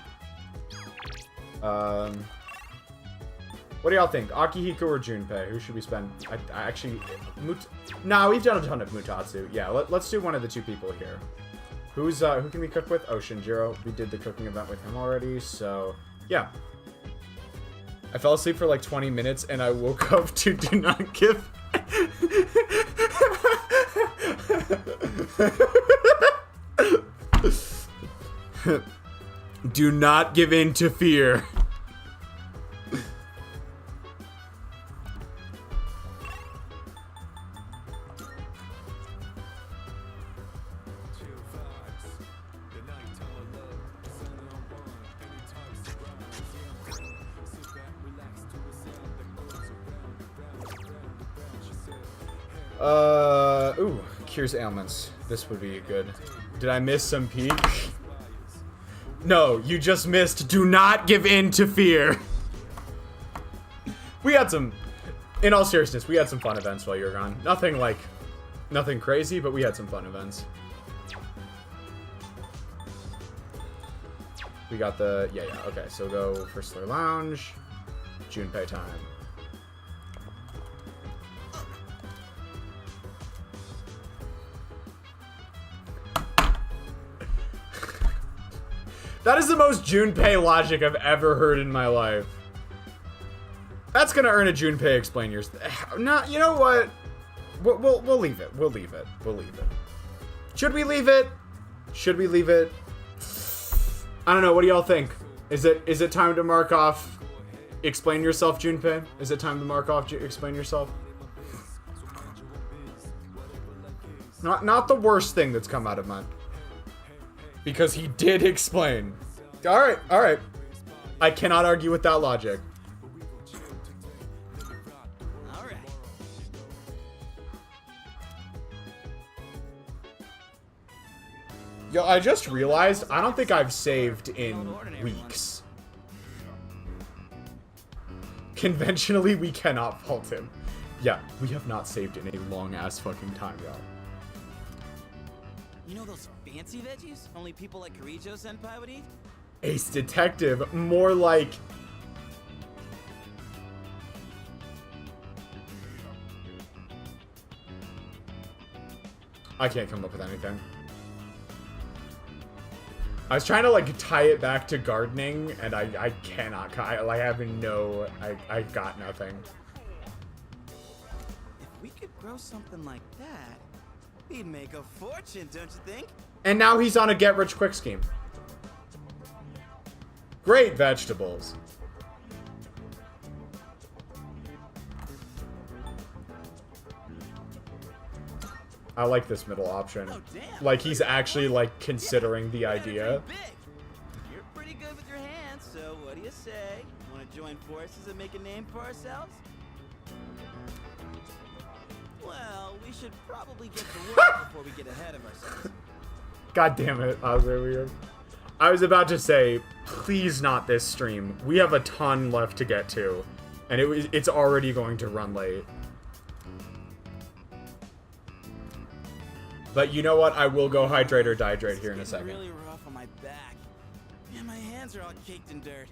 What do y'all think? Akihiko or Junpei? Who should we spend? I actually... Nah, we've done a ton of Mutatsu. Yeah, let's do one of the two people here. Who can we cook with? Oh, Shinjiro. We did the cooking event with him already, so... Yeah. I fell asleep for like 20 minutes and I woke up to do not give... Do not give in to fear. Ooh, cures ailments. This would be good. Did I miss some peak? No, you just missed. Do not give in to fear. We had some, in all seriousness, we had some fun events while you were gone. Nothing crazy, but we had some fun events. We got the, yeah, okay, so go for Slur Lounge, Junpei time. That is the most Junpei logic I've ever heard in my life. That's gonna earn a Junpei explain yours. No, you know what? We'll leave it. We'll leave it. We'll leave it. Should we leave it? Should we leave it? I don't know. What do y'all think? Is it time to mark off? Explain yourself, Junpei. Is it time to mark off? Explain yourself. Not the worst thing that's come out of mine. Because he did explain. Alright, alright. I cannot argue with that logic. Alright. Yo, I just realized I don't think I've saved in weeks. Conventionally, we cannot fault him. Yeah, we have not saved in a long-ass fucking time, y'all. You know those fancy veggies only people like Kirijo-senpai would eat? Ace Detective, more like... I can't come up with anything. I was trying to like tie it back to gardening, and I cannot. I have no. I got nothing. If we could grow something like that, we'd make a fortune, don't you think? And now he's on a get-rich-quick scheme. Great vegetables. I like this middle option. Oh, damn. Like, he's actually, like, considering the idea. You're pretty good with your hands, so what do you say? Want to join forces and make a name for ourselves? Well, we should probably get to work before we get ahead of ourselves. God damn it, I was about to say, please not this stream. We have a ton left to get to, and it's already going to run late. But you know what? I will go hydrate or dihydrate here in a second. Really rough on my back. Man, my hands are all caked in dirt.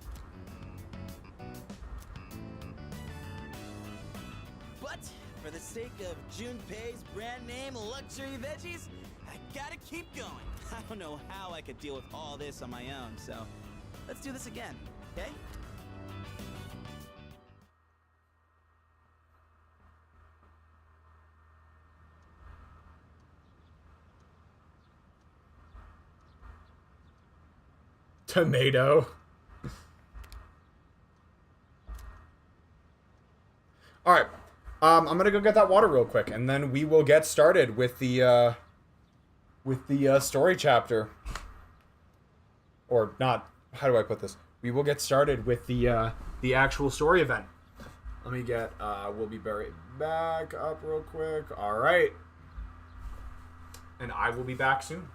But for the sake of Junpei's brand name luxury veggies, I gotta keep going. I don't know how I could deal with all this on my own, so let's do this again, okay? Tomato. All right. I'm going to go get that water real quick, and then we will get started with the story chapter. Or not, how do I put this? We will get started with the actual story event. Let me get, we'll be buried back up real quick. All right. And I will be back soon.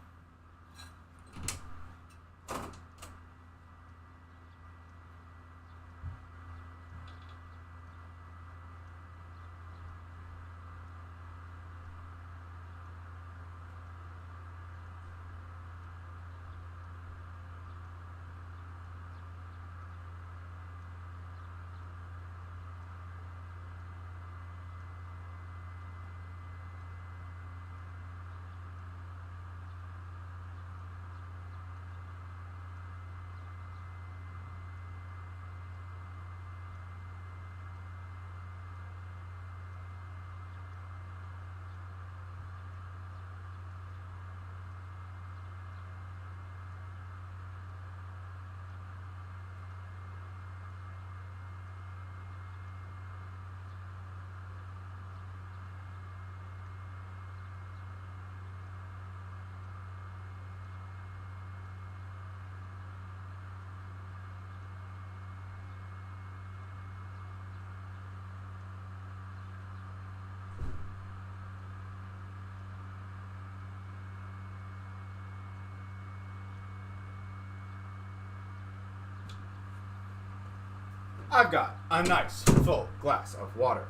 I've got a nice full glass of water.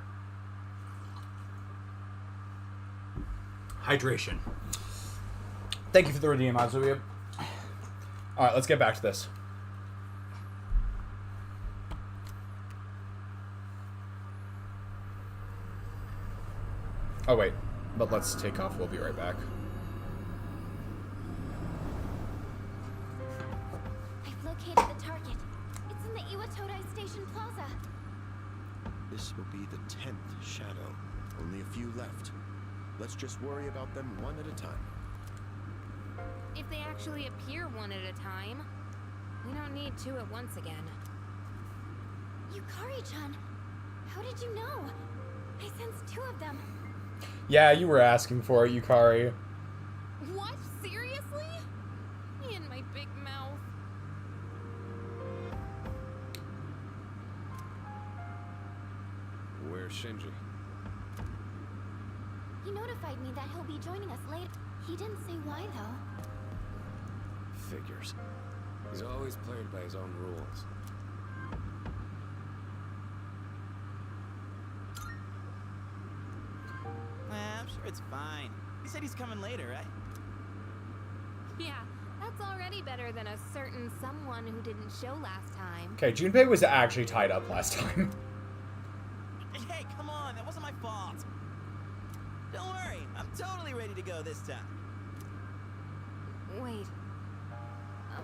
Hydration. Thank you for the redeem, Azuia. Alright, let's get back to this. Oh wait, but let's take off. We'll be right back. I've located the target. It's in the Iwatodai Station Plaza. This will be the 10th shadow. Only a few left. Let's just worry about them one at a time. If they actually appear one at a time, we don't need two at once again. Yukari-chan, how did you know? I sensed two of them. Yeah, you were asking for it, Yukari. What? Seriously? In my big mouth. Where's Shinji? He notified me that he'll be joining us later. He didn't say why, though. Figures. He's always played by his own rules. I'm sure it's fine. He said he's coming later, right? Yeah, that's already better than a certain someone who didn't show last time. Okay, Junpei was actually tied up last time. Hey, come on, that wasn't my fault. Don't worry, I'm totally ready to go this time. Wait.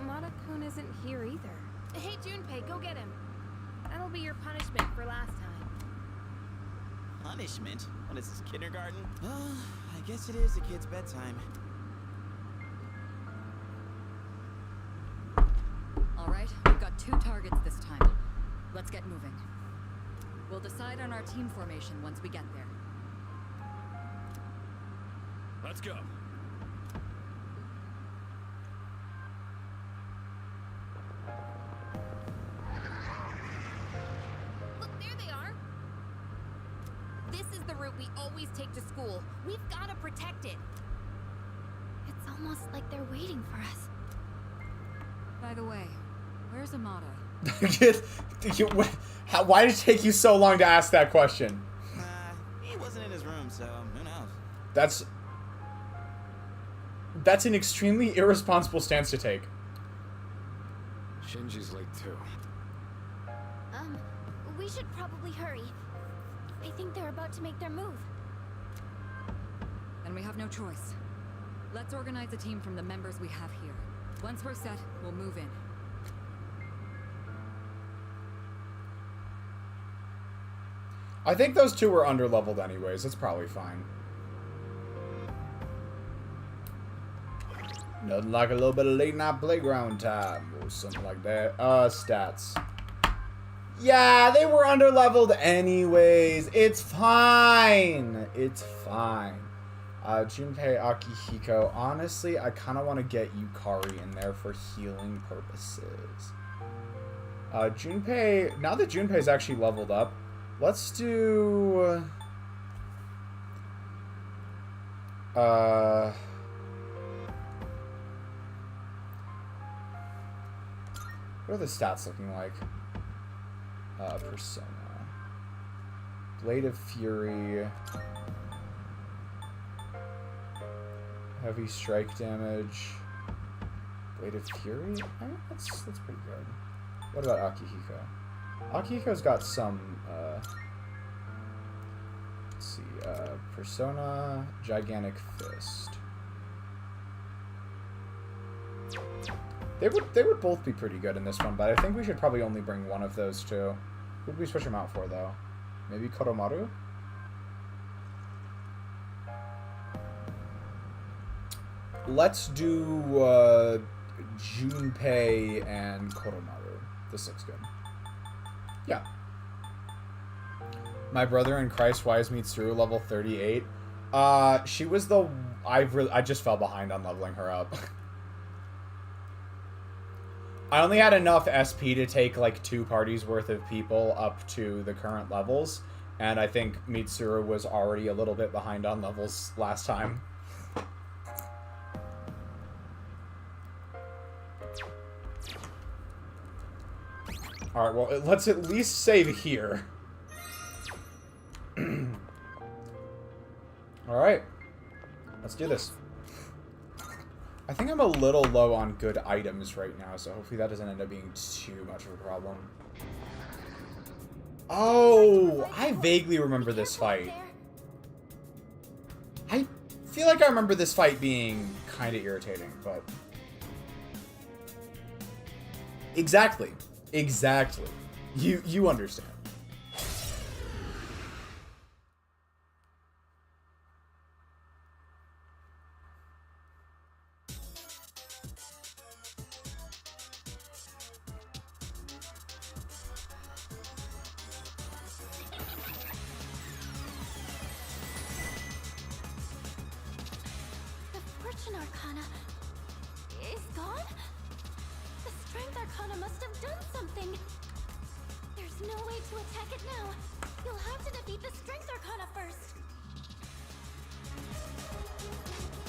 Amada-kun isn't here either. Hey, Junpei, go get him. That'll be your punishment for last time. Punishment? What is this, kindergarten? I guess it is a kid's bedtime. All right, we've got 2 targets this time. Let's get moving. We'll decide on our team formation once we get there. Let's go. Look, there they are. This is the route we always take to school. We've got to protect it. It's almost like they're waiting for us. By the way, where's Amada? Why did it take you so long to ask that question? He wasn't in his room, so who knows? That's an extremely irresponsible stance to take. Shinji's late too. We should probably hurry. I think they're about to make their move. And we have no choice. Let's organize a team from the members we have here. Once we're set, we'll move in. I think those 2 were underleveled anyways. It's probably fine. Nothing like a little bit of late night playground time or something like that. Stats. Yeah, they were underleveled anyways. It's fine. It's fine. Junpei, Akihiko. Honestly, I kind of want to get Yukari in there for healing purposes. Junpei, now that Junpei's actually leveled up, let's do... what are the stats looking like? Persona. Blade of Fury. Heavy strike damage. Blade of Fury? That's pretty good. What about Akihiko? Akihiko's got some, let's see, Persona, Gigantic Fist. They would both be pretty good in this one, but I think we should probably only bring one of those 2. Who'd we switch them out for, though? Maybe Koromaru? Let's do Junpei and Koromaru. This looks good. Yeah. My brother in Christ, why is Mitsuru level 38? She was the... I just fell behind on leveling her up. I only had enough SP to take like 2 parties worth of people up to the current levels, and I think Mitsuru was already a little bit behind on levels last time. Alright, well, let's at least save here. Alright. Let's do this. I think I'm a little low on good items right now, so hopefully that doesn't end up being too much of a problem. Oh, I vaguely remember this fight. I feel like I remember this fight being kind of irritating, but... Exactly. Exactly. You understand.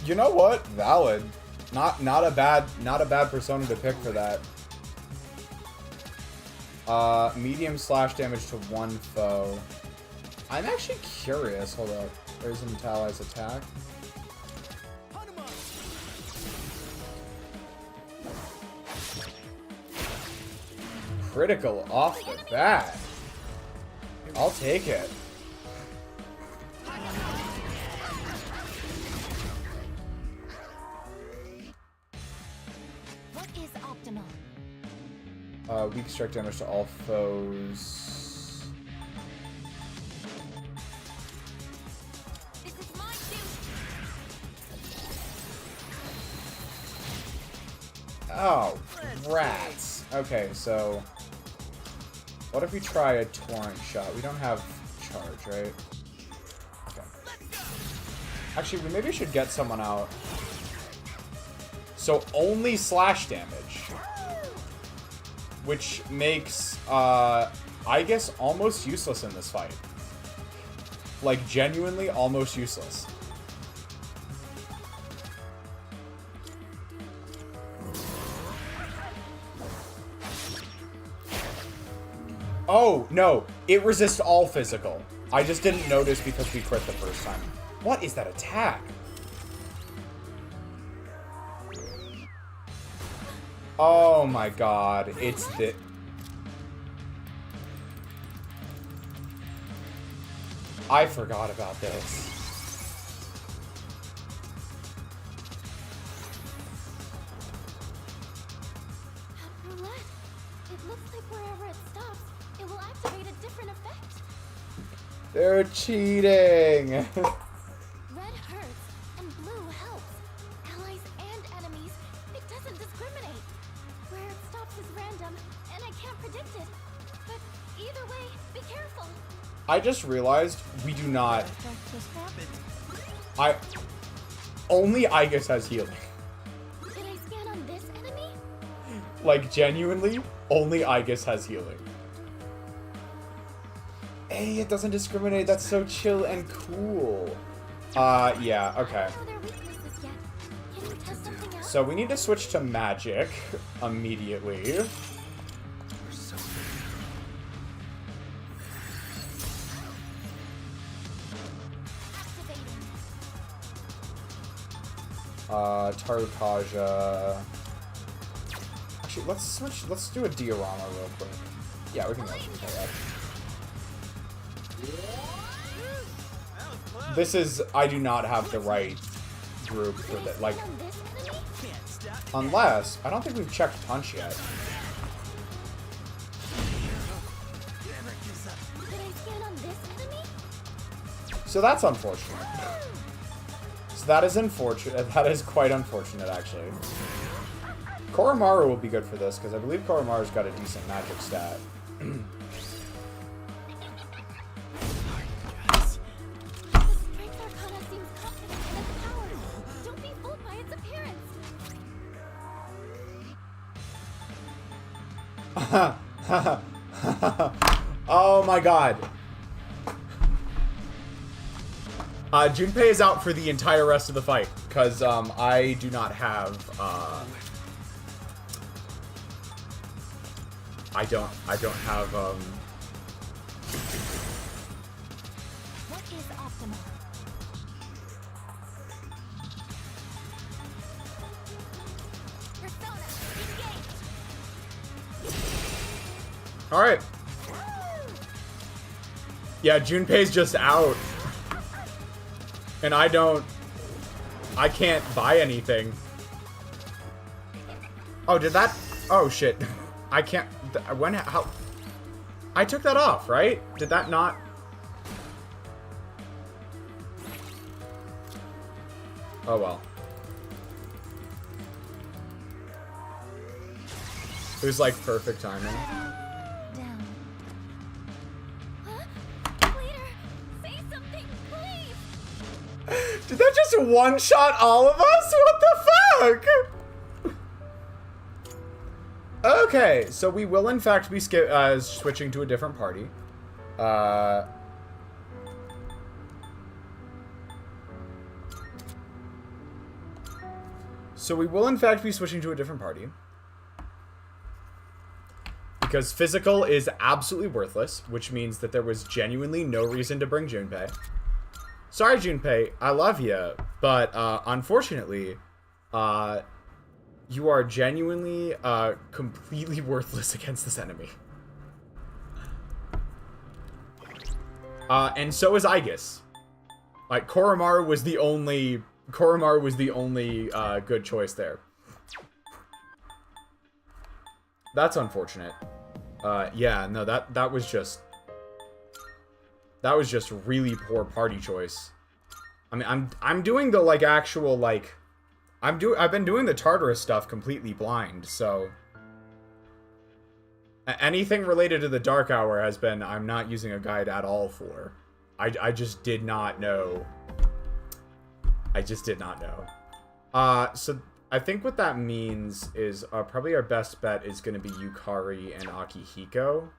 You know what? Valid. Not a bad persona to pick for that. Medium slash damage to 1 foe. I'm actually curious. Hold up. There's an ally's attack. Critical off the bat. I'll take it. What is up? Weak strike damage to all foes. This is my suit. Oh, rats. Okay, so what if we try a torrent shot? We don't have charge, right? Okay. Actually, we maybe should get someone out. So only slash damage, which makes Aigis almost useless in this fight. Like genuinely almost useless. Oh, no. It resists all physical. I just didn't notice because we crit the first time. What is that attack? Oh my god. It's the... I forgot about this. Roulette. It looks like wherever it stops, it will activate a different effect. They're cheating. Red hurts and blue helps. Allies and enemies. It doesn't discriminate. Where it stops is random, and I can't predict it. But either way, be careful. I just realized we do not... What just happened? Only Aigis has healing. Did I scan on this enemy? Like, genuinely, only Aigis has healing. Hey, it doesn't discriminate. That's so chill and cool. Yeah, okay. So we need to switch to magic immediately. Tarukaja. Actually, let's switch. Let's do a diorama real quick. Yeah, we can go for that. This is... I do not have the right group for that. Like, unless... I don't think we've checked punch yet. So that's unfortunate. So that is unfortunate. That is quite unfortunate, actually. Koromaru will be good for this, because I believe Koromaru's got a decent magic stat. Oh my god. Junpei is out for the entire rest of the fight, because I do not have I don't have What is optimal? Persona, engage. Alright. Yeah, Junpei's just out. And I can't buy anything. Oh, did that? Oh, shit. I can't, when, how? I took that off, right? Did that not? Oh, well. It was like perfect timing. Down. Huh? Leader, say something, please. Did that just one-shot all of us? What the fuck? Okay, so we will in fact be switching to a different party. So we will in fact be switching to a different party. Because physical is absolutely worthless, which means that there was genuinely no reason to bring Junpei. Sorry, Junpei, I love you, but unfortunately, you are genuinely completely worthless against this enemy. And so is Aigis. Like, Koromaru was the only good choice there. That's unfortunate. Yeah, no, that was just really poor party choice. I mean, I'm doing the like actual like I've been doing the Tartarus stuff completely blind, so anything related to the Dark Hour has been I'm not using a guide at all for. I just did not know. I just did not know. So I think what that means is probably our best bet is going to be Yukari and Akihiko.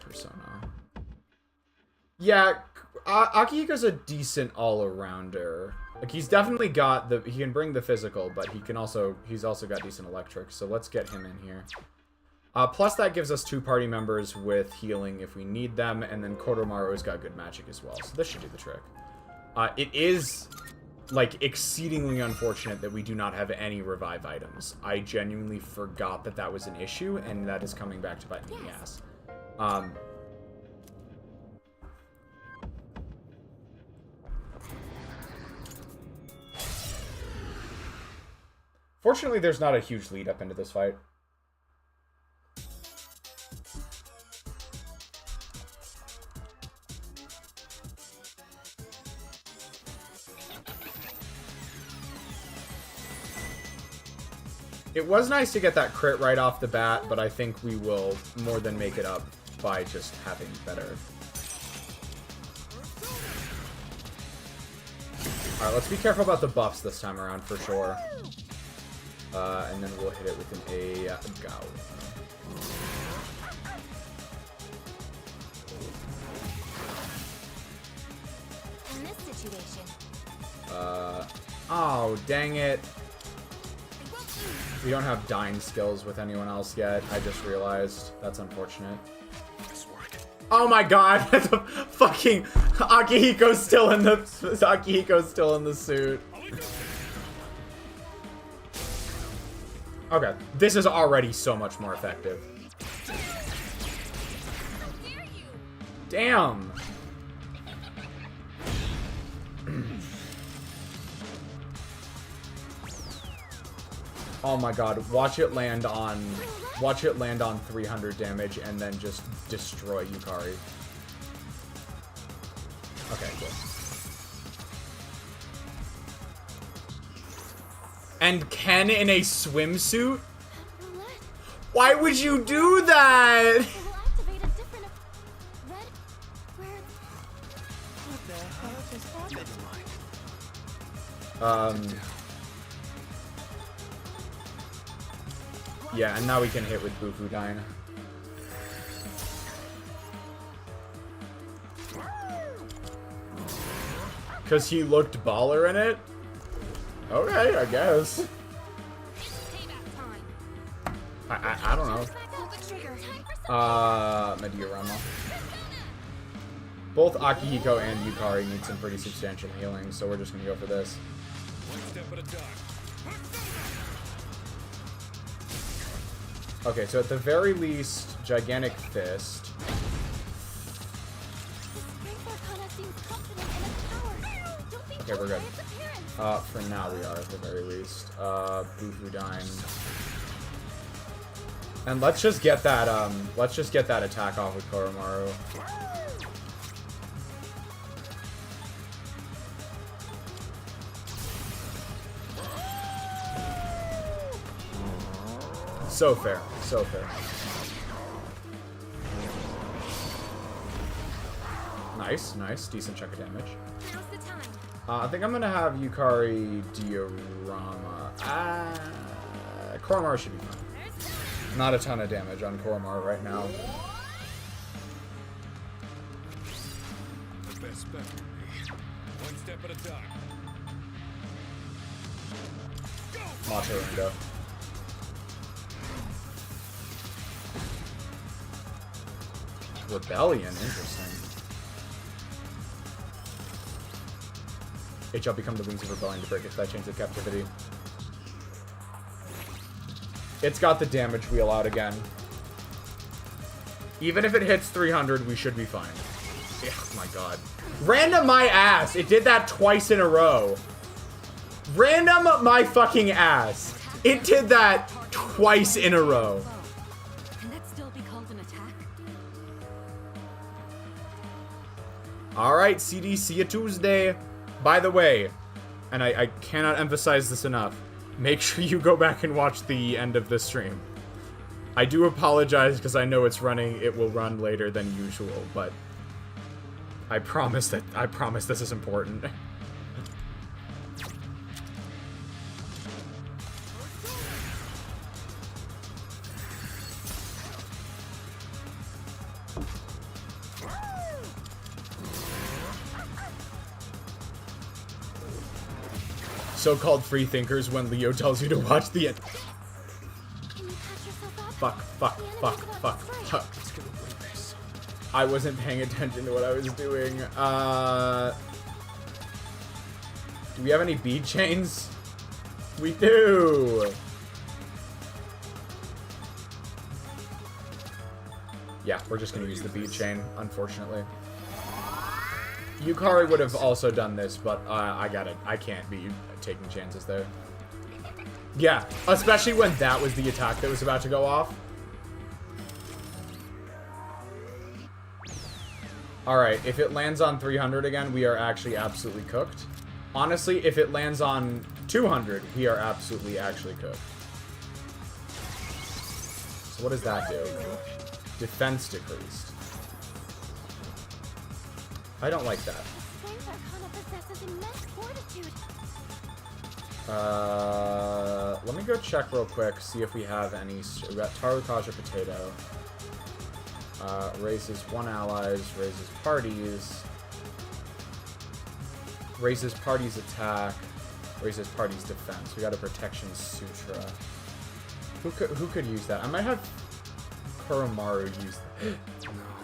Persona. Yeah, Akihiko's a decent all-arounder. Like, he's definitely got he can bring the physical, but he's also got decent electric, so let's get him in here. Plus that gives us 2 party members with healing if we need them, and then Koromaru's got good magic as well, so this should do the trick. It is, like, exceedingly unfortunate that we do not have any revive items. I genuinely forgot that was an issue, and that is coming back to bite me in the ass. Fortunately, there's not a huge lead up into this fight. It was nice to get that crit right off the bat, but I think we will more than make it up by just having better. Alright, let's be careful about the buffs this time around for sure. And then we'll hit it with an Gao. In this situation. Oh, dang it. We don't have dying skills with anyone else yet. I just realized. That's unfortunate. Oh my god! Fucking Akihiko's still in the suit. Okay, this is already so much more effective. Damn. Oh my god, watch it land on 300 damage and then just destroy Yukari. Okay, cool. And Ken in a swimsuit? Why would you do that? Yeah, and now we can hit with Bufudyne. Because he looked baller in it? Okay, I guess. I don't know. Mediorama. Both Akihiko and Yukari need some pretty substantial healing, so we're just gonna go for this. One step at a time. Okay, so at the very least, Gigantic Fist. Okay, we're good. For now we are, at the very least. Bufudyne. And let's just get that attack off with Koromaru. So fair, so fair. Nice, nice, decent chunk of damage. I think I'm gonna have Yukari diorama. Koromaru should be fine. Not a ton of damage on Koromaru right now. The best bet would be one step at a time. Macho Ringo. Rebellion, interesting. It shall become the wings of rebellion to break its chains of captivity. It's got the damage wheel out again. Even if it hits 300, we should be fine. Oh my god. Random my ass! It did that twice in a row. Random my fucking ass. It did that twice in a row. Can that still be called an attack? Alright, CD, see you Tuesday. By the way, and I cannot emphasize this enough, make sure you go back and watch the end of this stream. I do apologize because I know it's running, it will run later than usual, but I promise this is important. So-called free thinkers when Leo tells you to watch the end. Fuck. I wasn't paying attention to what I was doing. Do we have any bead chains? We do! Yeah, we're just gonna use the bead chain, unfortunately. Yukari would have also done this, but I can't be taking chances there. Yeah, especially when that was the attack that was about to go off. Alright, if it lands on 300 again, we are actually absolutely cooked. Honestly, if it lands on 200, we are absolutely actually cooked. So what does that do? Defense decreased. I don't like that. Let me go check real quick, see if we have any. We got Tarukaja Potato. Raises one allies, raises parties. Raises parties attack, raises parties defense. We got a protection sutra. Who could use that? I might have Koromaru use that.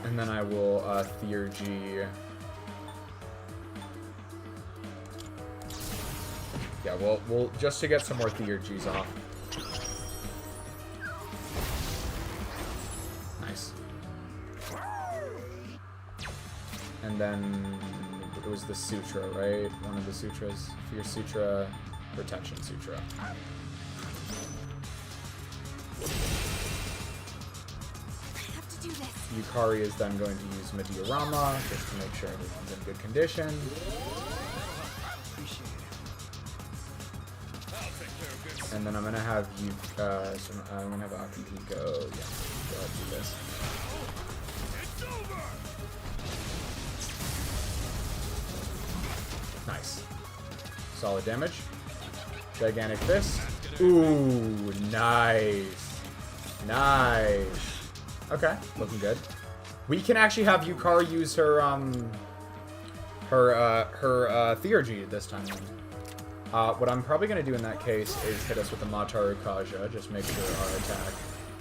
And then I will Theurgy. Yeah, we'll just to get some more Theurgies off. Nice. And then it was the sutra, right? One of the sutras. Fear Sutra, Protection Sutra. Yukari is then going to use Mediorama just to make sure everyone's in good condition. And then I'm gonna have you. So I'm gonna have Akihiko. Yeah, go ahead and do this. Nice. Solid damage. Gigantic fist. Ooh, nice. Nice. Okay, looking good. We can actually have Yukari use her Theurgy this time. What I'm probably gonna do in that case is hit us with the Mataru Kaja, just make sure our attack.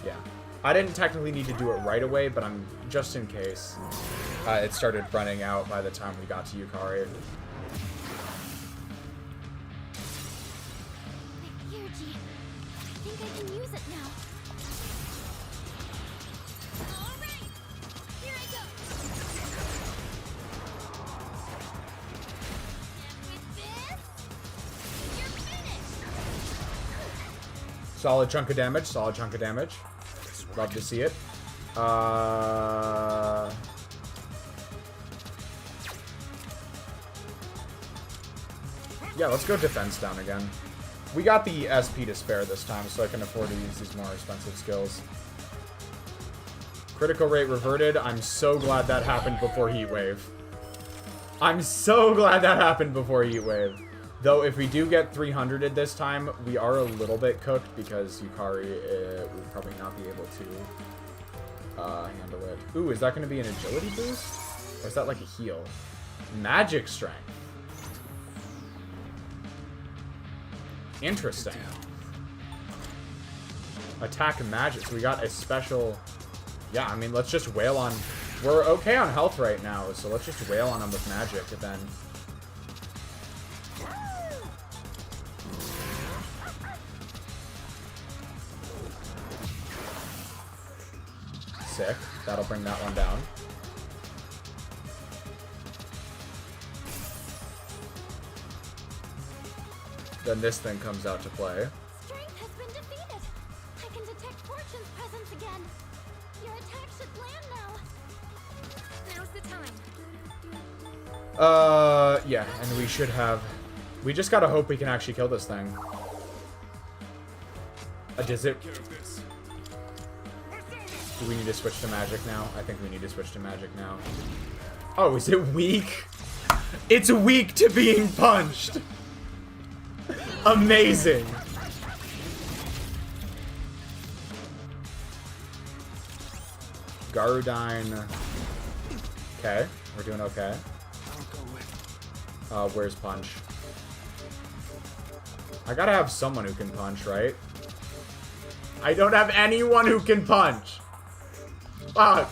Yeah, I didn't technically need to do it right away, but I'm just in case it started running out by the time we got to Yukari. I think I can use it now. Alright, here I go. And with this, you're finished. Solid chunk of damage, solid chunk of damage. Love to see it. Yeah, let's go defense down again. We got the SP to spare this time, so I can afford to use these more expensive skills. Critical rate reverted. I'm so glad that happened before Heat Wave. I'm so glad that happened before Heat Wave. Though, if we do get 300'd this time, we are a little bit cooked because Yukari would probably not be able to handle it. Ooh, is that going to be an agility boost? Or is that like a heal? Magic strength. Interesting. Attack and magic. So we got a special... Yeah, I mean, let's just wail on... We're okay on health right now, so let's just wail on him with magic, and then... Sick. That'll bring that one down. then this thing comes out to play. Strength has been defeated. I can detect Fortune's presence again. Your attack should land now. Now's the time. Yeah, and we should have... We just gotta hope we can actually kill this thing. Does it... Do we need to switch to magic now? I think we need to switch to magic now. Oh, is it weak? It's weak to being punched! Amazing! Garudine. Okay, we're doing okay. Where's punch? I gotta have someone who can punch, right? I don't have anyone who can punch! Fuck!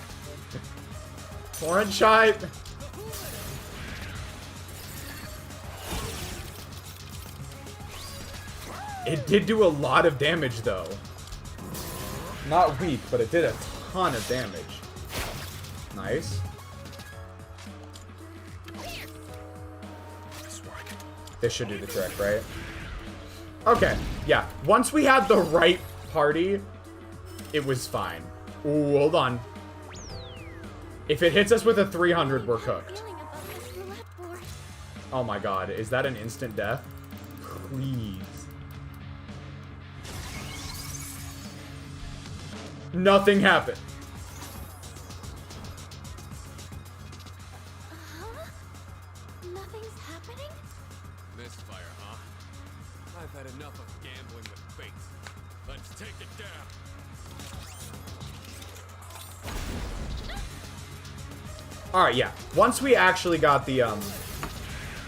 Orange shite! It did do a lot of damage, though. Not weak, but it did a ton of damage. Nice. This should do the trick, right? Okay, yeah. Once we had the right party, it was fine. Ooh, hold on. If it hits us with a 300, we're cooked. Oh my god, is that an instant death? Please. Nothing happened. Nothing's happening? Misfire, huh? I've had enough of gambling with fate. Let's take it down. All right, yeah. Once we actually got the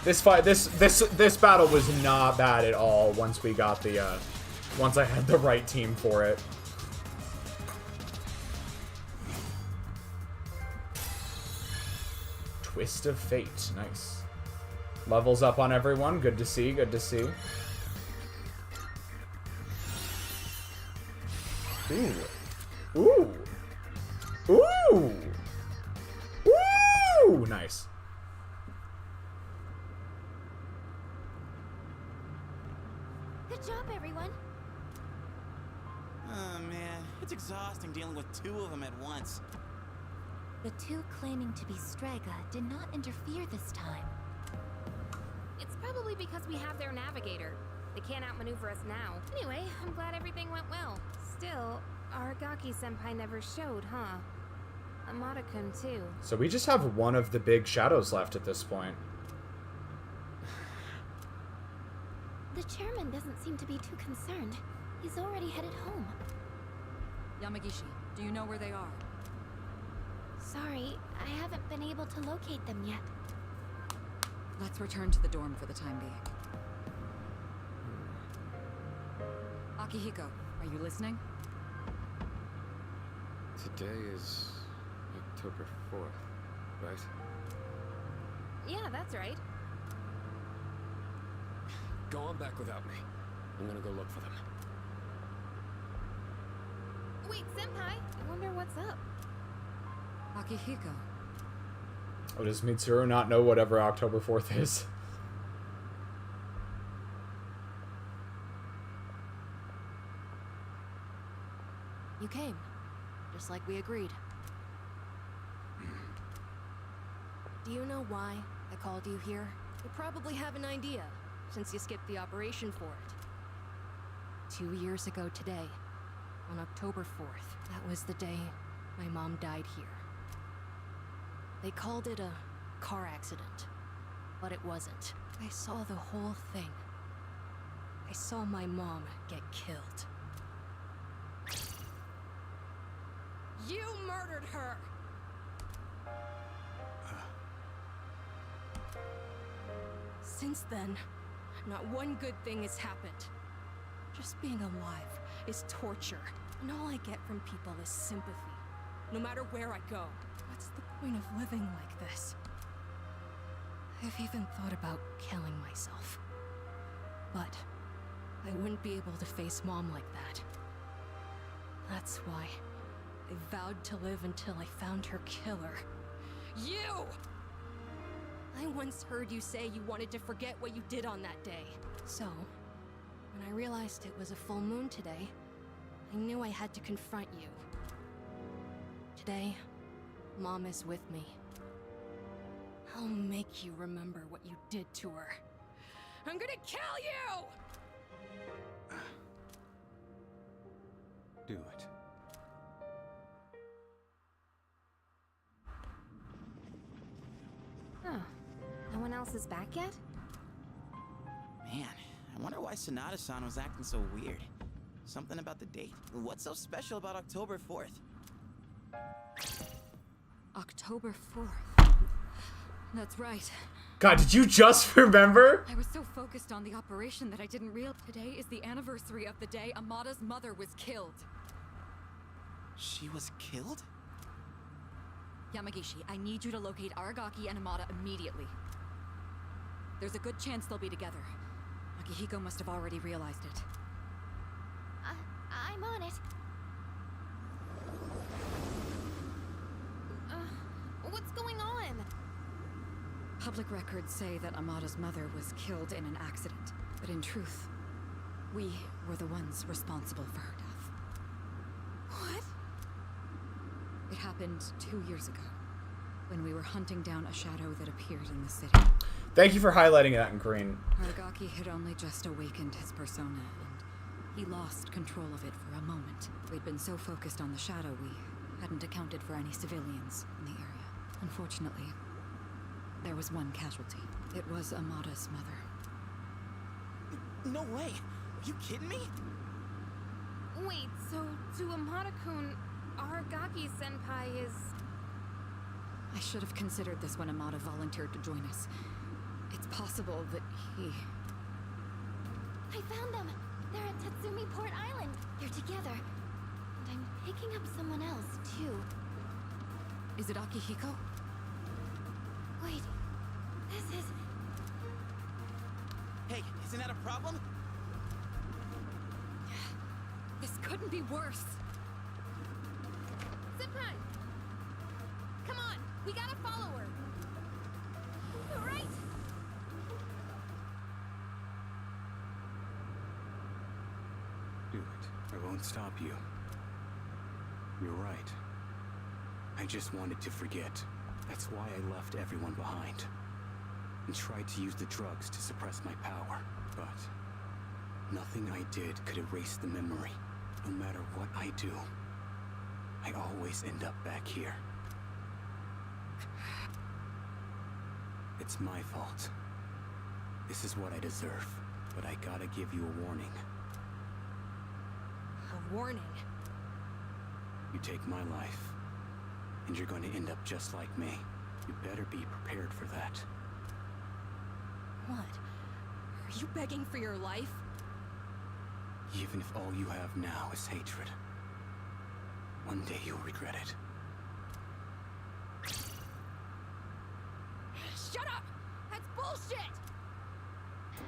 this battle was not bad at all. Once we got the once I had the right team for it. Twist of Fate, nice. Levels up on everyone. Good to see. Good to see. Ooh. Ooh. Ooh. Ooh. Nice. Good job, everyone. Oh man, it's exhausting dealing with two of them at once. The two claiming to be Strega did not interfere this time. It's probably because we have their navigator. They can't outmaneuver us now. Anyway, I'm glad everything went well. Still, Aragaki-senpai never showed, huh? Amada-kun too. So we just have one of the big shadows left at this point. The chairman doesn't seem to be too concerned. He's already headed home. Yamagishi, do you know where they are? Sorry, I haven't been able to locate them yet. Let's return to the dorm for the time being. Akihiko, are you listening? Today is October 4th, right? Yeah, that's right. Go on back without me. I'm gonna go look for them. Wait, senpai, I wonder what's up. Akihiko. Oh, does Mitsuru not know whatever October 4th is? You came, just like we agreed. Do you know why I called you here? You probably have an idea, since you skipped the operation for it. 2 years ago today, on October 4th, that was the day my mom died here. They called it a car accident, but it wasn't. I saw the whole thing. I saw my mom get killed. You murdered her! Since then, not one good thing has happened. Just being alive is torture, and all I get from people is sympathy, no matter where I go. What's the point of living like this? I've even thought about killing myself. But I wouldn't be able to face Mom like that. That's why I vowed to live until I found her killer. You! I once heard you say you wanted to forget what you did on that day. So, When I realized it was a full moon today, I knew I had to confront you. Today, Mom is with me. I'll make you remember what you did to her. I'm gonna kill you! Do it. Huh. No one else is back yet? Man, I wonder why Sonata-san was acting so weird. Something about the date. What's so special about October 4th? October 4th. That's right. God, did you just remember? I was so focused on the operation that I didn't realize today is the anniversary of the day Amada's mother was killed. She was killed? Yamagishi, I need you to locate Aragaki and Amada immediately. There's a good chance they'll be together. Akihiko must have already realized it. I'm on it. What's going on? Public records say that Amada's mother was killed in an accident, but in truth, we were the ones responsible for her death. What? It happened 2 years ago, when we were hunting down a shadow that appeared in the city. Thank you for highlighting that in green. Aragaki had only just awakened his persona, and he lost control of it for a moment. We'd been so focused on the shadow, we hadn't accounted for any civilians in the area. Unfortunately, there was one casualty. It was Amada's mother. No way! Are you kidding me? Wait, so to Amada-kun, Aragaki-senpai is... I should have considered this when Amada volunteered to join us. It's possible that he... I found them! They're at Tatsumi Port Island. They're together. And I'm picking up someone else, too. Is it Akihiko? Wait, this is... Hey, isn't that a problem? This couldn't be worse. Senpai! Come on, we gotta follow her. Right? Do it. I won't stop you. You're right. I just wanted to forget. That's why I left everyone behind. And tried to use the drugs to suppress my power. But nothing I did could erase the memory. No matter what I do, I always end up back here. It's my fault. This is what I deserve. But I gotta give you a warning. A warning? You take my life, and you're going to end up just like me. You better be prepared for that. What? Are you begging for your life? Even if all you have now is hatred, one day you'll regret it. Shut up! That's bullshit!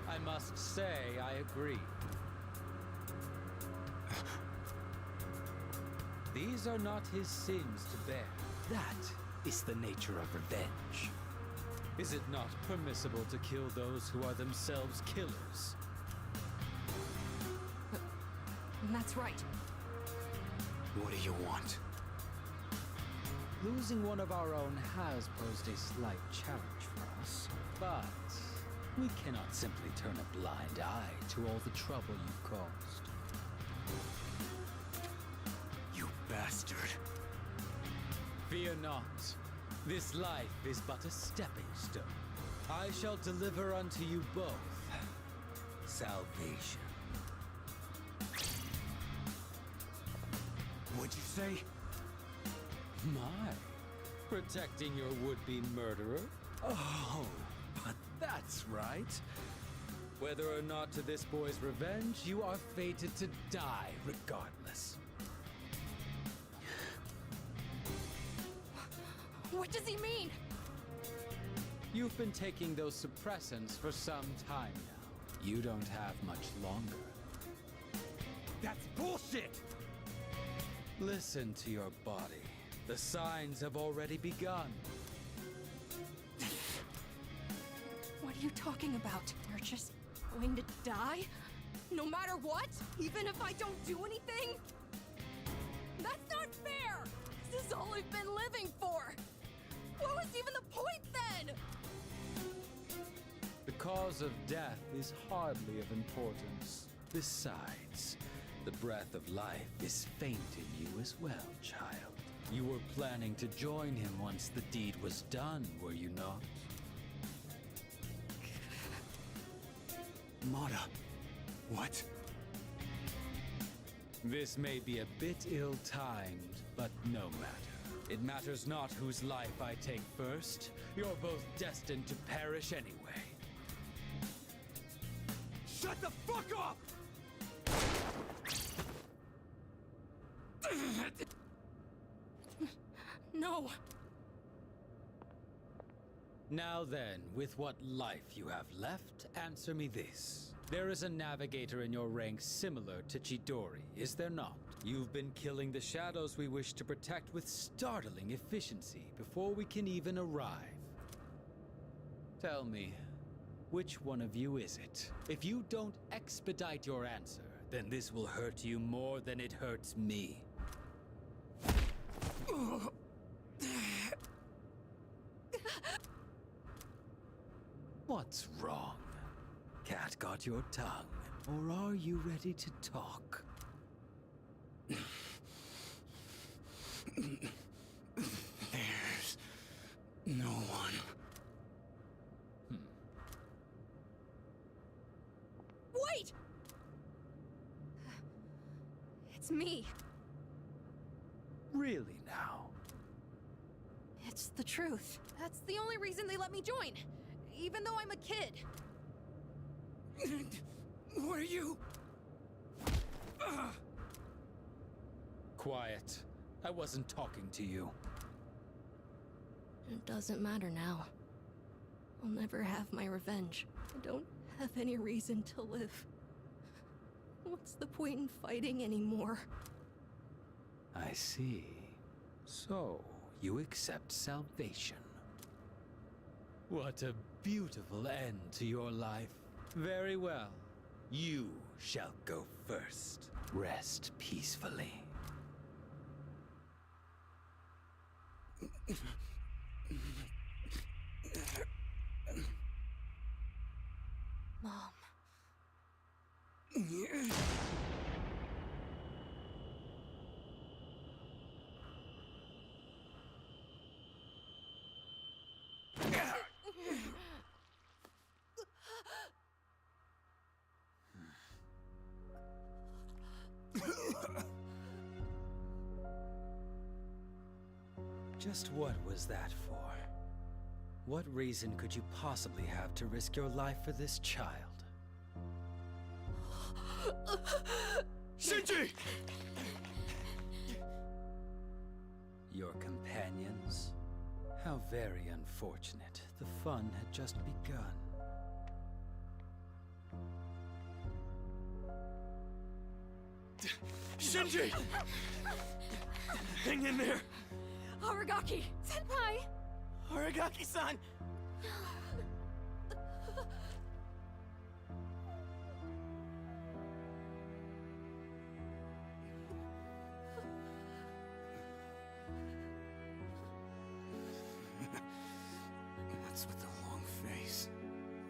I must say, I agree. These are not his sins to bear. That is the nature of revenge. Is it not permissible to kill those who are themselves killers? That's right. What do you want? Losing one of our own has posed a slight challenge for us, but we cannot simply turn a blind eye to all the trouble you've caused. You bastard. Fear not. This life is but a stepping stone. I shall deliver unto you both salvation. What'd you say? My, protecting your would-be murderer? Oh, but that's right. Whether or not to this boy's revenge, you are fated to die regardless. What does he mean? You've been taking those suppressants for some time now. You don't have much longer. That's bullshit! Listen to your body. The signs have already begun. What are you talking about? We're just going to die? No matter what? Even if I don't do anything? That's not fair! This is all I've been living for! What was even the point then? The cause of death is hardly of importance. Besides, the breath of life is faint in you as well, child. You were planning to join him once the deed was done, were you not? Mata. What? This may be a bit ill-timed, but no matter. It matters not whose life I take first. You're both destined to perish anyway. Shut the fuck up! No. Now then, with what life you have left, answer me this. There is a navigator in your ranks similar to Chidori, is there not? You've been killing the shadows we wish to protect with startling efficiency before we can even arrive. Tell me, which one of you is it? If you don't expedite your answer, then this will hurt you more than it hurts me. What's wrong? Cat got your tongue, or are you ready to talk? There's no one. Wait! It's me. Really now? It's the truth. That's the only reason they let me join. Even though I'm a kid. What are you? Quiet. I wasn't talking to you. It doesn't matter now. I'll never have my revenge. I don't have any reason to live. What's the point in fighting anymore? I see. So, you accept salvation. What a beautiful end to your life. Very well. You shall go first. Rest peacefully. Mom. Just what was that for? What reason could you possibly have to risk your life for this child? Shinji! Your companions? How very unfortunate. The fun had just begun. Shinji! Hang in there! Aragaki! Senpai! Aragaki-san! What's with the long face?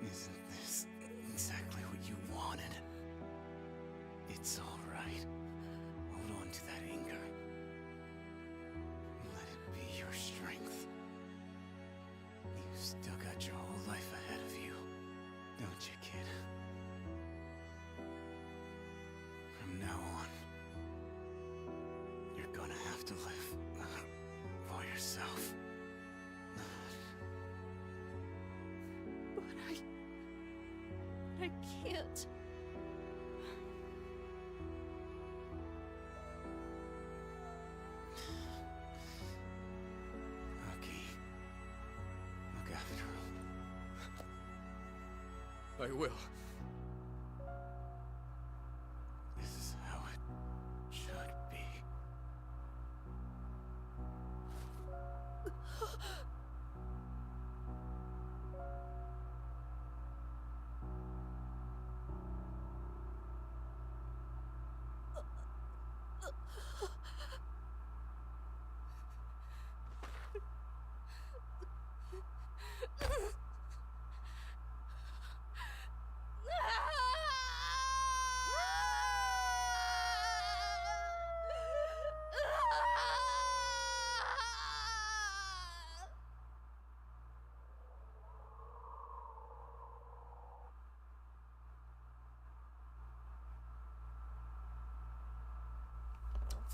Isn't this exactly what you wanted? It's all right. Hold on to that anger. Let it be your strength. You've still got your whole life ahead of you, don't you, kid? From now on, you're gonna have to live for yourself. But I can't. Okay. Look after him. I will. This is how it should be.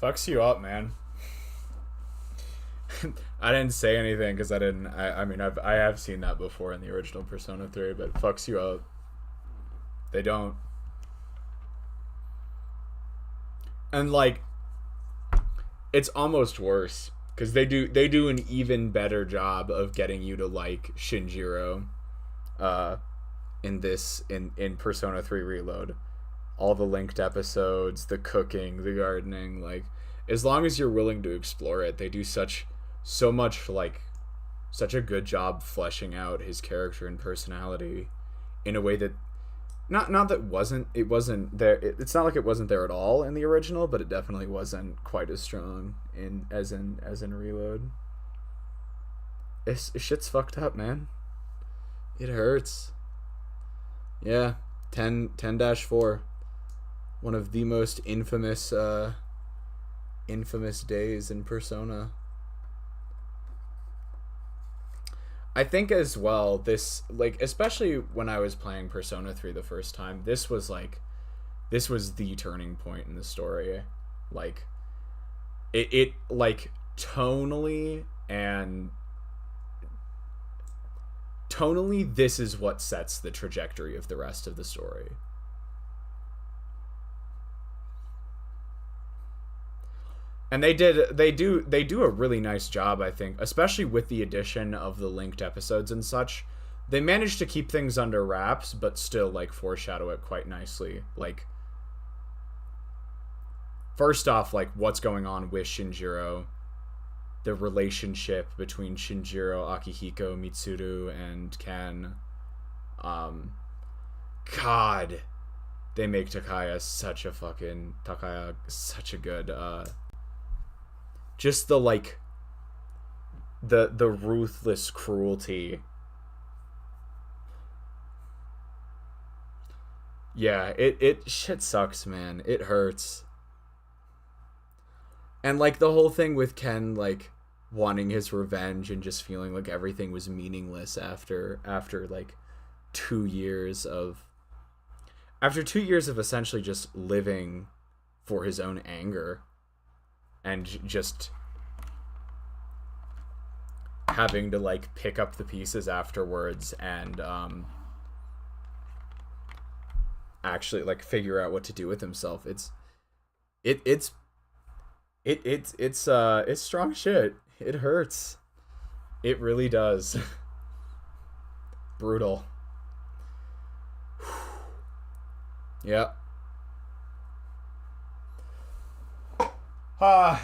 Fucks you up, man. I didn't say anything because I mean, I have seen that before in the original Persona 3, but it fucks you up. They don't. And like, it's almost worse because they do an even better job of getting you to like Shinjiro, in Persona 3 Reload. All the linked episodes, the cooking, the gardening, like, as long as you're willing to explore it, they do such a good job fleshing out his character and personality in a way that not that it wasn't there. It's not like it wasn't there at all in the original, but it definitely wasn't quite as strong as in Reload. Shit's fucked up, man. It hurts. Yeah, 10-4. One of the most infamous days in Persona. I think as well, this, like, especially when I was playing Persona 3 the first time, this was the turning point in the story. Like, it like, tonally, this is what sets the trajectory of the rest of the story. And they do a really nice job, I think, especially with the addition of the linked episodes and such. They managed to keep things under wraps, but still, like, foreshadow it quite nicely. Like, first off, like, what's going on with Shinjiro, the relationship between Shinjiro, Akihiko, Mitsuru, and Ken. God, they make Takaya such a good, just the, like, the ruthless cruelty. Yeah, it shit sucks, man. It hurts. And, like, the whole thing with Ken, like, wanting his revenge and just feeling like everything was meaningless after like 2 years of essentially just living for his own anger and just having to, like, pick up the pieces afterwards and actually, like, figure out what to do with himself. It's strong shit. It hurts. It really does. Brutal. Yep.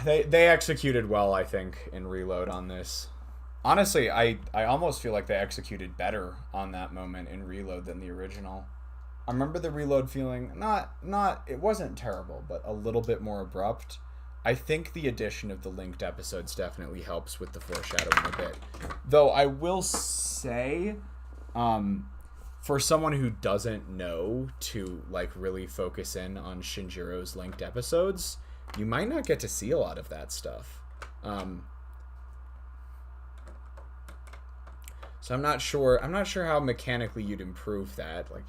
They executed well, I think, in Reload on this. Honestly, I almost feel like they executed better on that moment in Reload than the original. I remember the Reload feeling it wasn't terrible, but a little bit more abrupt. I think the addition of the linked episodes definitely helps with the foreshadowing a bit. Though I will say, for someone who doesn't know to, like, really focus in on Shinjiro's linked episodes, you might not get to see a lot of that stuff. So I'm not sure how mechanically you'd improve that. Like,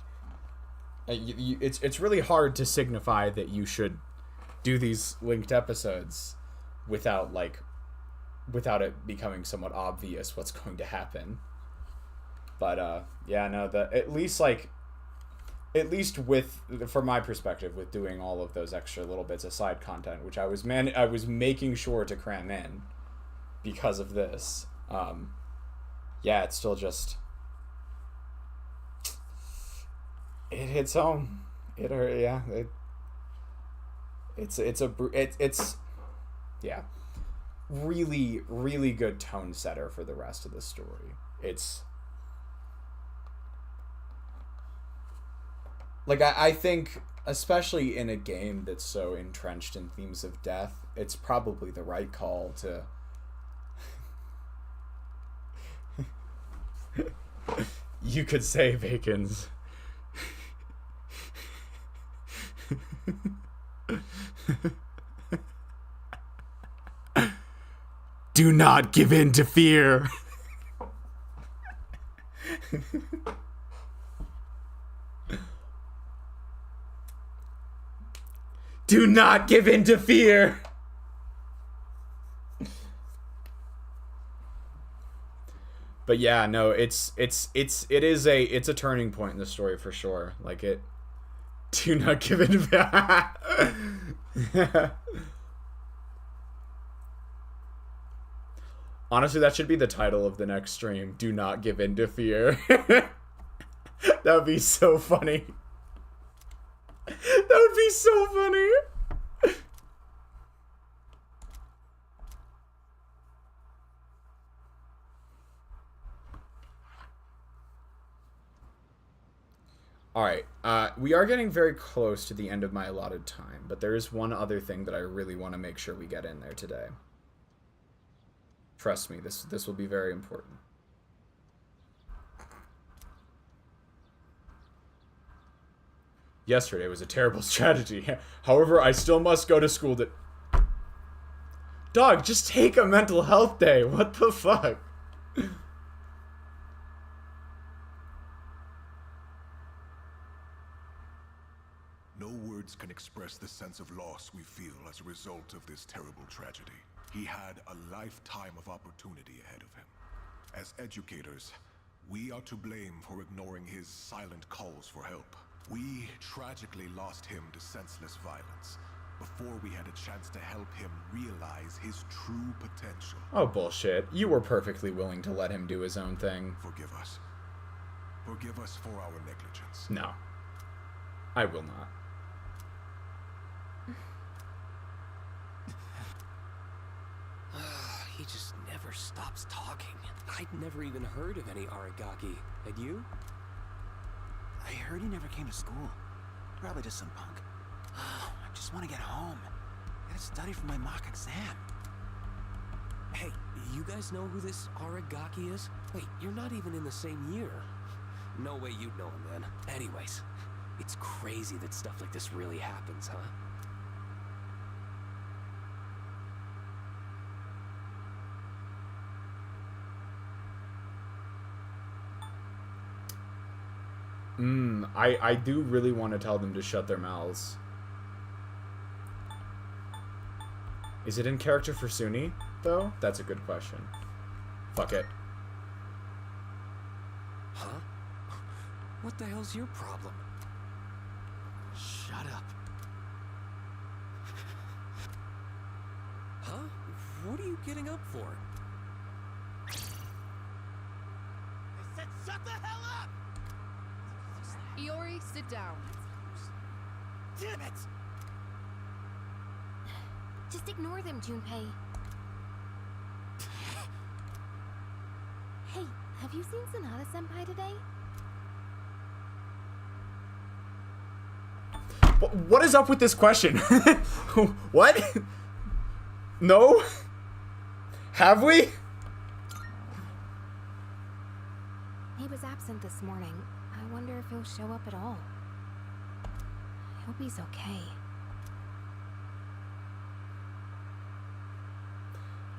it's really hard to signify that you should do these linked episodes without it becoming somewhat obvious what's going to happen. But yeah, no, at least from my perspective, with doing all of those extra little bits of side content, which I was making sure to cram in because of this. Yeah, it's still just, it hits home. It hurt. Yeah. It's yeah, really, really good tone setter for the rest of the story. It's like, I think, especially in a game that's so entrenched in themes of death, it's probably the right call to you could say, Bacons. Do not give in to fear. Do not give in to fear. But yeah, no, it's a turning point in the story for sure. Like it. Do not give in to Honestly, that should be the title of the next stream. Do not give in to fear. That would be so funny. That would be so funny. Alright, we are getting very close to the end of my allotted time, but there is one other thing that I really want to make sure we get in there today. Trust me, this will be very important. Yesterday was a terrible strategy. However, I still must go to school to... Dog, just take a mental health day. What the fuck? No words can express the sense of loss we feel as a result of this terrible tragedy. He had a lifetime of opportunity ahead of him. As educators, we are to blame for ignoring his silent calls for help. We tragically lost him to senseless violence before we had a chance to help him realize his true potential. Oh, bullshit. You were perfectly willing to let him do his own thing. Forgive us. Forgive us for our negligence. No. I will not. He just never stops talking. I'd never even heard of any Aragaki. Had you? I heard he never came to school. Probably just some punk. I just want to get home. Gotta study for my mock exam. Hey, you guys know who this Aragaki is? Wait, you're not even in the same year. No way you'd know him then. Anyways, it's crazy that stuff like this really happens, huh? I do really want to tell them to shut their mouths. Is it in character for Suny, though? That's a good question. Fuck it. Huh? What the hell's your problem? Shut up. Huh? What are you getting up for? I said shut the hell up! Iori, sit down. Damn it! Just ignore them, Junpei. Hey, have you seen Sanada-senpai today? What is up with this question? What? No? Have we? He was absent this morning. I wonder if he'll show up at all. I hope he's okay.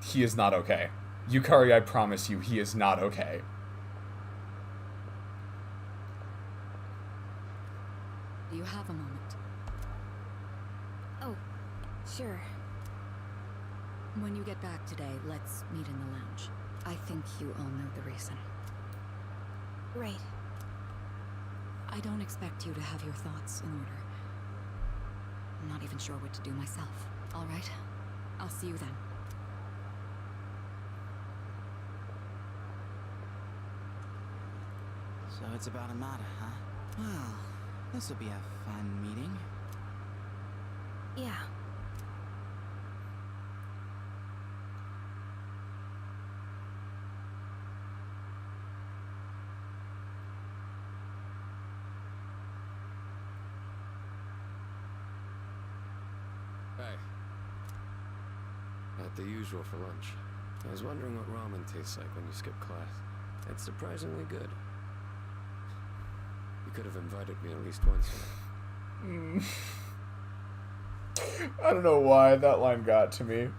He is not okay. Yukari, I promise you, he is not okay. Do you have a moment? Oh, sure. When you get back today, let's meet in the lounge. I think you all know the reason. Right. I don't expect you to have your thoughts in order. I'm not even sure what to do myself. All right? I'll see you then. So it's about Amada, huh? Well, this will be a fun meeting. Yeah. Hey. Not the usual for lunch. I was wondering what ramen tastes like when you skip class. It's surprisingly good. You could have invited me at least once. I don't know why that line got to me.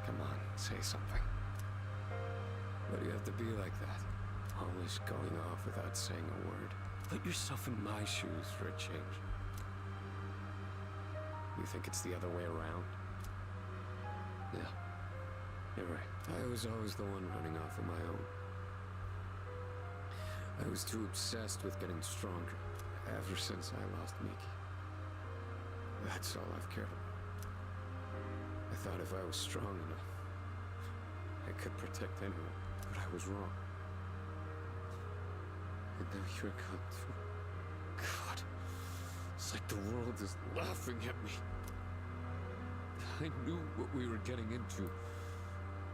Come on, say something. Why do you have to be like that? Always going off without saying a word. Put yourself in my shoes for a change. You think it's the other way around? Yeah. You're right. I was always the one running off on my own. I was too obsessed with getting stronger ever since I lost Miki. That's all I've cared about. I thought if I was strong enough, I could protect anyone, but I was wrong. And now you're gone too. God, it's like the world is laughing at me. I knew what we were getting into.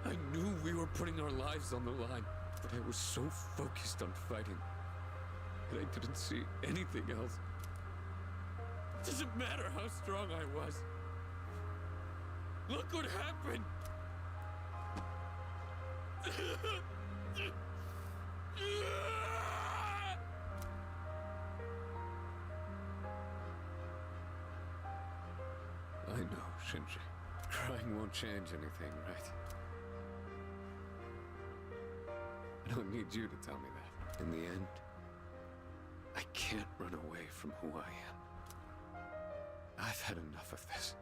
I knew we were putting our lives on the line, but I was so focused on fighting that I didn't see anything else. It doesn't matter how strong I was. Look what happened! I know, Shinji. Crying won't change anything, right? I don't need you to tell me that. In the end, I can't run away from who I am. I've had enough of this.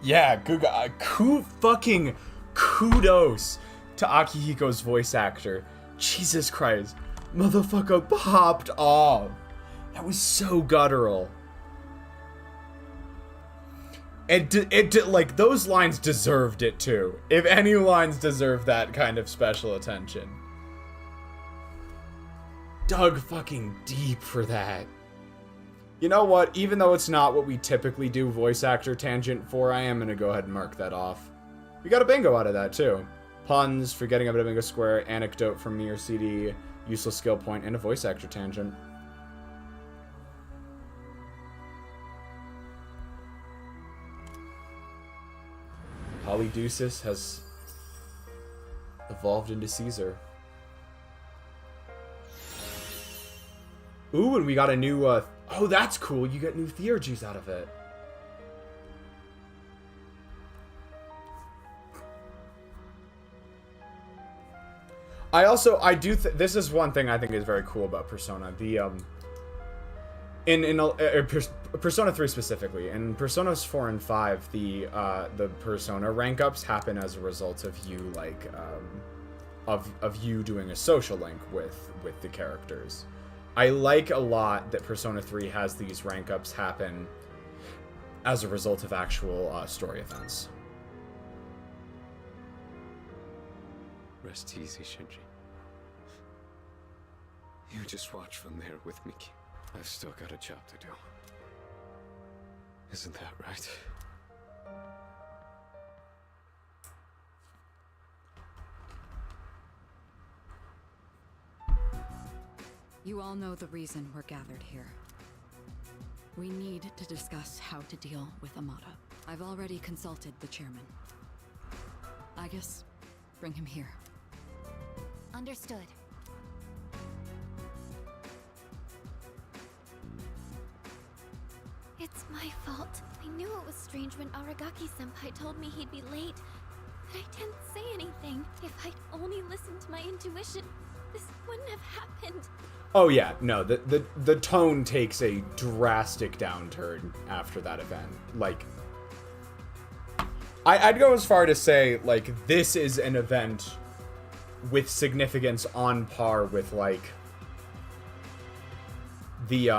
Yeah, Guga, fucking kudos to Akihiko's voice actor. Jesus Christ. Motherfucker popped off. That was so guttural. Like, those lines deserved it too. If any lines deserve that kind of special attention. Dug fucking deep for that. You know what? Even though it's not what we typically do voice actor tangent for, I am going to go ahead and mark that off. We got a bingo out of that, too. Puns, forgetting about a bingo square, anecdote from me or CD, useless skill point, and a voice actor tangent. Polydeuces has evolved into Caesar. Ooh, and we got a new, oh, that's cool. You get new theurgies out of it. This is one thing I think is very cool about Persona. Persona 3 specifically, in Personas 4 and 5, the Persona rank ups happen as a result of you, like, of you doing a social link with the characters. I like a lot that Persona 3 has these rank ups happen as a result of actual story events. Rest easy, Shinji. You just watch from there with Miki. I've still got a job to do. Isn't that right? You all know the reason we're gathered here. We need to discuss how to deal with Amada. I've already consulted the chairman. Aigis, bring him here. Understood. It's my fault. I knew it was strange when Aragaki-senpai told me he'd be late. But I didn't say anything. If I'd only listened to my intuition, this wouldn't have happened. Oh yeah, no, the tone takes a drastic downturn after that event. Like, I'd go as far to say, like, this is an event with significance on par with, like, the,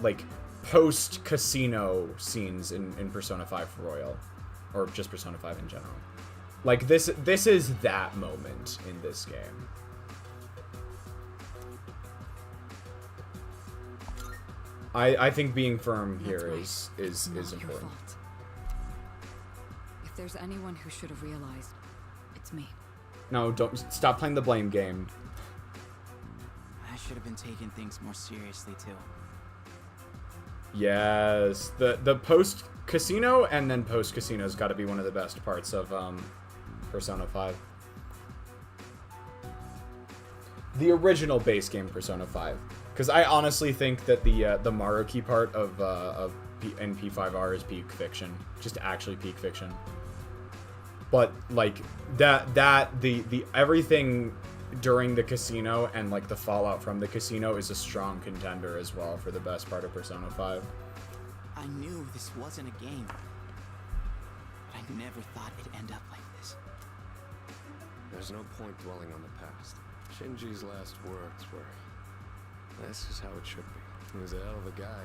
like, post-casino scenes in Persona 5 Royal. Or just Persona 5 in general. Like, this is that moment in this game. I think being firm here is important. If there's anyone who should have realized, it's me. No, don't stop playing the blame game. I should have been taking things more seriously too. Yes, the post casino and then post casino's got to be one of the best parts of Persona 5. The original base game Persona 5. Because I honestly think that the Maruki part of in P5R is peak fiction, just actually peak fiction. But like the everything during the casino and like the fallout from the casino is a strong contender as well for the best part of Persona 5. I knew this wasn't a game, but I never thought it'd end up like this. There's no point dwelling on the past. Shinji's last words were, "This is how it should be." He was a hell of a guy.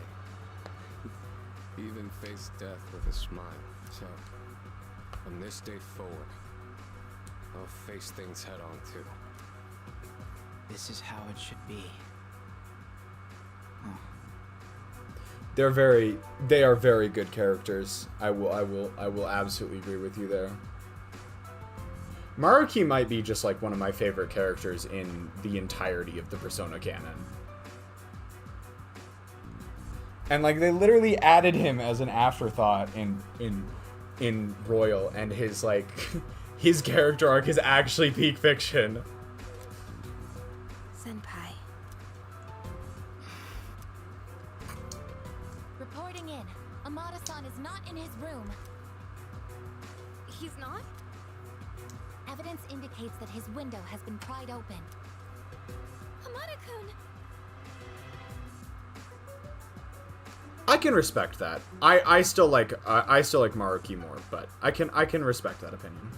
He even faced death with a smile. So, from this day forward, I'll face things head on too. This is how it should be. They are very good characters. I will absolutely agree with you there. Maruki might be just like one of my favorite characters in the entirety of the Persona canon. And like they literally added him as an afterthought in Royal, and his like his character arc is actually peak fiction. Senpai. Reporting in. Amada-san is not in his room. He's not? Evidence indicates that his window has been pried open. Amada-kun! I can respect that. I still like Maruki more, but I can respect that opinion.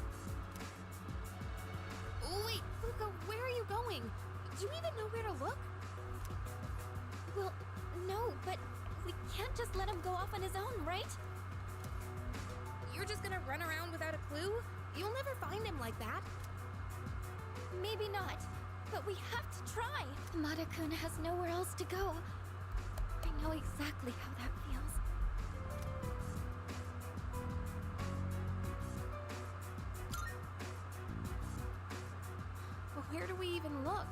Wait, Fuka, where are you going? Do you even know where to look? Well, no, but we can't just let him go off on his own, right? You're just gonna run around without a clue? You'll never find him like that. Maybe not, but we have to try. Amada-kun has nowhere else to go. I know exactly how that feels. But where do we even look?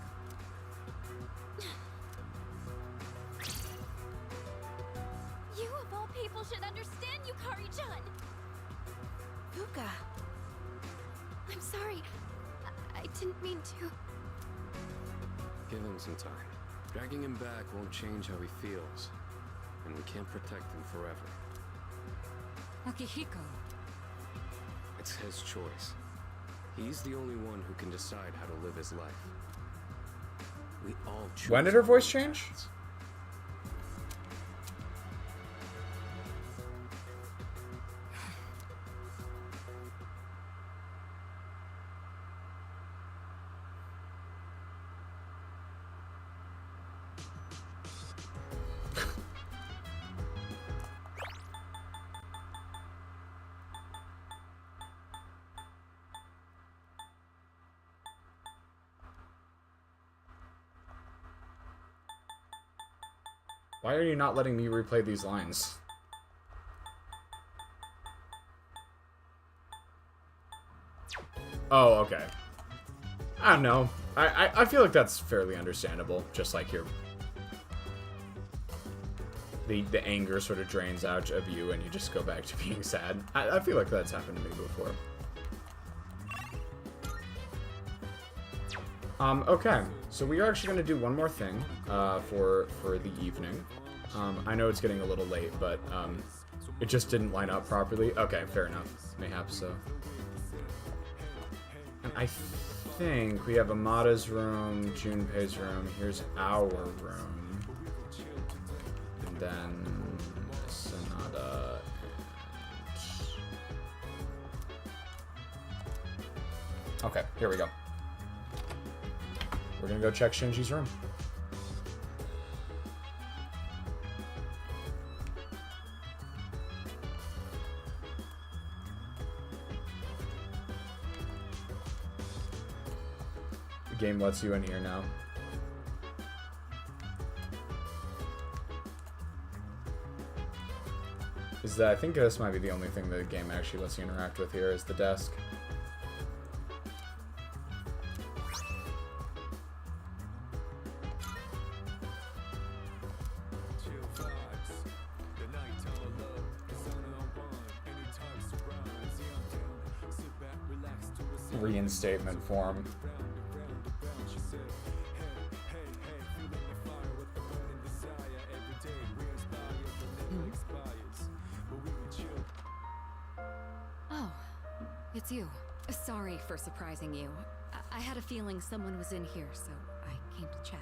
You of all people should understand, Yukari-chan! Fuka. I'm sorry. I didn't mean to. Give him some time. Dragging him back won't change how he feels, and we can't protect him forever. Akihiko. It's his choice. He's the only one who can decide how to live his life. We all choose. When did her voice change? Why are you not letting me replay these lines? Oh, okay. I don't know. I feel like that's fairly understandable. Just like your... The anger sort of drains out of you and you just go back to being sad. I feel like that's happened to me before. Okay, so we are actually going to do one more thing for the evening. I know it's getting a little late, but it just didn't line up properly. Okay, fair enough. Mayhaps so. And I think we have Amada's room, Junpei's room. Here's our room. And then Sonata. Okay, here we go. We're gonna go check Shinji's room. The game lets you in here now. I think this might be the only thing the game actually lets you interact with here is the desk. Reinstatement form. it's you. Sorry for surprising you. I had a feeling someone was in here, so I came to check.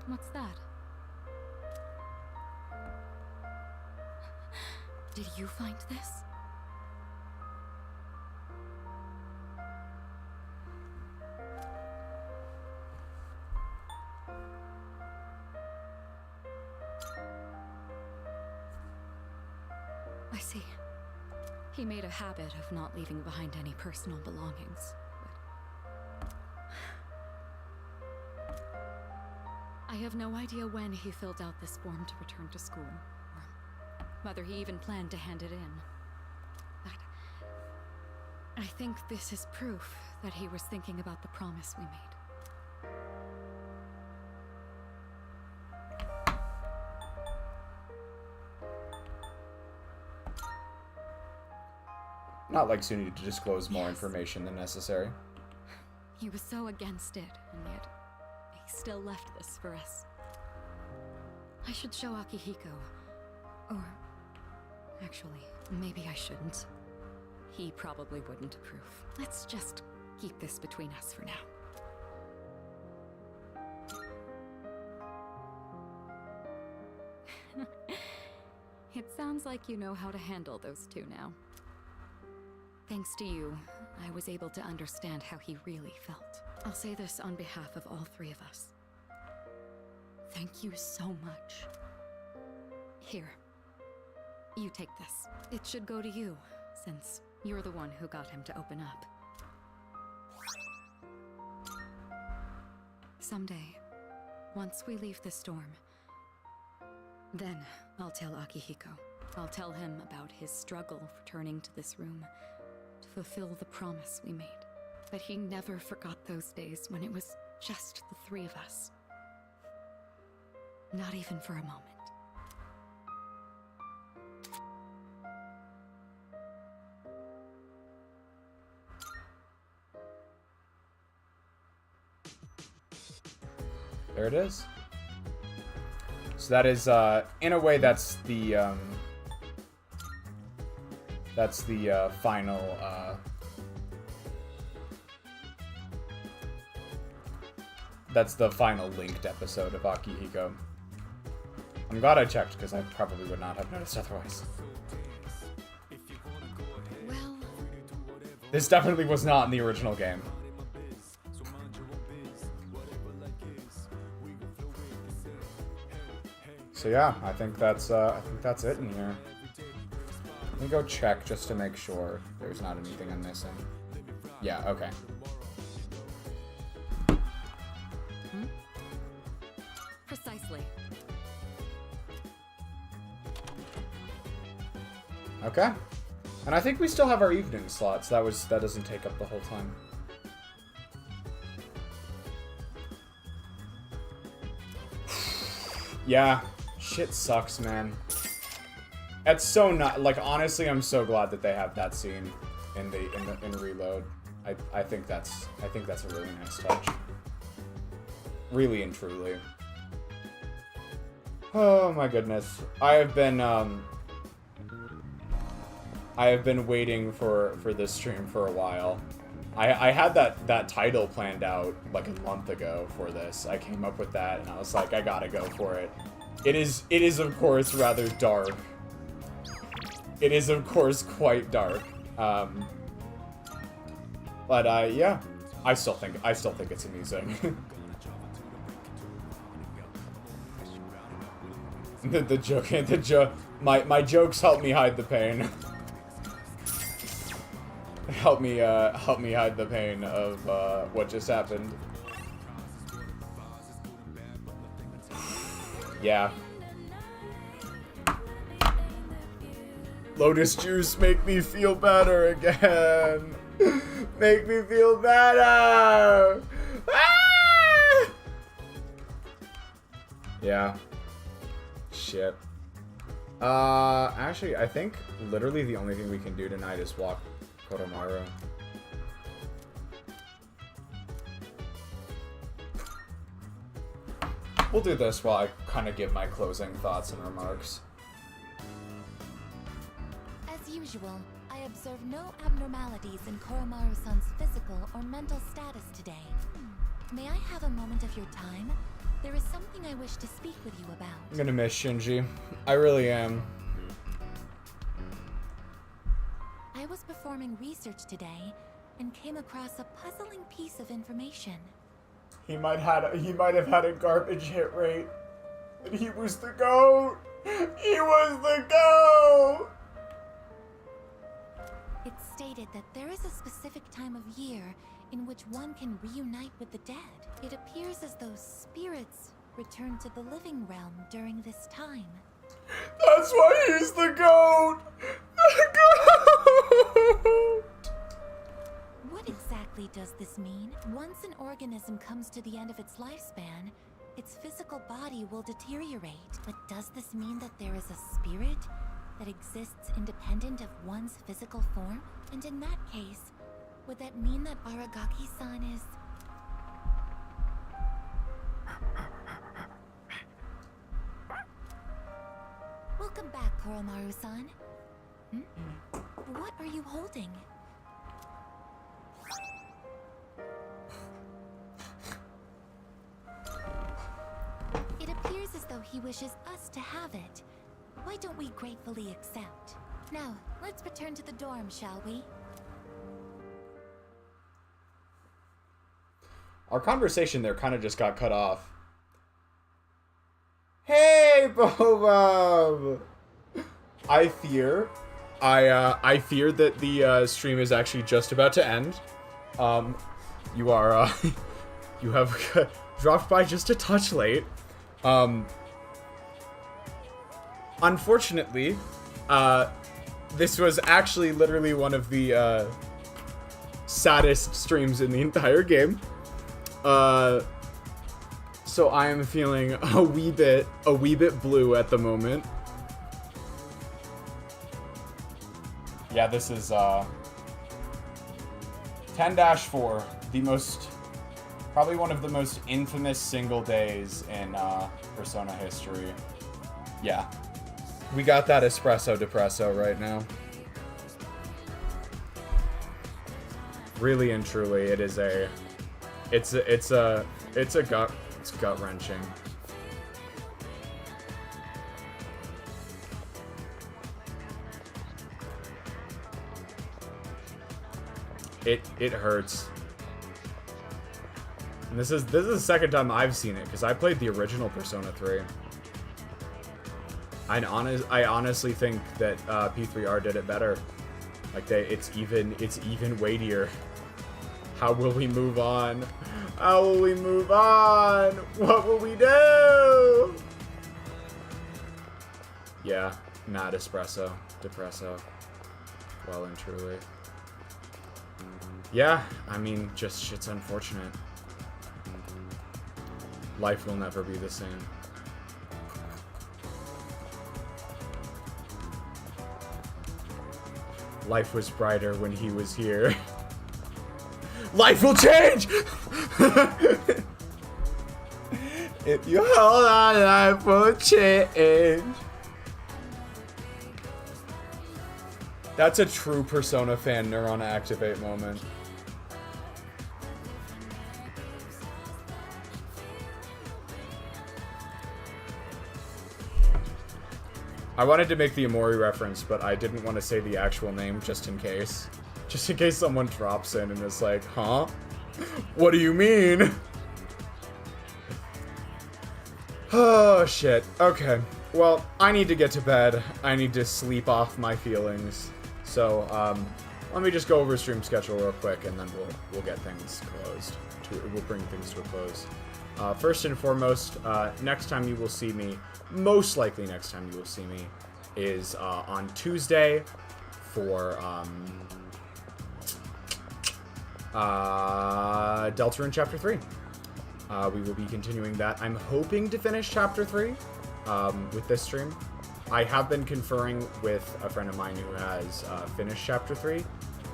What's that? Did you find this? I see. He made a habit of not leaving behind any personal belongings. I have no idea when he filled out this form to return to school, or whether he even planned to hand it in. But I think this is proof that he was thinking about the promise we made. Not like Suny to disclose more information than necessary. He was so against it, and yet he still left this for us. I should show Akihiko. Or actually, maybe I shouldn't. He probably wouldn't approve. Let's just keep this between us for now. It sounds like you know how to handle those two now. Thanks to you, I was able to understand how he really felt. I'll say this on behalf of all three of us. Thank you so much. Here, you take this. It should go to you, since you're the one who got him to open up. Someday, once we leave the storm, then I'll tell Akihiko. I'll tell him about his struggle returning to this room to fulfill the promise we made. But he never forgot those days when it was just the three of us. Not even for a moment. There it is. So that is, in a way, that's the final, that's the final linked episode of Akihiko. I'm glad I checked, because I probably would not have noticed otherwise. Well, this definitely was not in the original game. So yeah, I think that's it in here. Let me go check just to make sure there's not anything I'm missing. Yeah, okay. Precisely. Okay. And I think we still have our evening slots. That doesn't take up the whole time. Yeah. Shit sucks, man. It's so not like, honestly, I'm so glad that they have that scene in Reload. I think that's a really nice touch. Really and truly. Oh my goodness. I have been waiting for this stream for a while. I had that title planned out like a month ago for this. I came up with that and I was like, I gotta go for it. It is of course rather dark. It is of course quite dark. But yeah, I still think it's amusing. the joke, my jokes help me hide the pain. help me hide the pain of what just happened. Yeah. Lotus juice, make me feel better again. Make me feel better. Ah! Yeah. Shit. Actually, I think literally the only thing we can do tonight is walk Koromaru. We'll do this while I kind of give my closing thoughts and remarks. As usual, I observe no abnormalities in Koromaru-san's physical or mental status today. May I have a moment of your time? There is something I wish to speak with you about. I'm gonna miss Shinji. I really am. I was performing research today and came across a puzzling piece of information. He might have had a garbage hit rate. But he was the GOAT! He was the GOAT! It's stated that there is a specific time of year in which one can reunite with the dead. It appears as though spirits return to the living realm during this time. That's why he's the GOAT! The GOAT! What exactly does this mean? Once an organism comes to the end of its lifespan, its physical body will deteriorate. But does this mean that there is a spirit that exists independent of one's physical form? And in that case, would that mean that Aragaki-san is... Welcome back, Koromaru-san. What are you holding? It appears as though he wishes us to have it. Why don't we gratefully accept? Now, let's return to the dorm, shall we? Our conversation there kind of just got cut off. Hey, Bobob! I fear that the stream is actually just about to end. You are, you have dropped by just a touch late. Unfortunately, this was actually literally one of the saddest streams in the entire game. So I am feeling a wee bit blue at the moment. Yeah, this is 10-4, probably one of the most infamous single days in Persona history. Yeah, we got that espresso depresso right now. Really and truly, it is it's gut wrenching. It hurts. And this is the second time I've seen it, because I played the original Persona 3. I honestly think that P3R did it better. Like it's even weightier. How will we move on? How will we move on? What will we do? Yeah, mad espresso, depresso. Well and truly. Yeah, I mean, just shit's unfortunate. Life will never be the same. Life was brighter when he was here. Life will change! If you hold on, life will change. That's a true Persona fan neuron activate moment. I wanted to make the Amori reference, but I didn't want to say the actual name just in case. Just in case someone drops in and is like, huh? What do you mean? Oh, shit. Okay. Well, I need to get to bed. I need to sleep off my feelings. So, let me just go over stream schedule real quick, and then we'll get things closed. We'll bring things to a close. First and foremost, next time you will see me, most likely next time you will see me, is on Tuesday for Deltarune Chapter 3. We will be continuing that. I'm hoping to finish Chapter 3 with this stream. I have been conferring with a friend of mine who has finished Chapter 3.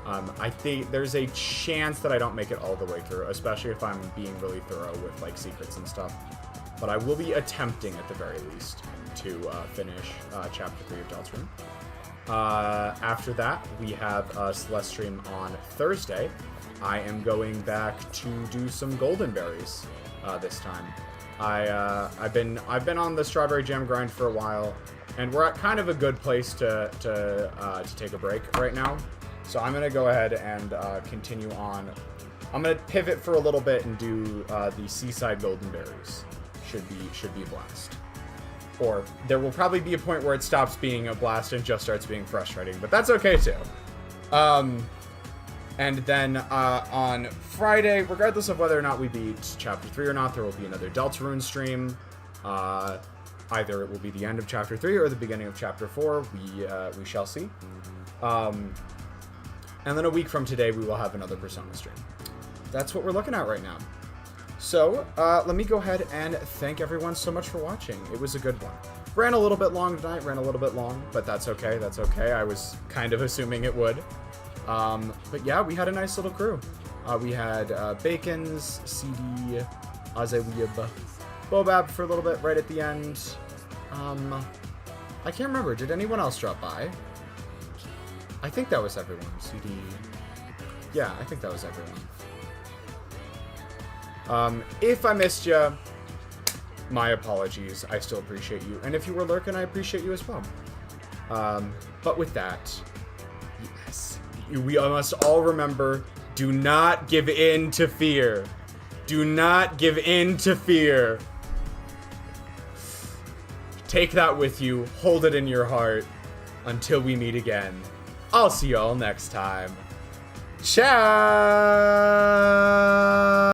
I think there's a chance that I don't make it all the way through, especially if I'm being really thorough with like secrets and stuff. But I will be attempting at the very least to finish Chapter 3 of Deltarune. After that, we have a Celeste stream on Thursday. I am going back to do some golden berries this time. I've been on the strawberry jam grind for a while, and we're at kind of a good place to take a break right now. So I'm gonna go ahead and continue on. I'm gonna pivot for a little bit and do the seaside golden berries. Should be a blast. Or there will probably be a point where it stops being a blast and just starts being frustrating, but that's okay too. And then on Friday, regardless of whether or not we beat Chapter 3 or not, there will be another Deltarune stream. Either it will be the end of Chapter 3 or the beginning of Chapter 4. We shall see. And then a week from today, we will have another Persona stream. That's what we're looking at right now. So, let me go ahead and thank everyone so much for watching. It was a good one. Ran a little bit long tonight, but that's okay, I was kind of assuming it would. But yeah, we had a nice little crew. We had Bacon's, CD, Azewiyab, Bobab for a little bit right at the end. I can't remember, did anyone else drop by? I think that was everyone. CD. Yeah, I think that was everyone. If I missed you, my apologies. I still appreciate you. And if you were lurking, I appreciate you as well. But with that, yes, we must all remember, do not give in to fear. Do not give in to fear. Take that with you. Hold it in your heart. Until we meet again. I'll see you all next time. Ciao!